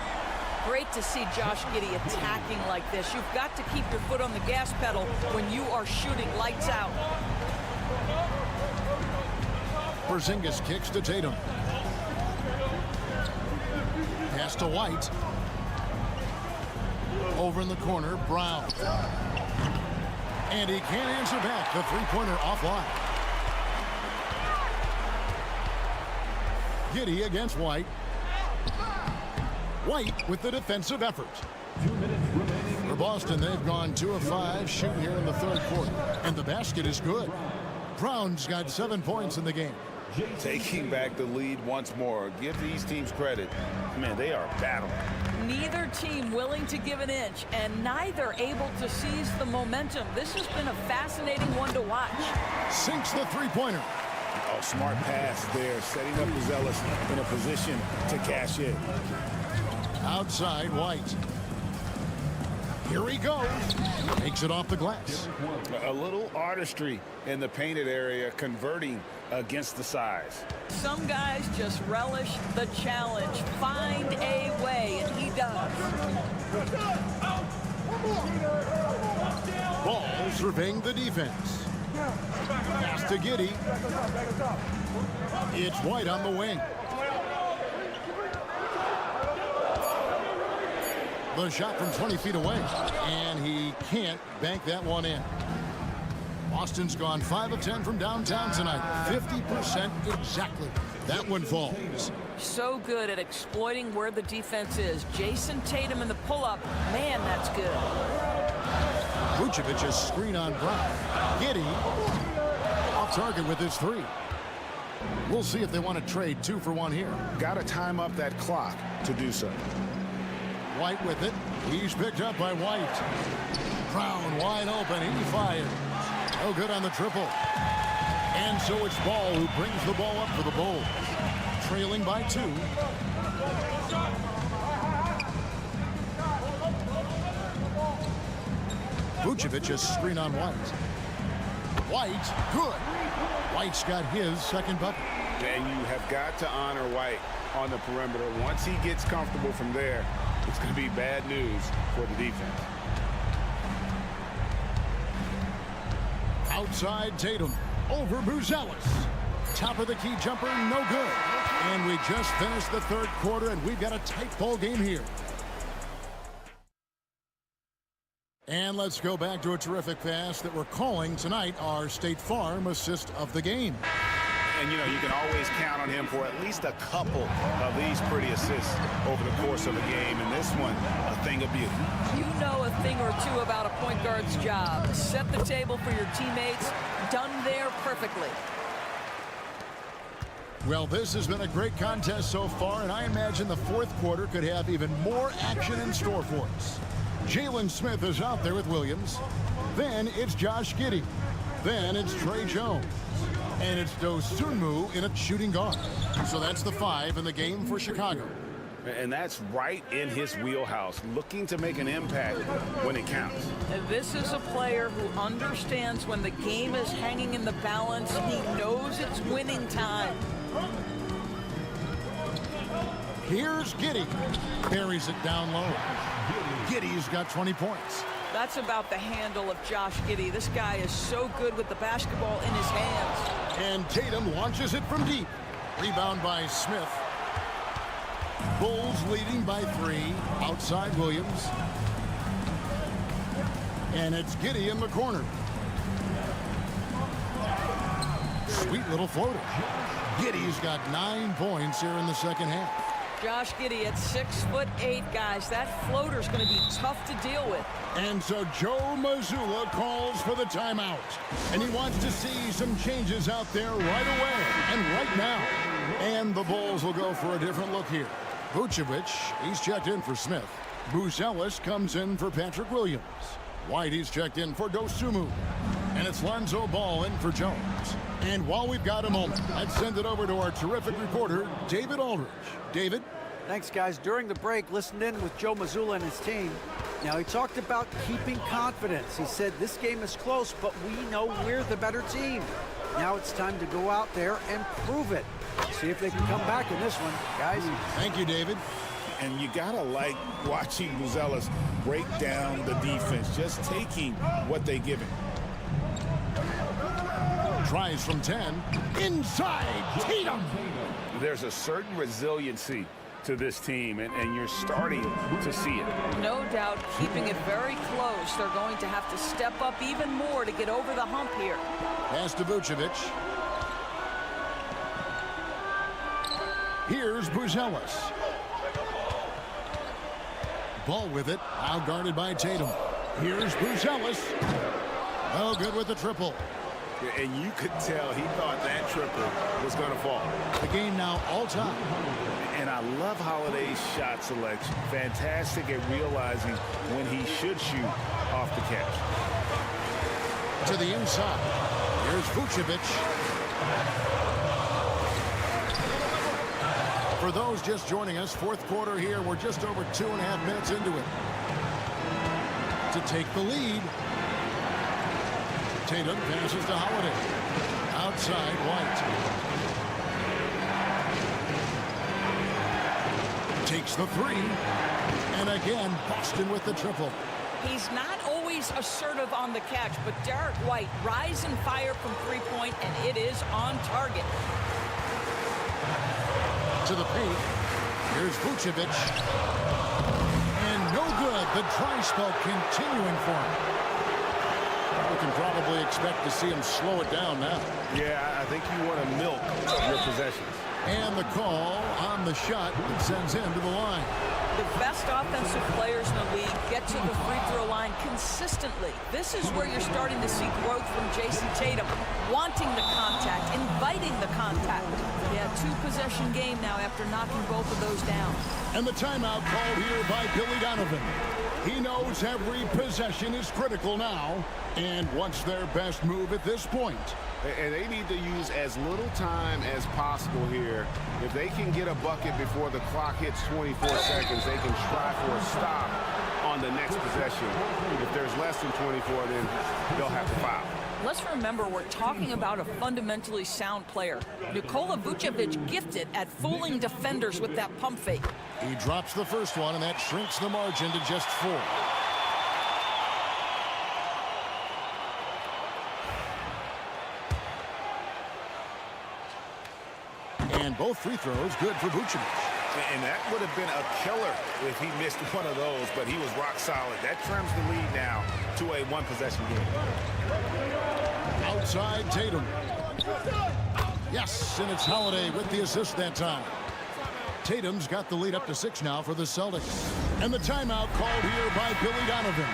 Great to see Josh Giddey attacking like this. You've got to keep your foot on the gas pedal when you are shooting lights out. Porzingis kicks to Tatum. Pass to White. Over in the corner, Brown. And he can't answer back. The three-pointer offline. Giddey against White. White with the defensive effort. 2 minutes remaining. For Boston, they've gone 2 of 5 shooting here in the third quarter. And the basket is good. Brown's got 7 points in the game. Taking back the lead once more. Give these teams credit. Man, they are battling. Neither team willing to give an inch, and neither able to seize the momentum. This has been a fascinating one to watch. Sinks the three-pointer. Oh, smart pass there, setting up Buzelis in a position to cash in. Outside, White. Here he goes. Makes it off the glass. A little artistry in the painted area, converting against the size. Some guys just relish the challenge. Find a way, and he does. Ball surveying the defense. Pass to Giddey. It's White on the wing. The shot from 20 feet away, and he can't bank that one in. Boston's gone 5 of 10 from downtown tonight. 50% exactly. That one falls. So good at exploiting where the defense is. Jason Tatum in the pull-up. Man, that's good. Vucevic's screen on Brown. Giddey off target with his 3. We'll see if they want to trade 2 for 1 here. Got to time up that clock to do so. White with it. He's picked up by White. Brown wide open. He fires. No good on the triple. And so it's Ball who brings the ball up for the Bulls. Trailing by 2. Vucevic's screen on White. White, good. White's got his second bucket. And you have got to honor White on the perimeter. Once he gets comfortable from there, it's going to be bad news for the defense. Outside Tatum. Over Buzelis. Top of the key jumper, no good. And we just finished the third quarter, and we've got a tight ball game here. And let's go back to a terrific pass that we're calling tonight our State Farm assist of the game. And, you know, you can always count on him for at least a couple of these pretty assists over the course of a game. And this one, a thing of beauty. You know a thing or two about a point guard's job. Set the table for your teammates. Done there perfectly. Well, this has been a great contest so far, and I imagine the fourth quarter could have even more action in store for us. Jalen Smith is out there with Williams. Then it's Josh Giddey. Then it's Trey Jones. And it's Dosunmu in a shooting guard. So that's the 5 in the game for Chicago. And that's right in his wheelhouse, looking to make an impact when it counts. This is a player who understands when the game is hanging in the balance. He knows it's winning time. Here's Giddey. Buries it down low. Giddey's got 20 points. That's about the handle of Josh Giddey. This guy is so good with the basketball in his hands. And Tatum launches it from deep. Rebound by Smith. Bulls leading by 3. Outside Williams. And it's Giddey in the corner. Sweet little floater. Giddey's got 9 points here in the second half. Josh Giddey at 6'8", guys. That floater's going to be tough to deal with. And so Joe Mazzulla calls for the timeout. And he wants to see some changes out there right away and right now. And the Bulls will go for a different look here. Vucevic, he's checked in for Smith. Buzelis comes in for Patrick Williams. White, he's checked in for Dosunmu. And it's Lonzo Ball in for Jones. And while we've got a moment, let's send it over to our terrific reporter, David Aldridge. David? Thanks, guys. During the break, listened in with Joe Mazzulla and his team. Now, he talked about keeping confidence. He said this game is close, but we know we're the better team. Now it's time to go out there and prove it. See if they can come back in this one, guys. Thank you, David. And you gotta like watching Buzelis break down the defense, just taking what they give him. Tries from 10. Inside, Tatum. There's a certain resiliency to this team, and you're starting to see it. No doubt, keeping it very close. They're going to have to step up even more to get over the hump here. Pass to Vucevic. Here's Buzelis. Ball with it, now guarded by Tatum. Here's Buzelis. Oh, good with the triple. And you could tell he thought that triple was going to fall. The game now all time. And I love Holiday's shot selection. Fantastic at realizing when he should shoot off the catch. To the inside. Here's Vucevic. For those just joining us, fourth quarter here. We're just over 2.5 minutes into it. To take the lead. Tatum passes to Holiday. Outside, White. Takes the 3. And again, Boston with the triple. He's not always assertive on the catch, but Derek White rise and fire from three-point, and it is on target. To the paint. Here's Vucevic. And no good. The dry spell continuing for him. We can probably expect to see him slow it down now. Yeah, I think you want to milk your possessions. And the call on the shot that sends him to the line. The best offensive players in the league get to the free throw line consistently. This is where you're starting to see growth from Jason Tatum, wanting the contact, inviting the contact. Yeah, 2-possession game now after knocking both of those down. And the timeout called here by Billy Donovan. He knows every possession is critical now and wants their best move at this point. And they need to use as little time as possible here. If they can get a bucket before the clock hits 24 seconds, they can try for a stop on the next possession. If there's less than 24, then they'll have to foul. Let's remember, we're talking about a fundamentally sound player. Nikola Vucevic gifted at fooling defenders with that pump fake. He drops the first one, and that shrinks the margin to just 4. And both free throws good for Vucevic. And that would have been a killer if he missed one of those, but he was rock solid. That trims the lead now to a 1-possession game. Outside Tatum. Yes, and it's Holiday with the assist that time. Tatum's got the lead up to 6 now for the Celtics. And the timeout called here by Billy Donovan.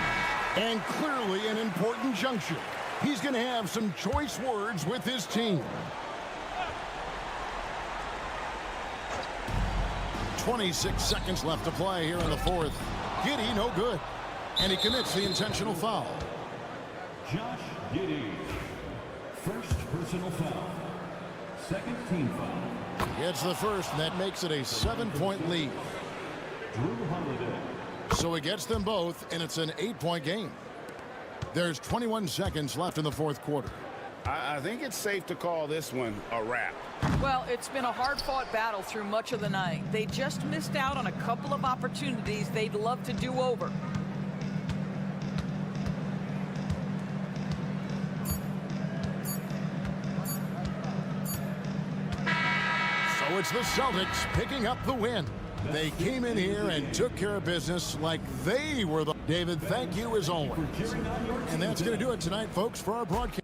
And clearly an important juncture. He's going to have some choice words with his team. 26 seconds left to play here in the fourth. Giddey, no good. And he commits the intentional foul. Josh Giddey. First personal foul. Second team foul. It's the first, and that makes it a 7-point lead. Drew Holiday. So he gets them both, and it's an 8-point game. There's 21 seconds left in the fourth quarter. I think it's safe to call this one a wrap. Well, it's been a hard-fought battle through much of the night. They just missed out on a couple of opportunities they'd love to do over. So it's the Celtics picking up the win. They came in here and took care of business like they were the... David, thank you as always. And that's going to do it tonight, folks, for our broadcast.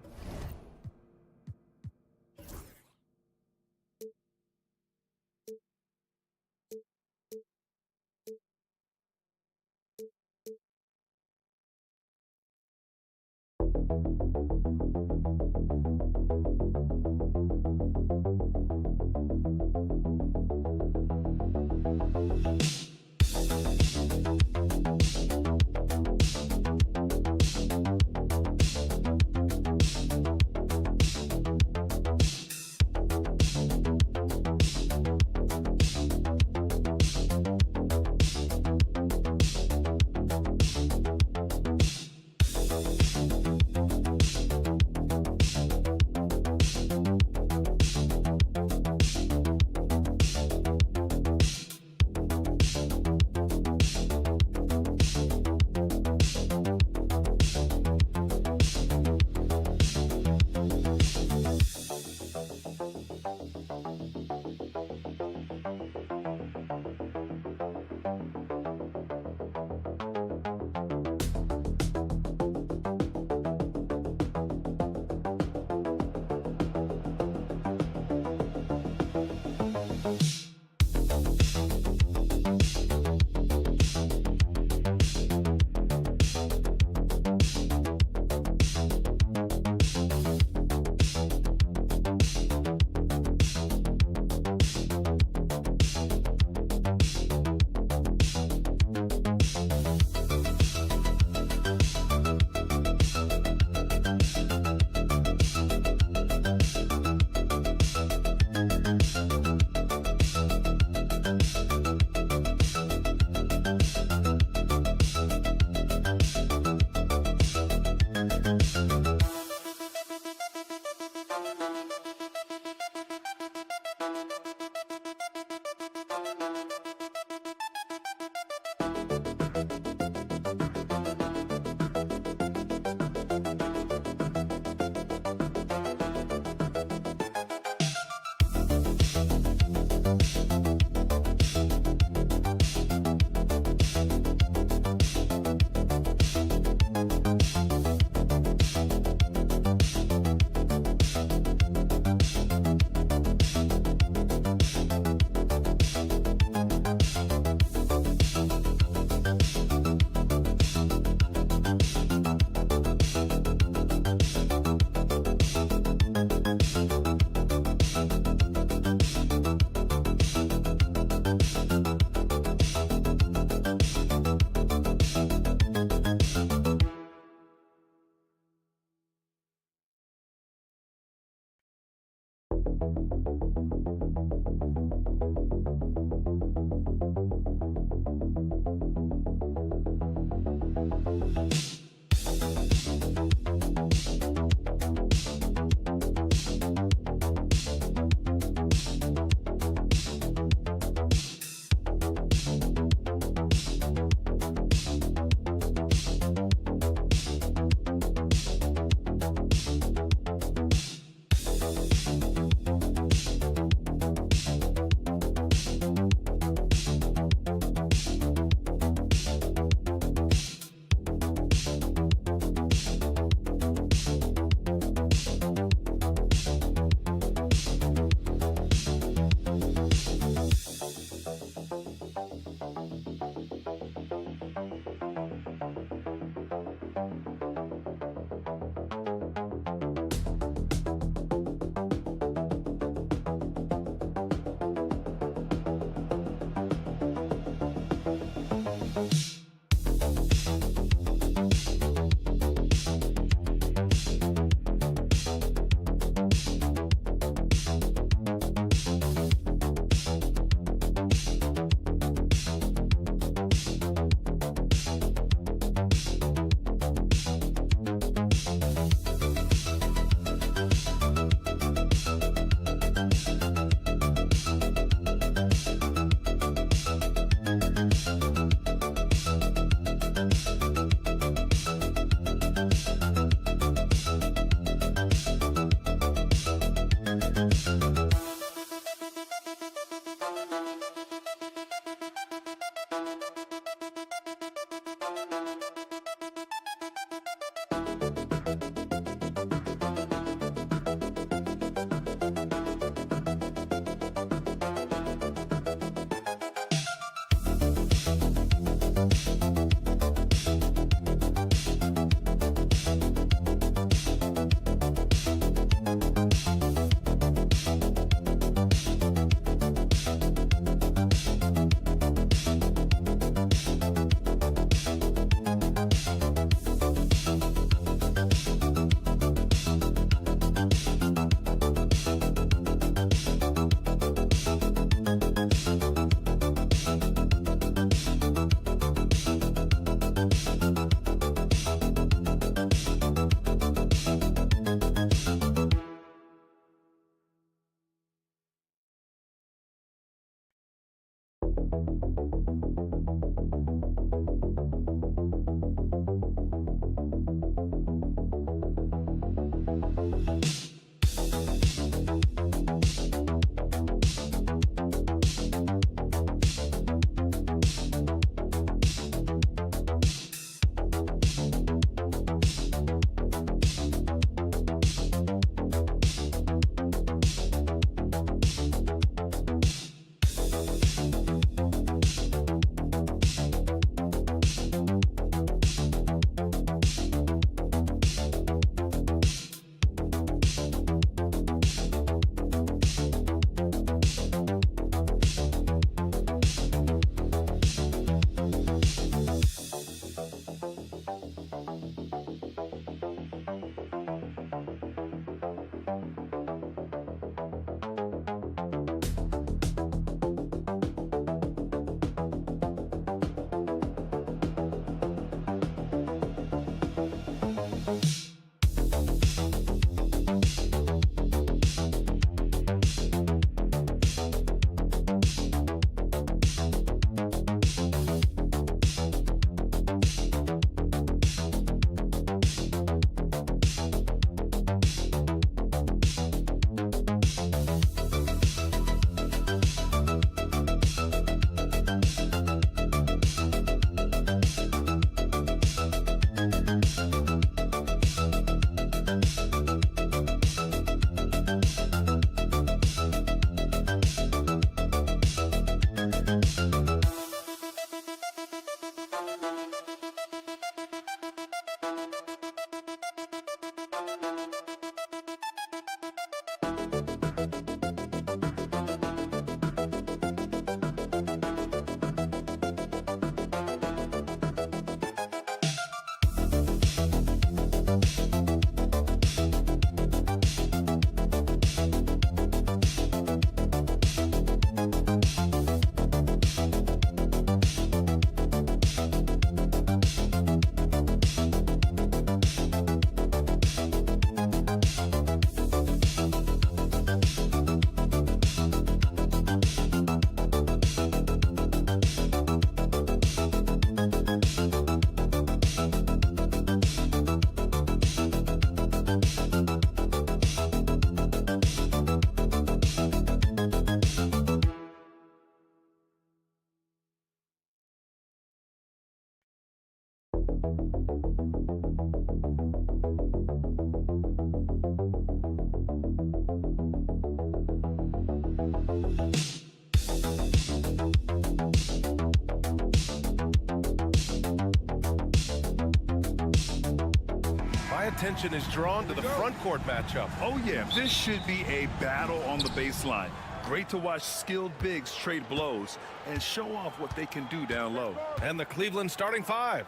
attention is drawn to the front court matchup. Oh, yeah, this should be a battle on the baseline. Great to watch skilled bigs trade blows and show off what they can do down low. And the Cleveland starting five.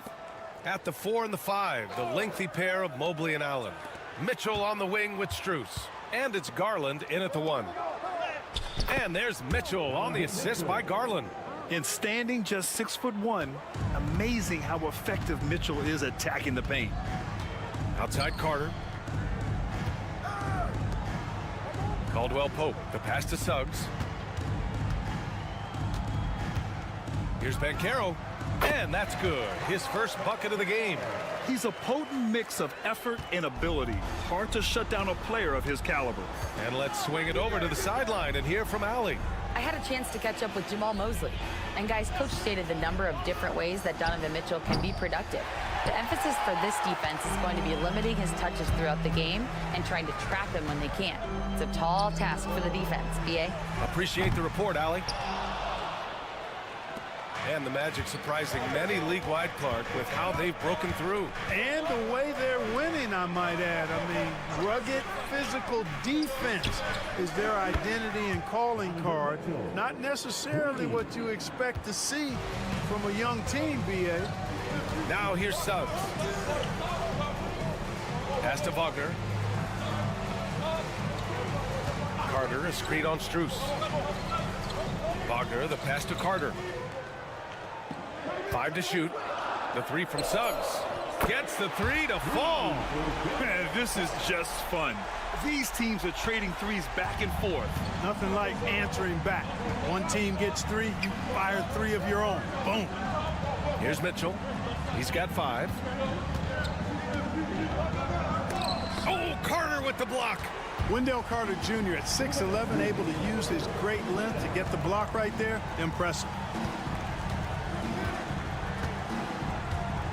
At the 4 and the 5, the lengthy pair of Mobley and Allen. Mitchell on the wing with Strus. And it's Garland in at the 1. And there's Mitchell on the assist by Garland. In standing just 6'1", amazing how effective Mitchell is attacking the paint. Outside Carter. Caldwell Pope, the pass to Suggs. Here's Banchero, and that's good. His first bucket of the game. He's a potent mix of effort and ability. Hard to shut down a player of his caliber. And let's swing it over to the sideline and hear from Allie. I had a chance to catch up with Jamal Mosley. And guys, coach stated the number of different ways that Donovan Mitchell can be productive. The emphasis for this defense is going to be limiting his touches throughout the game and trying to trap him when they can. It's a tall task for the defense, BA. Appreciate the report, Allie. And the Magic surprising many league-wide, Clark, with how they've broken through. And the way they're winning, I might add. I mean, rugged, physical defense is their identity and calling card. Not necessarily what you expect to see from a young team, BA. Now here's Suggs. Pass to Wagner. Carter, a screen on Strus. Wagner, the pass to Carter. 5 to shoot. The 3 from Suggs. Gets the 3 to fall. this is just fun. These teams are trading threes back and forth. Nothing like answering back. One team gets 3, you fire 3 of your own. Boom. Here's Mitchell. He's got 5. Oh, Carter with the block. Wendell Carter Jr. at 6'11", able to use his great length to get the block right there. Impressive.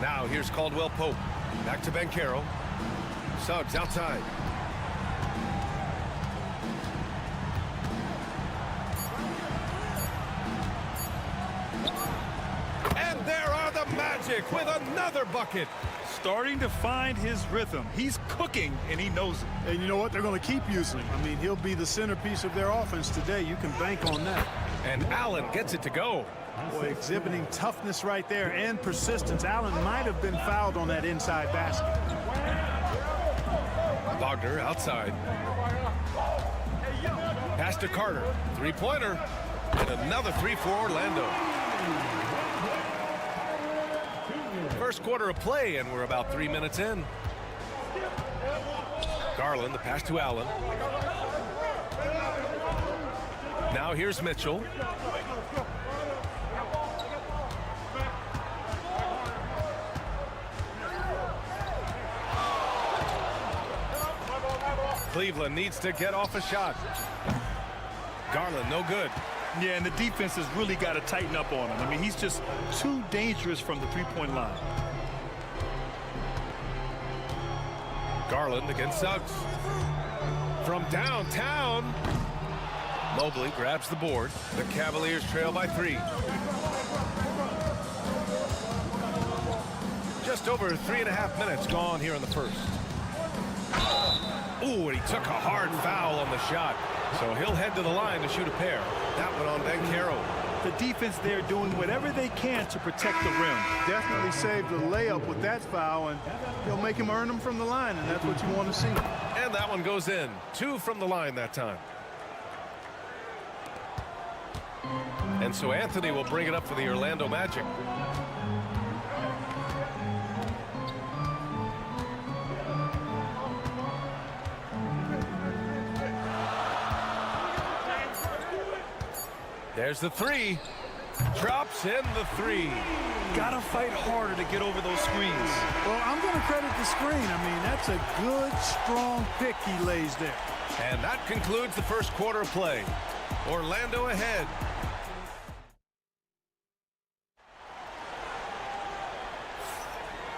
Now here's Caldwell Pope. Back to Banchero. Suggs outside. And there are the Magic with another bucket. Starting to find his rhythm. He's cooking, and he knows it. And you know what? They're going to keep using him. I mean, he'll be the centerpiece of their offense today. You can bank on that. And Allen gets it to go. Boy, exhibiting toughness right there and persistence. Allen might have been fouled on that inside basket. Wagner outside. Pass to Carter. Three-pointer. And another 3 for Orlando. First quarter of play, and we're about 3 minutes in. Garland, the pass to Allen. Now here's Mitchell. Cleveland needs to get off a shot. Garland, no good. Yeah, and the defense has really got to tighten up on him. I mean, he's just too dangerous from the three-point line. Garland against Suggs. From downtown. Mobley grabs the board. The Cavaliers trail by 3. Just over 3.5 minutes gone here in the first. Ooh, and he took a hard foul on the shot. So he'll head to the line to shoot a pair. That one on Banchero. The defense there doing whatever they can to protect the rim. Definitely saved the layup with that foul, and he'll make him earn them from the line, and that's what you want to see. And that one goes in. 2 from the line that time. And so Anthony will bring it up for the Orlando Magic. There's the 3. Drops in the 3. Gotta fight harder to get over those screens. Well, I'm going to credit the screen. I mean, that's a good, strong pick he lays there. And that concludes the first quarter of play. Orlando ahead.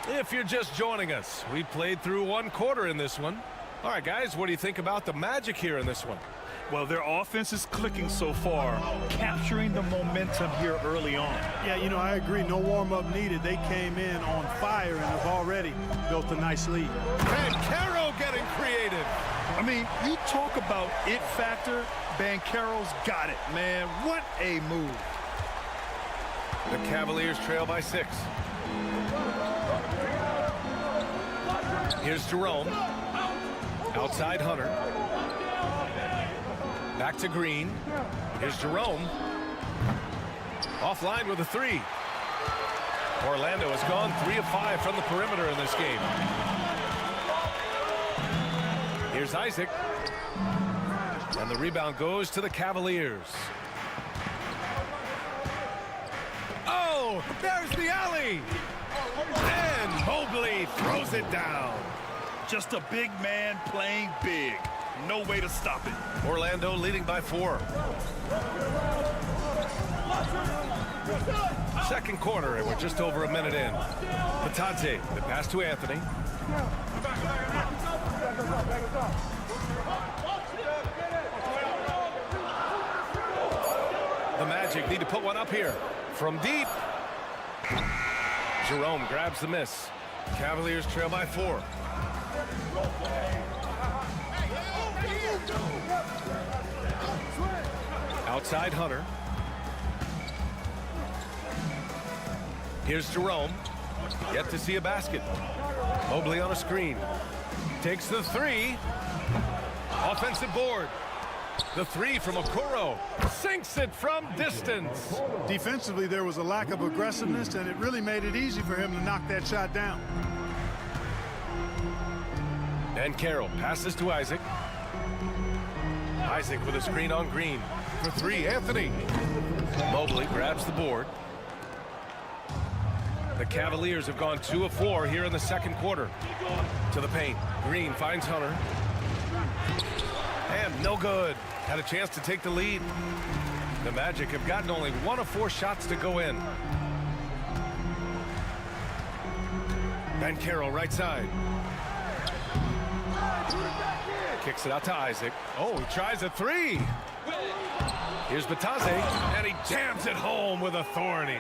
If you're just joining us, we played through 1 quarter in this one. All right, guys, what do you think about the Magic here in this one? Well, their offense is clicking so far, capturing the momentum here early on. Yeah, you know, I agree. No warm-up needed. They came in on fire and have already built a nice lead. Banchero getting creative. I mean, you talk about it factor. Banchero's got it, man. What a move. The Cavaliers trail by 6. Here's Jerome. Outside Hunter. Back to Green. Here's Jerome. Offline with a 3. Orlando has gone 3 of 5 from the perimeter in this game. Here's Isaac. And the rebound goes to the Cavaliers. Oh, there's the alley. And Mobley throws it down. Just a big man playing big. No way to stop it. Orlando leading by 4. Second quarter, and we're just over a minute in. Patante, the pass to Anthony. The Magic need to put one up here. From deep. Jerome grabs the miss. Cavaliers trail by 4. Outside Hunter. Here's Jerome. Yet to see a basket. Mobley on a screen. Takes the 3. Offensive board. The 3 from Okoro. Sinks it from distance. Defensively, there was a lack of aggressiveness, and it really made it easy for him to knock that shot down. Banchero passes to Isaac. Isaac with a screen on Green. For three, Anthony. Mobley grabs the board. The Cavaliers have gone 2 of 4 here in the second quarter. To the paint. Green finds Hunter. And no good. Had a chance to take the lead. The Magic have gotten only 1 of 4 shots to go in. Banchero right side. Kicks it out to Isaac. Oh, he tries a 3. Here's Batase, and he jams it home with authority.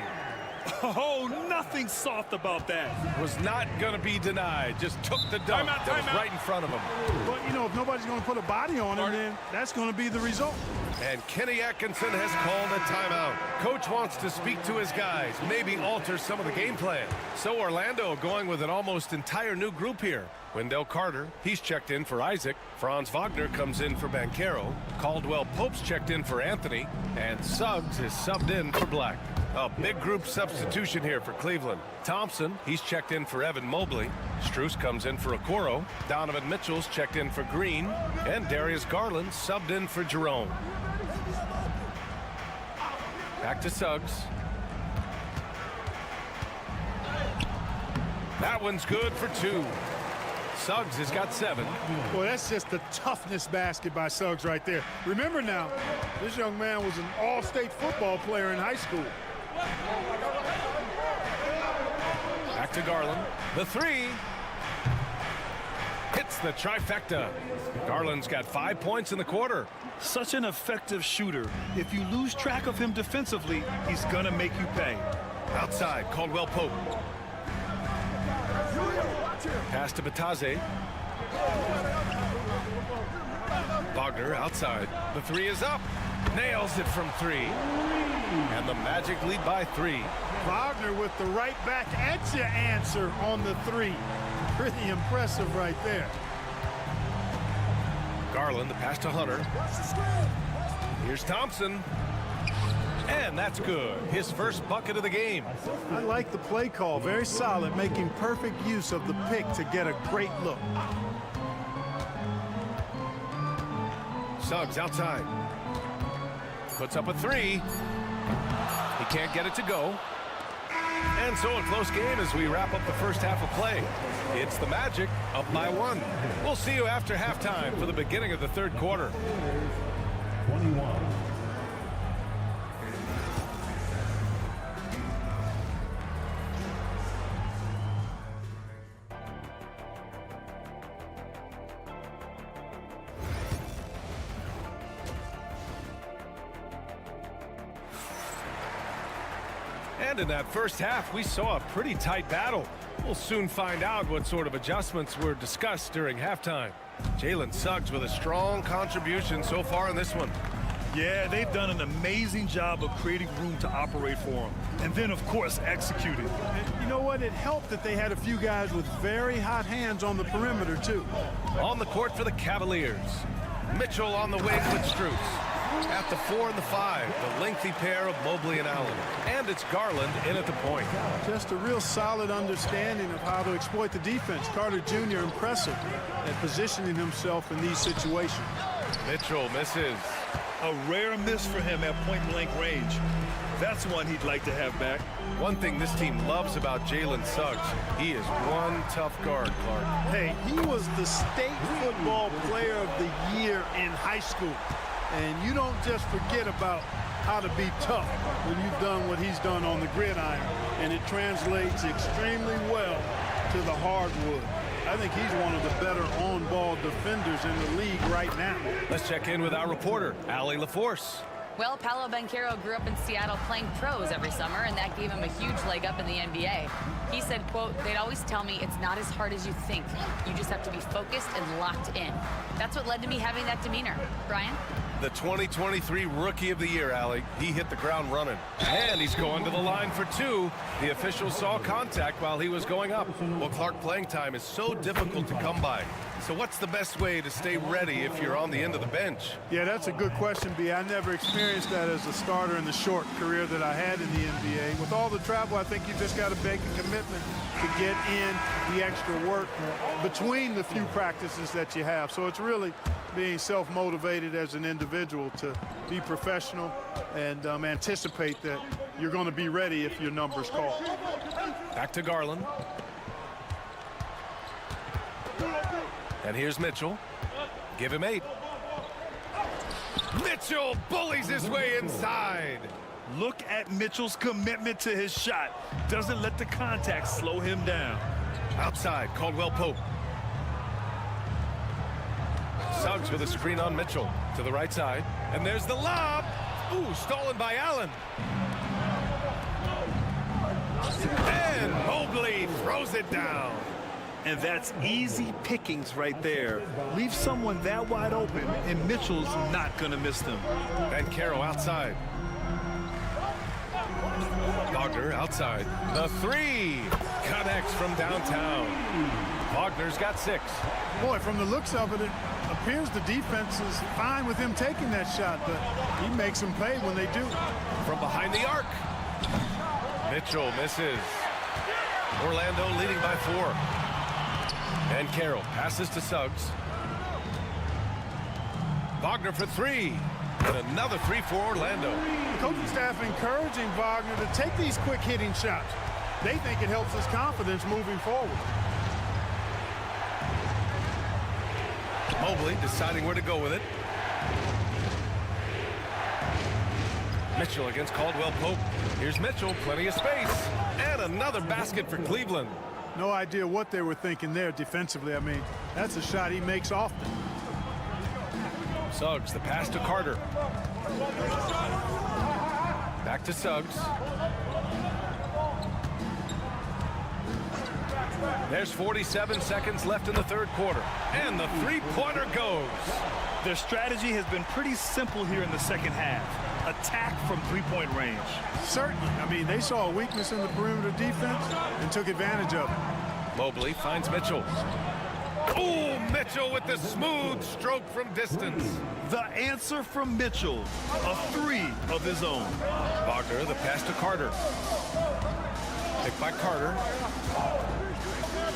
Oh, nothing soft about that. Was not going to be denied. Just took the dunk that was right in front of him. But, you know, if nobody's going to put a body on him, then that's going to be the result. And Kenny Atkinson has called a timeout. Coach wants to speak to his guys, maybe alter some of the game plan. So Orlando going with an almost entire new group here. Wendell Carter, he's checked in for Isaac. Franz Wagner comes in for Banchero. Caldwell Pope's checked in for Anthony. And Suggs is subbed in for Black. A big group substitution here for Cleveland. Thompson, he's checked in for Evan Mobley. Strus comes in for Okoro. Donovan Mitchell's checked in for Green. And Darius Garland subbed in for Jerome. Back to Suggs. That one's good for 2. Suggs has got 7. Boy, that's just the toughness basket by Suggs right there. Remember now, this young man was an all-state football player in high school. Back to Garland. The 3. Hits the trifecta. Garland's got 5 points in the quarter. Such an effective shooter. If you lose track of him defensively, he's going to make you pay. Outside, Caldwell Pope. Pass to Batase. Wagner outside. The 3 is up. Nails it from 3. And the Magic lead by 3. Wagner with the right back at your answer on the 3. Pretty impressive right there. Garland, the pass to Hunter. Here's Thompson. And that's good. His first bucket of the game. I like the play call. Very solid, making perfect use of the pick to get a great look. Suggs outside. Puts up a 3. He can't get it to go. And so a close game as we wrap up the first half of play. It's the Magic up by 1. We'll see you after halftime for the beginning of the third quarter. 21. And in that first half, we saw a pretty tight battle. We'll soon find out what sort of adjustments were discussed during halftime. Jalen Suggs with a strong contribution so far in this one. Yeah, they've done an amazing job of creating room to operate for him. And then, of course, executing. And you know what? It helped that they had a few guys with very hot hands on the perimeter, too. On the court for the Cavaliers. Mitchell on the wing with Strus. At the 4 and the 5, the lengthy pair of Mobley and Allen. And it's Garland in at the point. Just a real solid understanding of how to exploit the defense. Carter Jr. impressive at positioning himself in these situations. Mitchell misses. A rare miss for him at point-blank range. That's one he'd like to have back. One thing this team loves about Jalen Suggs, he is one tough guard, Clark. Hey, he was the state football player of the year in high school. And you don't just forget about how to be tough when you've done what he's done on the gridiron. And it translates extremely well to the hardwood. I think he's one of the better on-ball defenders in the league right now. Let's check in with our reporter, Allie LaForce. Well, Paolo Banchero grew up in Seattle playing pros every summer, and that gave him a huge leg up in the NBA. He said, quote, "They'd always tell me it's not as hard as you think. You just have to be focused and locked in." That's what led to me having that demeanor. Brian? The 2023 Rookie of the Year, Allie. He hit the ground running. And he's going to the line for 2. The official saw contact while he was going up. Well, Clark, playing time is so difficult to come by. So what's the best way to stay ready if you're on the end of the bench? Yeah, that's a good question, B. I never experienced that as a starter in the short career that I had in the NBA. With all the travel, I think you just got to make a commitment to get in the extra work between the few practices that you have. So it's really being self-motivated as an individual to be professional and anticipate that you're going to be ready if your number's called. Back to Garland. And here's Mitchell. Give him 8. Mitchell bullies his way inside. Look at Mitchell's commitment to his shot. Doesn't let the contact slow him down. Outside, Caldwell Pope. Suggs with a screen on Mitchell to the right side. And there's the lob. Ooh, stolen by Allen. And Mobley throws it down. And that's easy pickings right there. Leave someone that wide open, and Mitchell's not going to miss them. And Caro outside. Wagner outside. The 3 connects from downtown. Wagner's got 6. Boy, from the looks of it, it appears the defense is fine with him taking that shot, but he makes them pay when they do. From behind the arc. Mitchell misses. Orlando leading by 4. And Caro passes to Suggs. Wagner for 3. And another 3 for Orlando. The coaching staff encouraging Wagner to take these quick hitting shots. They think it helps his confidence moving forward. Mobley deciding where to go with it. Mitchell against Caldwell Pope. Here's Mitchell, plenty of space. And another basket for Cleveland. No idea what they were thinking there defensively. I mean, that's a shot he makes often. Suggs, the pass to Carter. Back to Suggs. There's 47 seconds left in the third quarter. And the three-pointer goes. Their strategy has been pretty simple here in the second half. Attack from three-point range. Certainly. I mean, they saw a weakness in the perimeter defense and took advantage of it. Mobley finds Mitchell. Oh, Mitchell with the smooth stroke from distance. The answer from Mitchell, a 3 of his own. Wagner, the pass to Carter. Picked by Carter.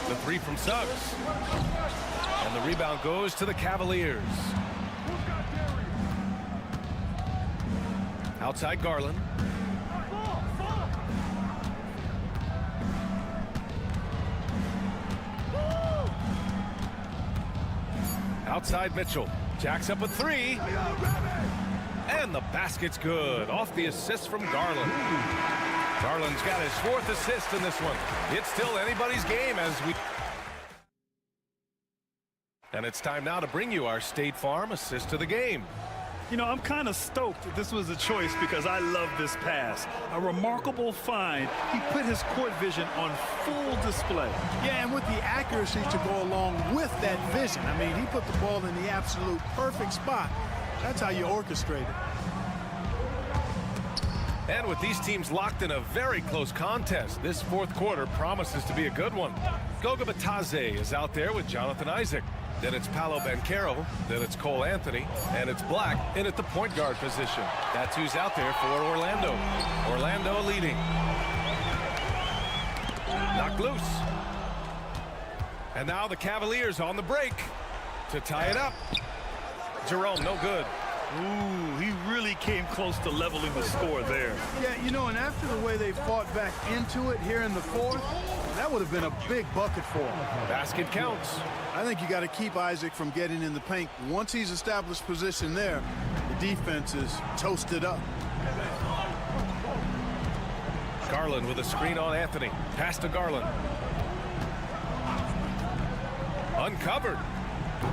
The 3 from Suggs. And the rebound goes to the Cavaliers. Outside Garland. Outside Mitchell. Jacks up a 3. And the basket's good. Off the assist from Garland. Garland's got his 4th assist in this one. It's still anybody's game as we... And it's time now to bring you our State Farm assist of the game. You know, I'm kind of stoked that this was a choice because I love this pass. A remarkable find. He put his court vision on full display. Yeah, and with the accuracy to go along with that vision. I mean, he put the ball in the absolute perfect spot. That's how you orchestrate it. And with these teams locked in a very close contest, this fourth quarter promises to be a good one. Goga Batadze is out there with Jonathan Isaac. Then it's Paolo Banchero, then it's Cole Anthony, and it's Black in at the point guard position. That's who's out there for Orlando. Orlando leading. Knocked loose. And now the Cavaliers on the break to tie it up. Jerome, no good. Ooh, he really came close to leveling the score there. Yeah, you know, and after the way they fought back into it here in the fourth, that would have been a big bucket for him. Basket counts. I think you got to keep Isaac from getting in the paint. Once he's established position there, the defense is toasted up. Garland with a screen on Anthony. Pass to Garland. Uncovered.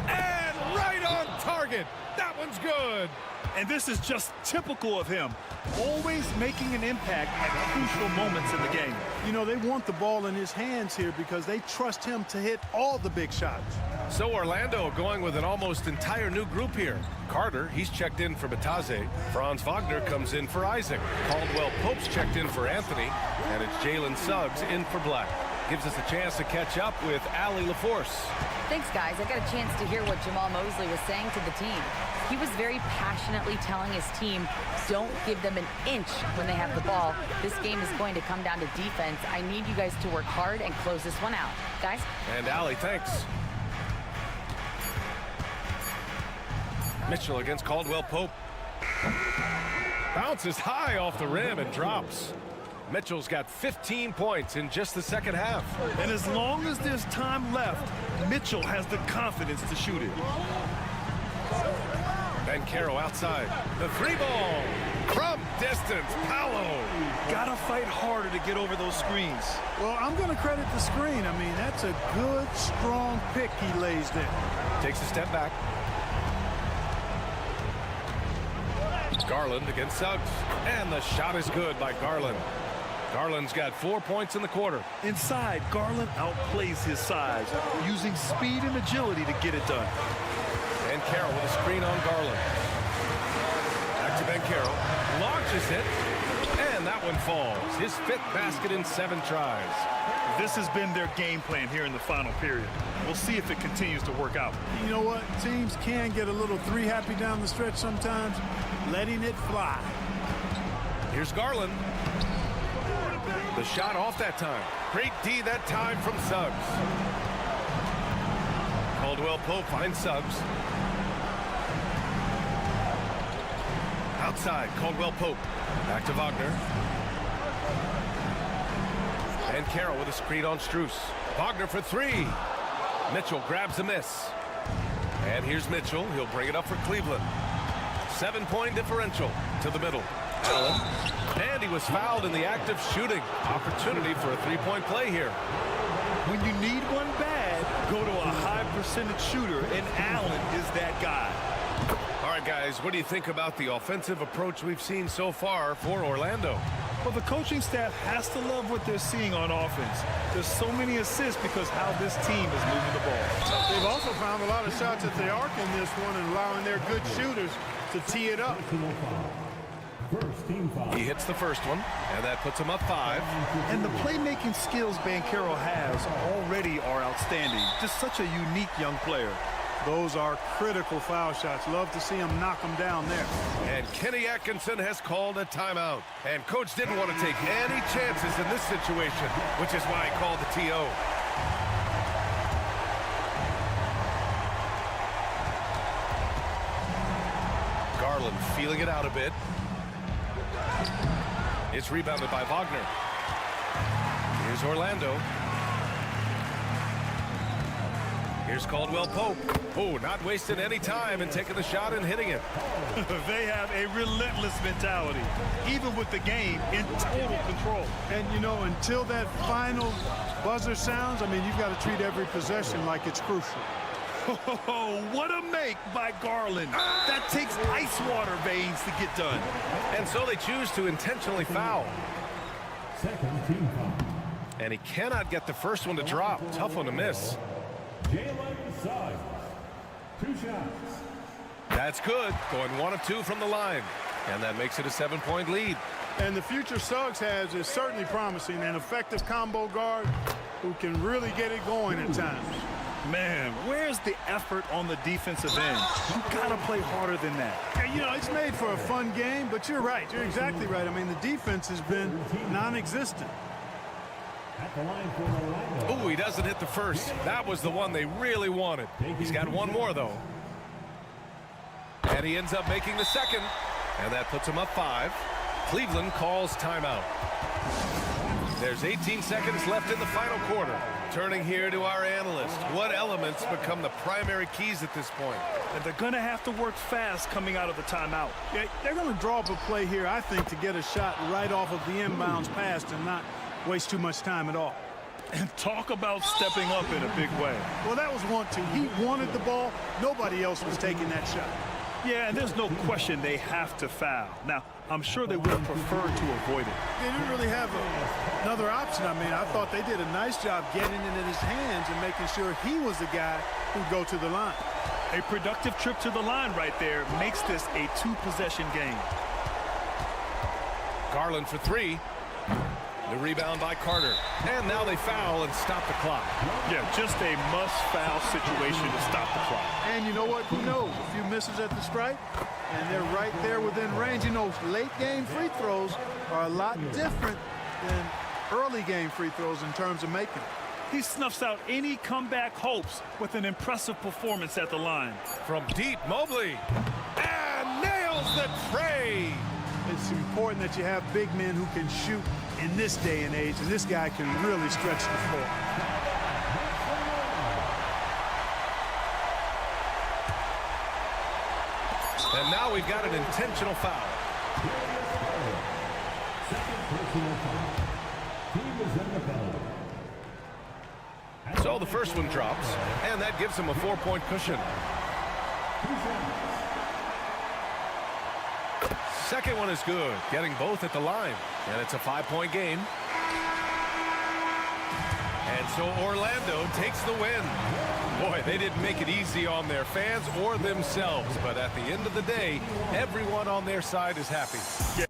And right on target. That one's good. And this is just typical of him. Always making an impact at crucial moments in the game. You know, they want the ball in his hands here because they trust him to hit all the big shots. So Orlando going with an almost entire new group here. Carter, he's checked in for Batadze. Franz Wagner comes in for Isaac. Caldwell Pope's checked in for Anthony. And it's Jalen Suggs in for Black. gives us a chance to catch up with Allie LaForce. Thanks, guys. I got a chance to hear what Jamal Mosley was saying to the team. He was very passionately telling his team, don't give them an inch when they have the ball. This game is going to come down to defense. I need you guys to work hard and close this one out. Guys? And Allie, thanks. Mitchell against Caldwell Pope. Bounces high off the rim and drops. Mitchell's got 15 points in just the second half. And as long as there's time left, Mitchell has the confidence to shoot it. Banchero outside. The three ball from distance. Paolo. Gotta fight harder to get over those screens. Well, I'm going to credit the screen. I mean, that's a good, strong pick he lays there. Takes a step back. Garland against Suggs. And the shot is good by Garland. Garland's got 4 points in the quarter. Inside, Garland outplays his size, using speed and agility to get it done. And Carroll with a screen on Garland. Back to Banchero. Launches it. And that one falls. His 5th basket in 7 tries. This has been their game plan here in the final period. We'll see if it continues to work out. You know what? Teams can get a little three happy down the stretch sometimes. Letting it fly. Here's Garland. The shot off that time. Great D that time from Suggs. Caldwell Pope finds Suggs. Outside, Caldwell Pope. Back to Wagner. And Carroll with a screen on Strus. Wagner for 3. Mitchell grabs a miss. And here's Mitchell. He'll bring it up for Cleveland. 7-point differential to the middle. Allen. And he was fouled in the act of shooting. Opportunity for a 3-point play here. When you need one bad, go to a high percentage shooter, and Allen is that guy. All right, guys, what do you think about the offensive approach we've seen so far for Orlando? Well, the coaching staff has to love what they're seeing on offense. There's so many assists because how this team is moving the ball. They've also found a lot of shots at the arc in this one and allowing their good shooters to tee it up. He hits the first one, and that puts him up 5. And the playmaking skills Banchero has already are outstanding. Just such a unique young player. Those are critical foul shots. Love to see him knock them down there. And Kenny Atkinson has called a timeout. And coach didn't want to take any chances in this situation, which is why he called the TO. Garland feeling it out a bit. It's rebounded by Wagner. Here's Orlando. Here's Caldwell Pope. Oh, not wasting any time and taking the shot and hitting it. They have a relentless mentality, even with the game in total control. And, you know, until that final buzzer sounds, I mean, you've got to treat every possession like it's crucial. Oh, what a make by Garland. That takes ice water veins to get done. And so they choose to intentionally foul. Second team foul. And he cannot get the first one to drop. Tough one to miss. Jalen Suggs. 2 shots. That's good. Going 1 of 2 from the line. And that makes it a 7-point lead. And the future Suggs has is certainly promising. An effective combo guard who can really get it going at times. Man, where's the effort on the defensive end? You gotta play harder than that. Yeah, you know, it's made for a fun game, but you're right. You're exactly right. I mean, the defense has been non-existent. At the line for Orlando. Oh, he doesn't hit the first. That was the one they really wanted. He's got one more, though. And he ends up making the second. And that puts him up 5. Cleveland calls timeout. There's 18 seconds left in the final quarter. Turning here to our analyst. What elements become the primary keys at this point? And they're going to have to work fast coming out of the timeout. Yeah, they're going to draw up a play here, I think, to get a shot right off of the inbounds pass and not waste too much time at all. And talk about stepping up in a big way. Well, that was 1-2. He wanted the ball. Nobody else was taking that shot. Yeah, and there's no question they have to foul. Now, I'm sure they would have preferred to avoid it. They didn't really have another option. I mean, I thought they did a nice job getting it in his hands and making sure he was the guy who'd go to the line. A productive trip to the line right there makes this a 2-possession game. Garland for 3. The rebound by Carter. And now they foul and stop the clock. Yeah, just a must-foul situation to stop the clock. And you know what? Who knows? A few misses at the stripe, and they're right there within range. You know, late-game free throws are a lot different than early-game free throws in terms of making. He snuffs out any comeback hopes with an impressive performance at the line. From deep, Mobley. And nails the tray. It's important that you have big men who can shoot in this day and age, and this guy can really stretch the floor. And now we've got an intentional foul. So the first one drops, and that gives him a 4-point cushion. Second one is good, getting both at the line, and it's a 5-point game. And so Orlando takes the win. Boy, they didn't make it easy on their fans or themselves, but at the end of the day, everyone on their side is happy. Yeah.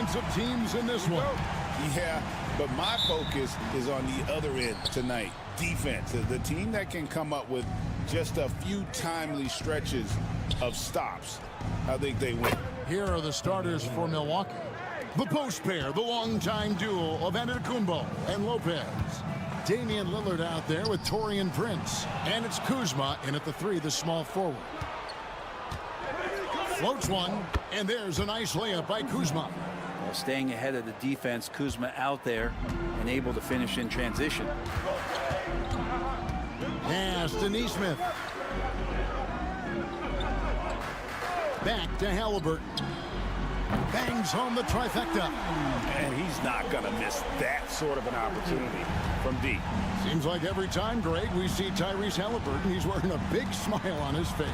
offensive teams in this one. Yeah, but my focus is on the other end tonight. Defense. The team that can come up with just a few timely stretches of stops, I think they win. Here are the starters for Milwaukee. The post pair, the longtime duo of Antetokounmpo and Lopez. Damian Lillard out there with Taurean Prince. And it's Kuzma in at the 3, the small forward. Floats one, and there's a nice layup by Kuzma. Well, staying ahead of the defense, Kuzma out there and able to finish in transition. Pass to Nesmith. Back to Halliburton. Bangs home the trifecta. And he's not going to miss that sort of an opportunity from deep. Seems like every time, Greg, we see Tyrese Halliburton, he's wearing a big smile on his face.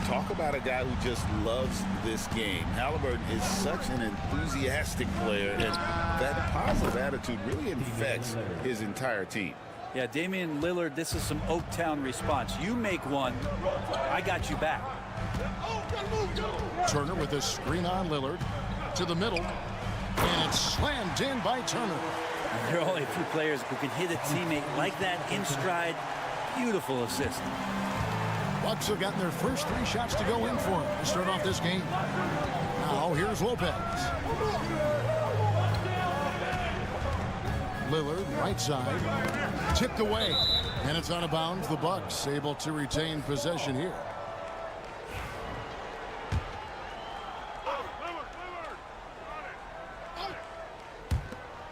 Talk about a guy who just loves this game. Halliburton is such an enthusiastic player, and that positive attitude really infects his entire team. Yeah, Damian Lillard, this is some Oaktown response. You make one, I got you back. Turner with a screen on Lillard to the middle, and it's slammed in by Turner. There are only a few players who can hit a teammate like that in stride. Beautiful assist. Bucks have gotten their first 3 shots to go in for him to start off this game. Now here's Lopez. Lillard, right side, tipped away, and it's out of bounds. The Bucks able to retain possession here.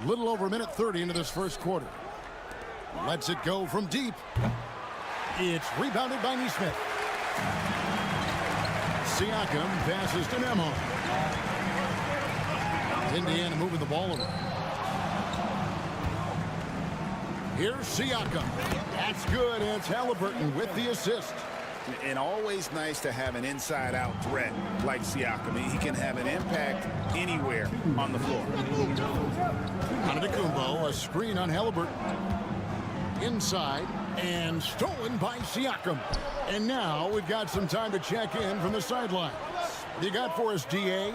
Little over a minute 30 into this first quarter. Lets it go from deep. It's rebounded by Nesmith. Siakam passes to Nemo. Indiana moving the ball around. Here's Siakam. That's good. It's Halliburton with the assist. And always nice to have an inside-out threat like Siakam. He can have an impact anywhere on the floor. Antetokounmpo, a screen on Halliburton. Inside, and stolen by Siakam. And now we've got some time to check in from the sidelines. What you got for us, DA?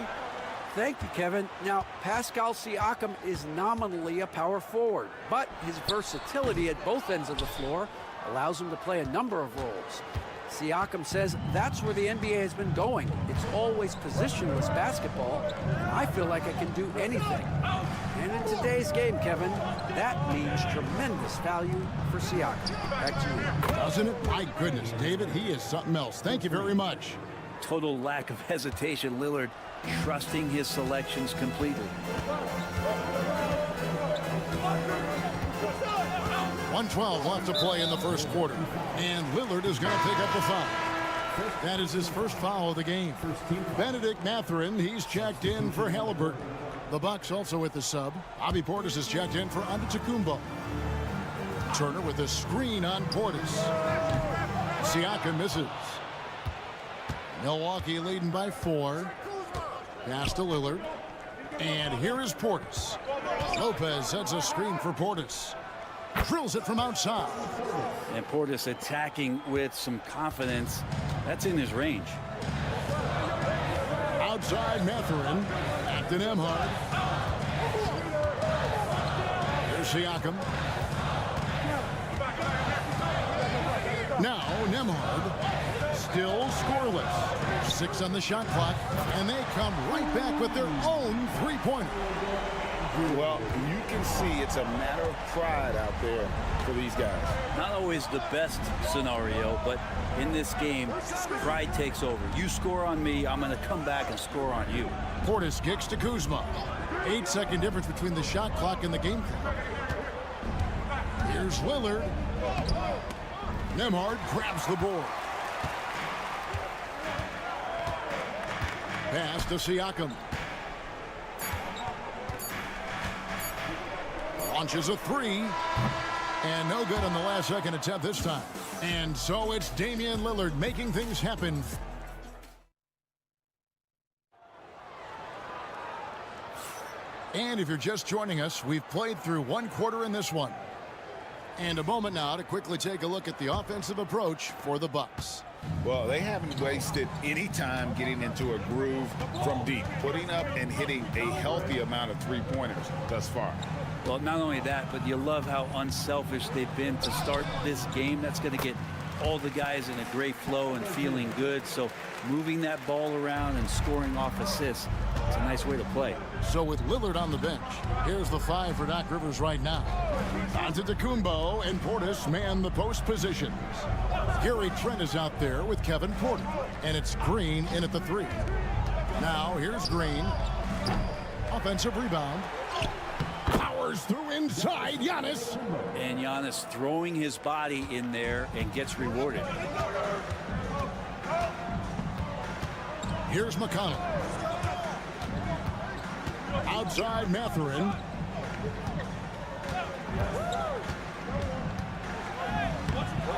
Thank you, Kevin. Now, Pascal Siakam is nominally a power forward, but his versatility at both ends of the floor allows him to play a number of roles. Siakam says that's where the NBA has been going. It's always positionless basketball, and I feel like I can do anything. And in today's game, Kevin, that means tremendous value for Siakam. Back to you. Doesn't it? My goodness, David, he is something else. Thank you very much. Total lack of hesitation. Lillard trusting his selections completely. 1:12 left to play in the first quarter. And Lillard is going to pick up the foul. That is his first foul of the game. Benedict Mathurin, he's checked in for Halliburton. The Bucks also with the sub. Bobby Portis is checked in for Antetokounmpo. Turner with a screen on Portis. Siakam misses. Milwaukee leading by 4. Pass to Lillard. And here is Portis. Lopez sets a screen for Portis. Drills it from outside. And Portis attacking with some confidence. That's in his range. Outside Mathurin. Back to Nembhard. Here's Siakam. Now Nembhard. Still scoreless. 6 on the shot clock. And they come right back with their own three-pointer. Well, you can see it's a matter of pride out there for these guys. Not always the best scenario, but in this game, pride takes over. You score on me, I'm going to come back and score on you. Portis kicks to Kuzma. 8-second difference between the shot clock and the game clock. Here's Lillard. Nembhard grabs the board. Pass to Siakam. Launches a 3. And no good on the last second attempt this time. And so it's Damian Lillard making things happen. And if you're just joining us, we've played through 1 quarter in this one. And a moment now to quickly take a look at the offensive approach for the Bucks. Well, they haven't wasted any time getting into a groove from deep, putting up and hitting a healthy amount of three-pointers thus far. Well, not only that, but you love how unselfish they've been to start this game. That's going to get all the guys in a great flow and feeling good. So moving that ball around and scoring off assists, it's a nice way to play. So with Lillard on the bench, here's the 5 for Doc Rivers right now. Antetokounmpo and Portis man the post positions. Gary Trent is out there with Kevin Porter, and it's Green in at the 3. Now here's Green. Offensive rebound. Powers through inside, Giannis. And Giannis throwing his body in there and gets rewarded. Here's McConnell. Outside Mathurin.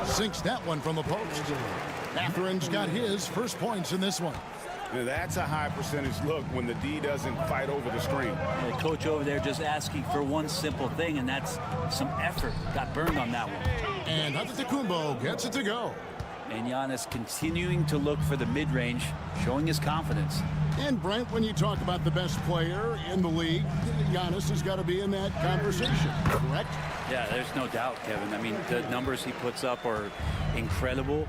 Sinks that one from the post. Mathurin's got his first points in this one. Now that's a high percentage look when the D doesn't fight over the screen. The coach over there just asking for one simple thing, and that's some effort. Got burned on that one. And Antetokounmpo gets it to go. And Giannis continuing to look for the mid-range, showing his confidence. And Brent, when you talk about the best player in the league, Giannis has got to be in that conversation, correct? Yeah, there's no doubt, Kevin. I mean, the numbers he puts up are incredible.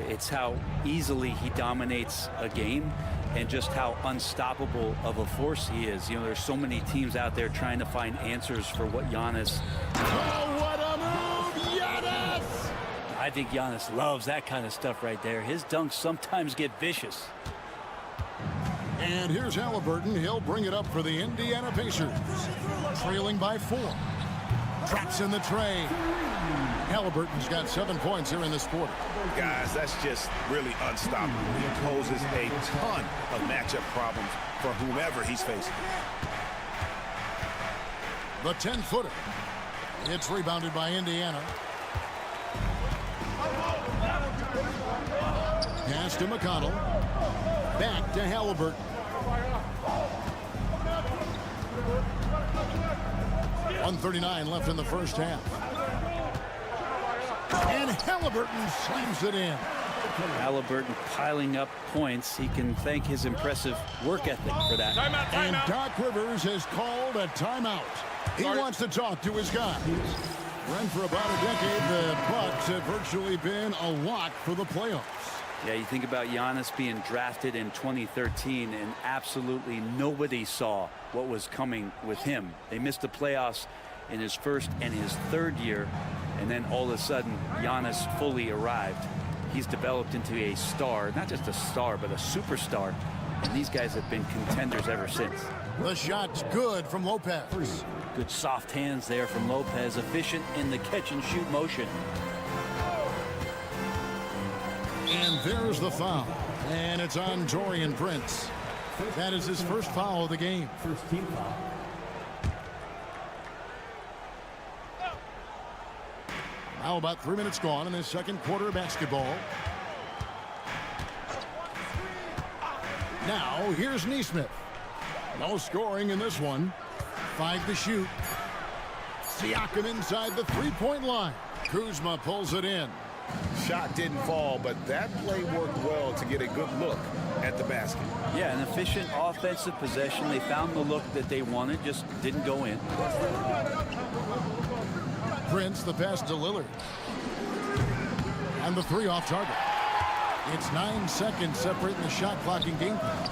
It's how easily he dominates a game and just how unstoppable of a force he is. You know, there's so many teams out there trying to find answers for what Giannis. Oh, what a move, Giannis! I think Giannis loves that kind of stuff right there. His dunks sometimes get vicious. And here's Halliburton. He'll bring it up for the Indiana Pacers. Trailing by 4. Traps in the tray. Halliburton's got 7 points here in this quarter. Guys, that's just really unstoppable. He poses a ton of matchup problems for whomever he's facing. The 10-footer. It's rebounded by Indiana. Pass to McConnell. Back to Halliburton. .139 left in the first half. And Halliburton slams it in. Halliburton piling up points. He can thank his impressive work ethic for that. And Doc Rivers has called a timeout. He wants to talk to his guys. Run for about a decade, the Bucks have virtually been a lock for the playoffs. Yeah, you think about Giannis being drafted in 2013, and absolutely nobody saw what was coming with him. They missed the playoffs in his first and his third year, and then all of a sudden, Giannis fully arrived. He's developed into a star, not just a star, but a superstar, and these guys have been contenders ever since. The shot's good from Lopez. Good soft hands there from Lopez, efficient in the catch-and-shoot motion. And there's the foul. And it's on Taurean Prince. That is his first foul of the game. First team foul. Now about 3 minutes gone in this second quarter of basketball. Now here's Nesmith. No scoring in this one. 5 to shoot. Siakam inside the three-point line. Kuzma pulls it in. Shot didn't fall, but that play worked well to get a good look at the basket. Yeah, an efficient offensive possession. They found the look that they wanted, just didn't go in. Prince, the pass to Lillard. And the 3 off target. It's 9 seconds separating the shot clock and game clock.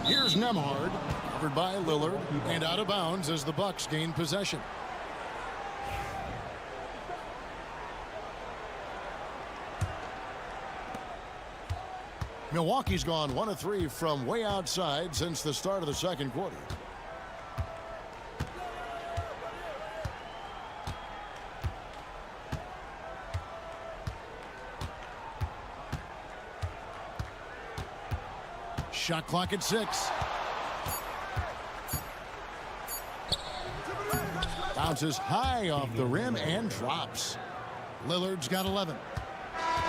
Here's Nembhard, covered by Lillard, and out of bounds as the Bucks gain possession. Milwaukee's gone 1 of 3 from way outside since the start of the second quarter. Shot clock at 6. Bounces high off the rim and drops. Lillard's got 11.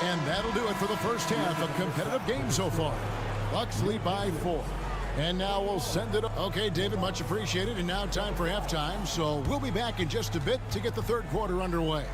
And that'll do it for the first half of competitive game so far. Bucks lead by 4. And now we'll send it. Okay, David, much appreciated. And now time for halftime. So we'll be back in just a bit to get the third quarter underway.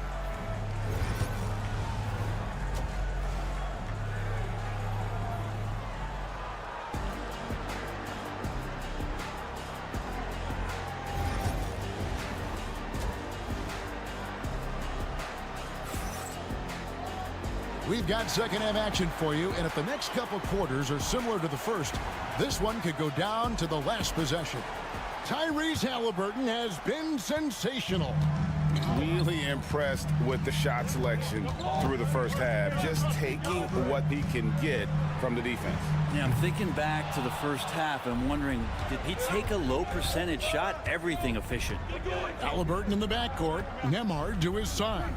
We've got second half action for you, and if the next couple quarters are similar to the first, this one could go down to the last possession. Tyrese Halliburton has been sensational. Really impressed with the shot selection through the first half, just taking what he can get from the defense. Yeah, I'm thinking back to the first half. I'm wondering, did he take a low percentage shot? Everything efficient. Halliburton in the backcourt, Nembhard to his side.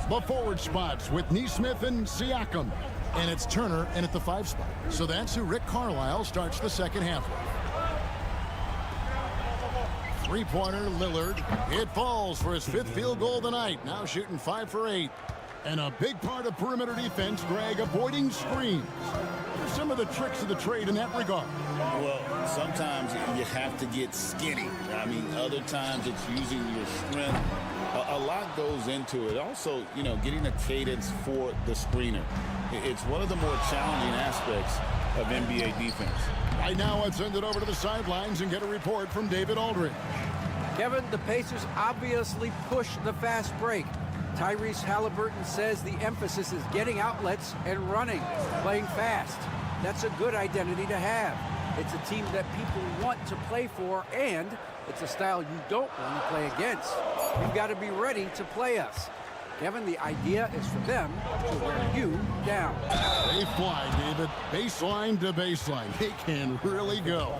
The forward spots with Nesmith and Siakam. And it's Turner in at the 5 spot. So that's who Rick Carlisle starts the second half with. Three-pointer, Lillard. It falls for his 5th field goal of the night. Now shooting 5 for 8. And a big part of perimeter defense, Greg, avoiding screens. What are some of the tricks of the trade in that regard? Well, sometimes you have to get skinny. I mean, other times it's using your strength. A lot goes into it. Also, you know, getting a cadence for the screener. It's one of the more challenging aspects of NBA defense. Right now, let's send it over to the sidelines and get a report from David Aldridge. Kevin, the Pacers obviously push the fast break. Tyrese Halliburton says the emphasis is getting outlets and running, playing fast. That's a good identity to have. It's a team that people want to play for, and it's a style you don't want to play against. You've got to be ready to play us. Kevin, the idea is for them to wear you down. They fly, David. Baseline to baseline. They can really go.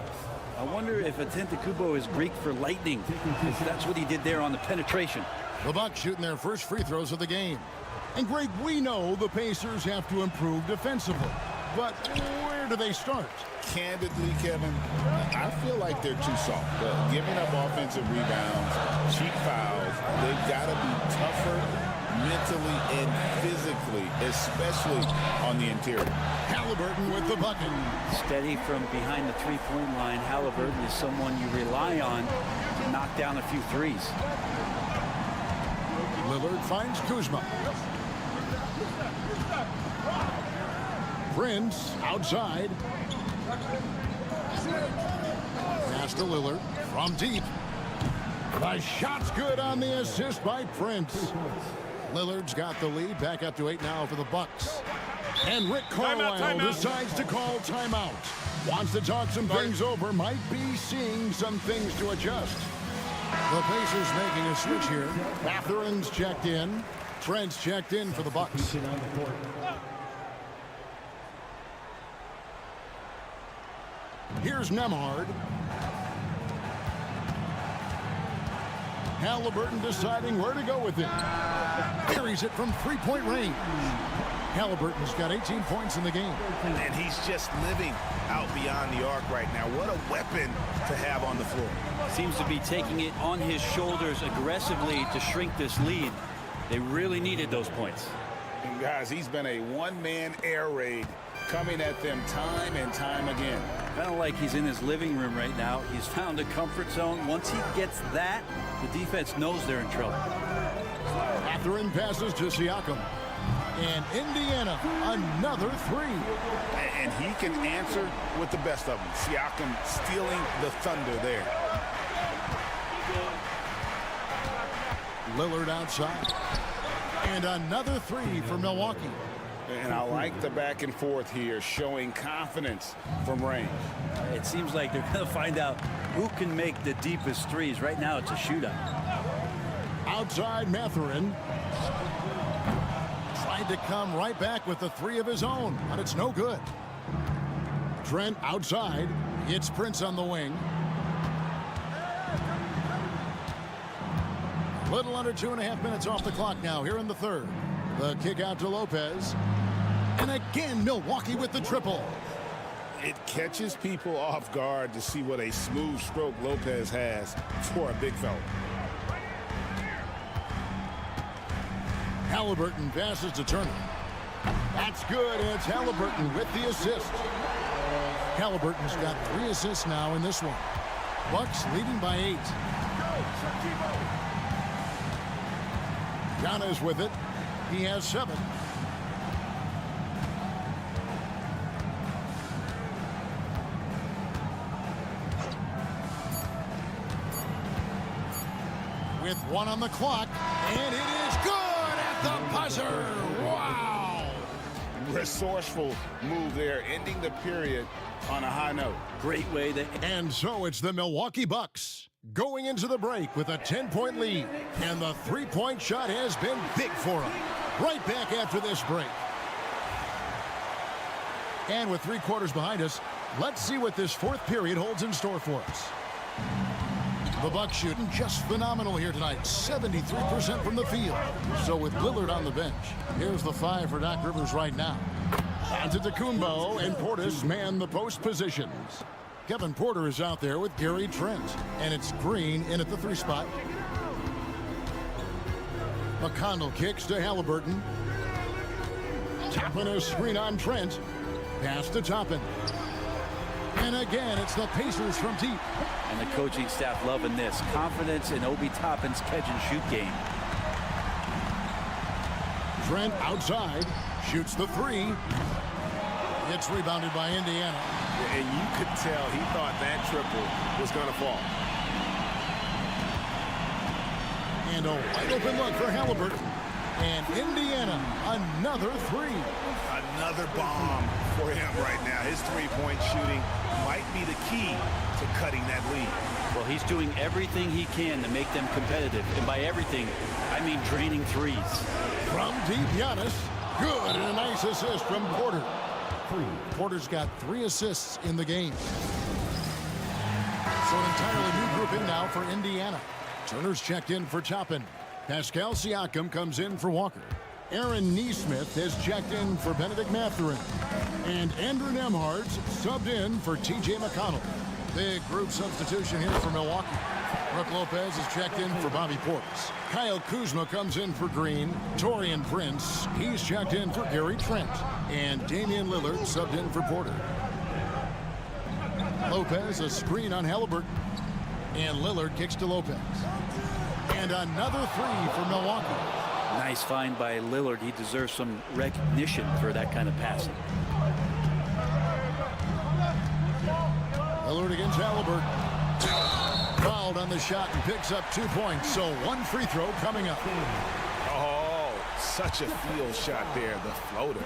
I wonder if Antetokounmpo is Greek for lightning, because that's what he did there on the penetration. The Bucks shooting their first free throws of the game. And Greg, we know the Pacers have to improve defensively. But where do they start? Candidly, Kevin, I feel like they're too soft. Giving up offensive rebounds, cheap fouls, they've got to be tougher mentally and physically, especially on the interior. Halliburton with the bucket. Steady from behind the three-point line. Halliburton is someone you rely on to knock down a few threes. Lillard finds Kuzma. Prince outside. Pass to Lillard from deep. The shot's good on the assist by Prince. Lillard's got the lead, back up to 8 now for the Bucks. And Rick Carlisle decides to call timeout. Wants to talk some things over, might be seeing some things to adjust. The Pacers making a switch here. Mathurin's checked in. Trent's checked in for the Bucks. Here's Nembhard. Halliburton deciding where to go with it. Carries it from three-point range. Halliburton's got 18 points in the game. And he's just living out beyond the arc right now. What a weapon to have on the floor. Seems to be taking it on his shoulders aggressively to shrink this lead. They really needed those points. And guys, he's been a one-man air raid coming at them time and time again. Kind of like he's in his living room right now. He's found a comfort zone. Once he gets that, the defense knows they're in trouble. Mathurin passes to Siakam. And Indiana, another three. And he can answer with the best of them. Siakam stealing the thunder there. Lillard outside. And another three for Milwaukee. And I like the back and forth here, showing confidence from range. It seems like they're going to find out who can make the deepest threes. Right now, it's a shootout. Outside Mathurin. Tried to come right back with the three of his own, but it's no good. Trent outside. It's Prince on the wing. Little under 2.5 minutes off the clock now here in the third. The kick out to Lopez. And again, Milwaukee with the triple. It catches people off guard to see what a smooth stroke Lopez has for a big fella. Halliburton passes to Turner. That's good, and it's Halliburton with the assist. Halliburton's got 3 assists now in this one. Bucks leading by 8. Giannis with it. He has 7. With 1 on the clock, and it is good at the buzzer. Wow! Resourceful move there, ending the period on a high note. Great way to... And so it's the Milwaukee Bucks going into the break with a 10-point lead. And the three-point shot has been big for them. Right back after this break. And with 3 quarters behind us, let's see what this 4th period holds in store for us. The Bucks shooting just phenomenal here tonight. 73% from the field. So with Lillard on the bench, here's the 5 for Doc Rivers right now. Antetokounmpo and Portis man the post positions. Kevin Porter is out there with Gary Trent. And it's Green in at the 3 spot. McConnell kicks to Halliburton. Toppin a screen on Trent. Pass to Toppin. And again, it's the Pacers from deep. And the coaching staff loving this. Confidence in Obi Toppin's catch-and-shoot game. Trent outside. Shoots the 3. It's rebounded by Indiana. And you could tell he thought that triple was going to fall. And a wide open look for Halliburton. And Indiana, another 3. Another bomb for him right now. His three-point shooting might be the key to cutting that lead. Well, he's doing everything he can to make them competitive. And by everything, I mean draining threes. From deep, Giannis. Good, and a nice assist from Porter. Porter's got 3 assists in the game. So an entirely new group in now for Indiana. Turner's checked in for Toppin. Pascal Siakam comes in for Walker. Aaron Nesmith has checked in for Benedict Mathurin. And Andrew Nembhard's subbed in for T.J. McConnell. Big group substitution here for Milwaukee. Brook Lopez is checked in for Bobby Portis. Kyle Kuzma comes in for Green. Taurean Prince, he's checked in for Gary Trent. And Damian Lillard subbed in for Porter. Lopez, a screen on Halliburton. And Lillard kicks to Lopez. And another 3 for Milwaukee. Nice find by Lillard. He deserves some recognition for that kind of passing. Lillard against Halliburton. Fouled on the shot and picks up 2 points. So 1 free throw coming up. Oh, such a field shot there, the floater.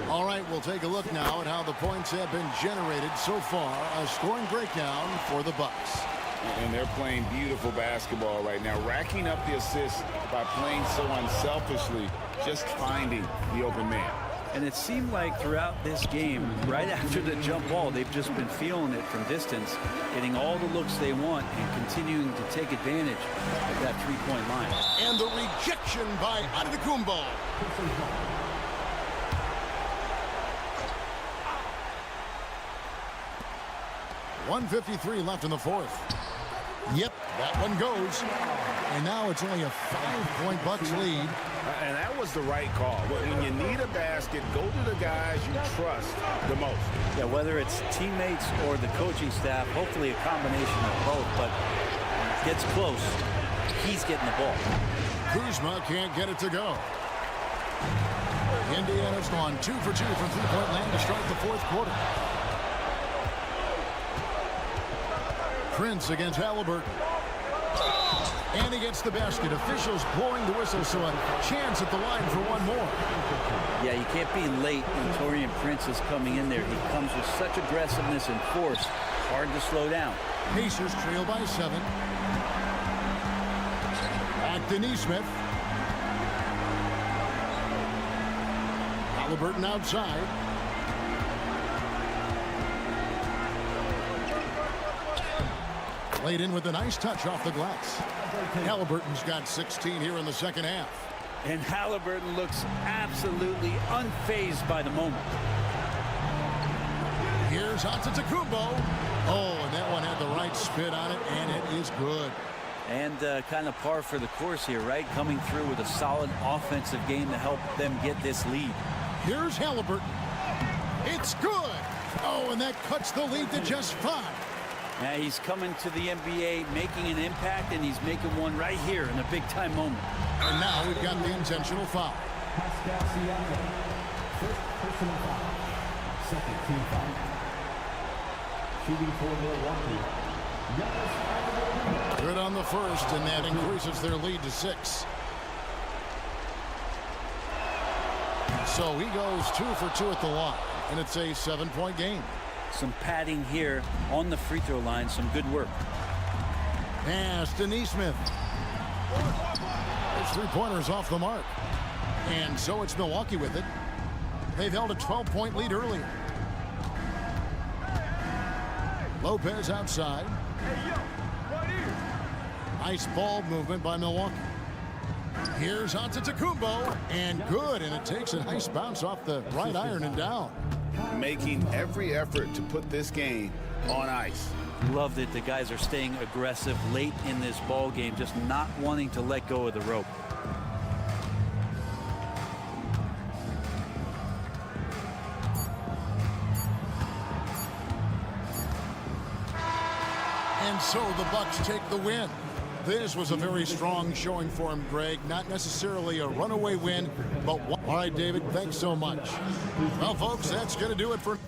All right, we'll take a look now at how the points have been generated so far. A scoring breakdown for the Bucks. And they're playing beautiful basketball right now, racking up the assists by playing so unselfishly, just finding the open man. And it seemed like throughout this game, right after the jump ball, they've just been feeling it from distance, getting all the looks they want and continuing to take advantage of that three-point line. And the rejection by Antetokounmpo. 1:53 left in the 4th. Yep, that one goes. And now it's only a 5-point Bucks lead. And that was the right call. When you need a basket, go to the guys you trust the most. Yeah, whether it's teammates or the coaching staff, hopefully a combination of both. But when it gets close, he's getting the ball. Kuzma can't get it to go. Indiana's gone 2 for 2 from three-point land to start the 4th quarter. Prince against Halliburton. And he gets the basket. Officials blowing the whistle, so a chance at the line for one more. Yeah, you can't be late when Taurean Prince is coming in there. He comes with such aggressiveness and force. Hard to slow down. Pacers trail by 7. Back to Nesmith. Halliburton outside. Laid in with a nice touch off the glass. Halliburton's got 16 here in the second half. And Halliburton looks absolutely unfazed by the moment. Here's Antetokounmpo. Oh, and that one had the right spin on it, and it is good. And kind of par for the course here, right? Coming through with a solid offensive game to help them get this lead. Here's Halliburton. It's good. Oh, and that cuts the lead to just 5. Now he's coming to the NBA, making an impact, and he's making one right here in a big-time moment. And now we've got the intentional foul. Pascal Siakam, first personal foul. Second team foul. Shooting for Milwaukee. Good on the first, and that increases their lead to 6. So he goes 2 for 2 at the line, and it's a 7-point game. Some padding here on the free throw line, some good work. Pass to Neesmith. His three-pointer's off the mark. And so it's Milwaukee with it. They've held a 12-point lead earlier. Lopez outside. Nice ball movement by Milwaukee. Here's Antetokounmpo, and good, and it takes a nice bounce off the right iron and down. Making every effort to put this game on ice. Love that the guys are staying aggressive late in this ball game, just not wanting to let go of the rope. And so the Bucks take the win. This was a very strong showing for him, Greg. Not necessarily a runaway win, but all right, David, thanks so much. Well, folks, that's going to do it for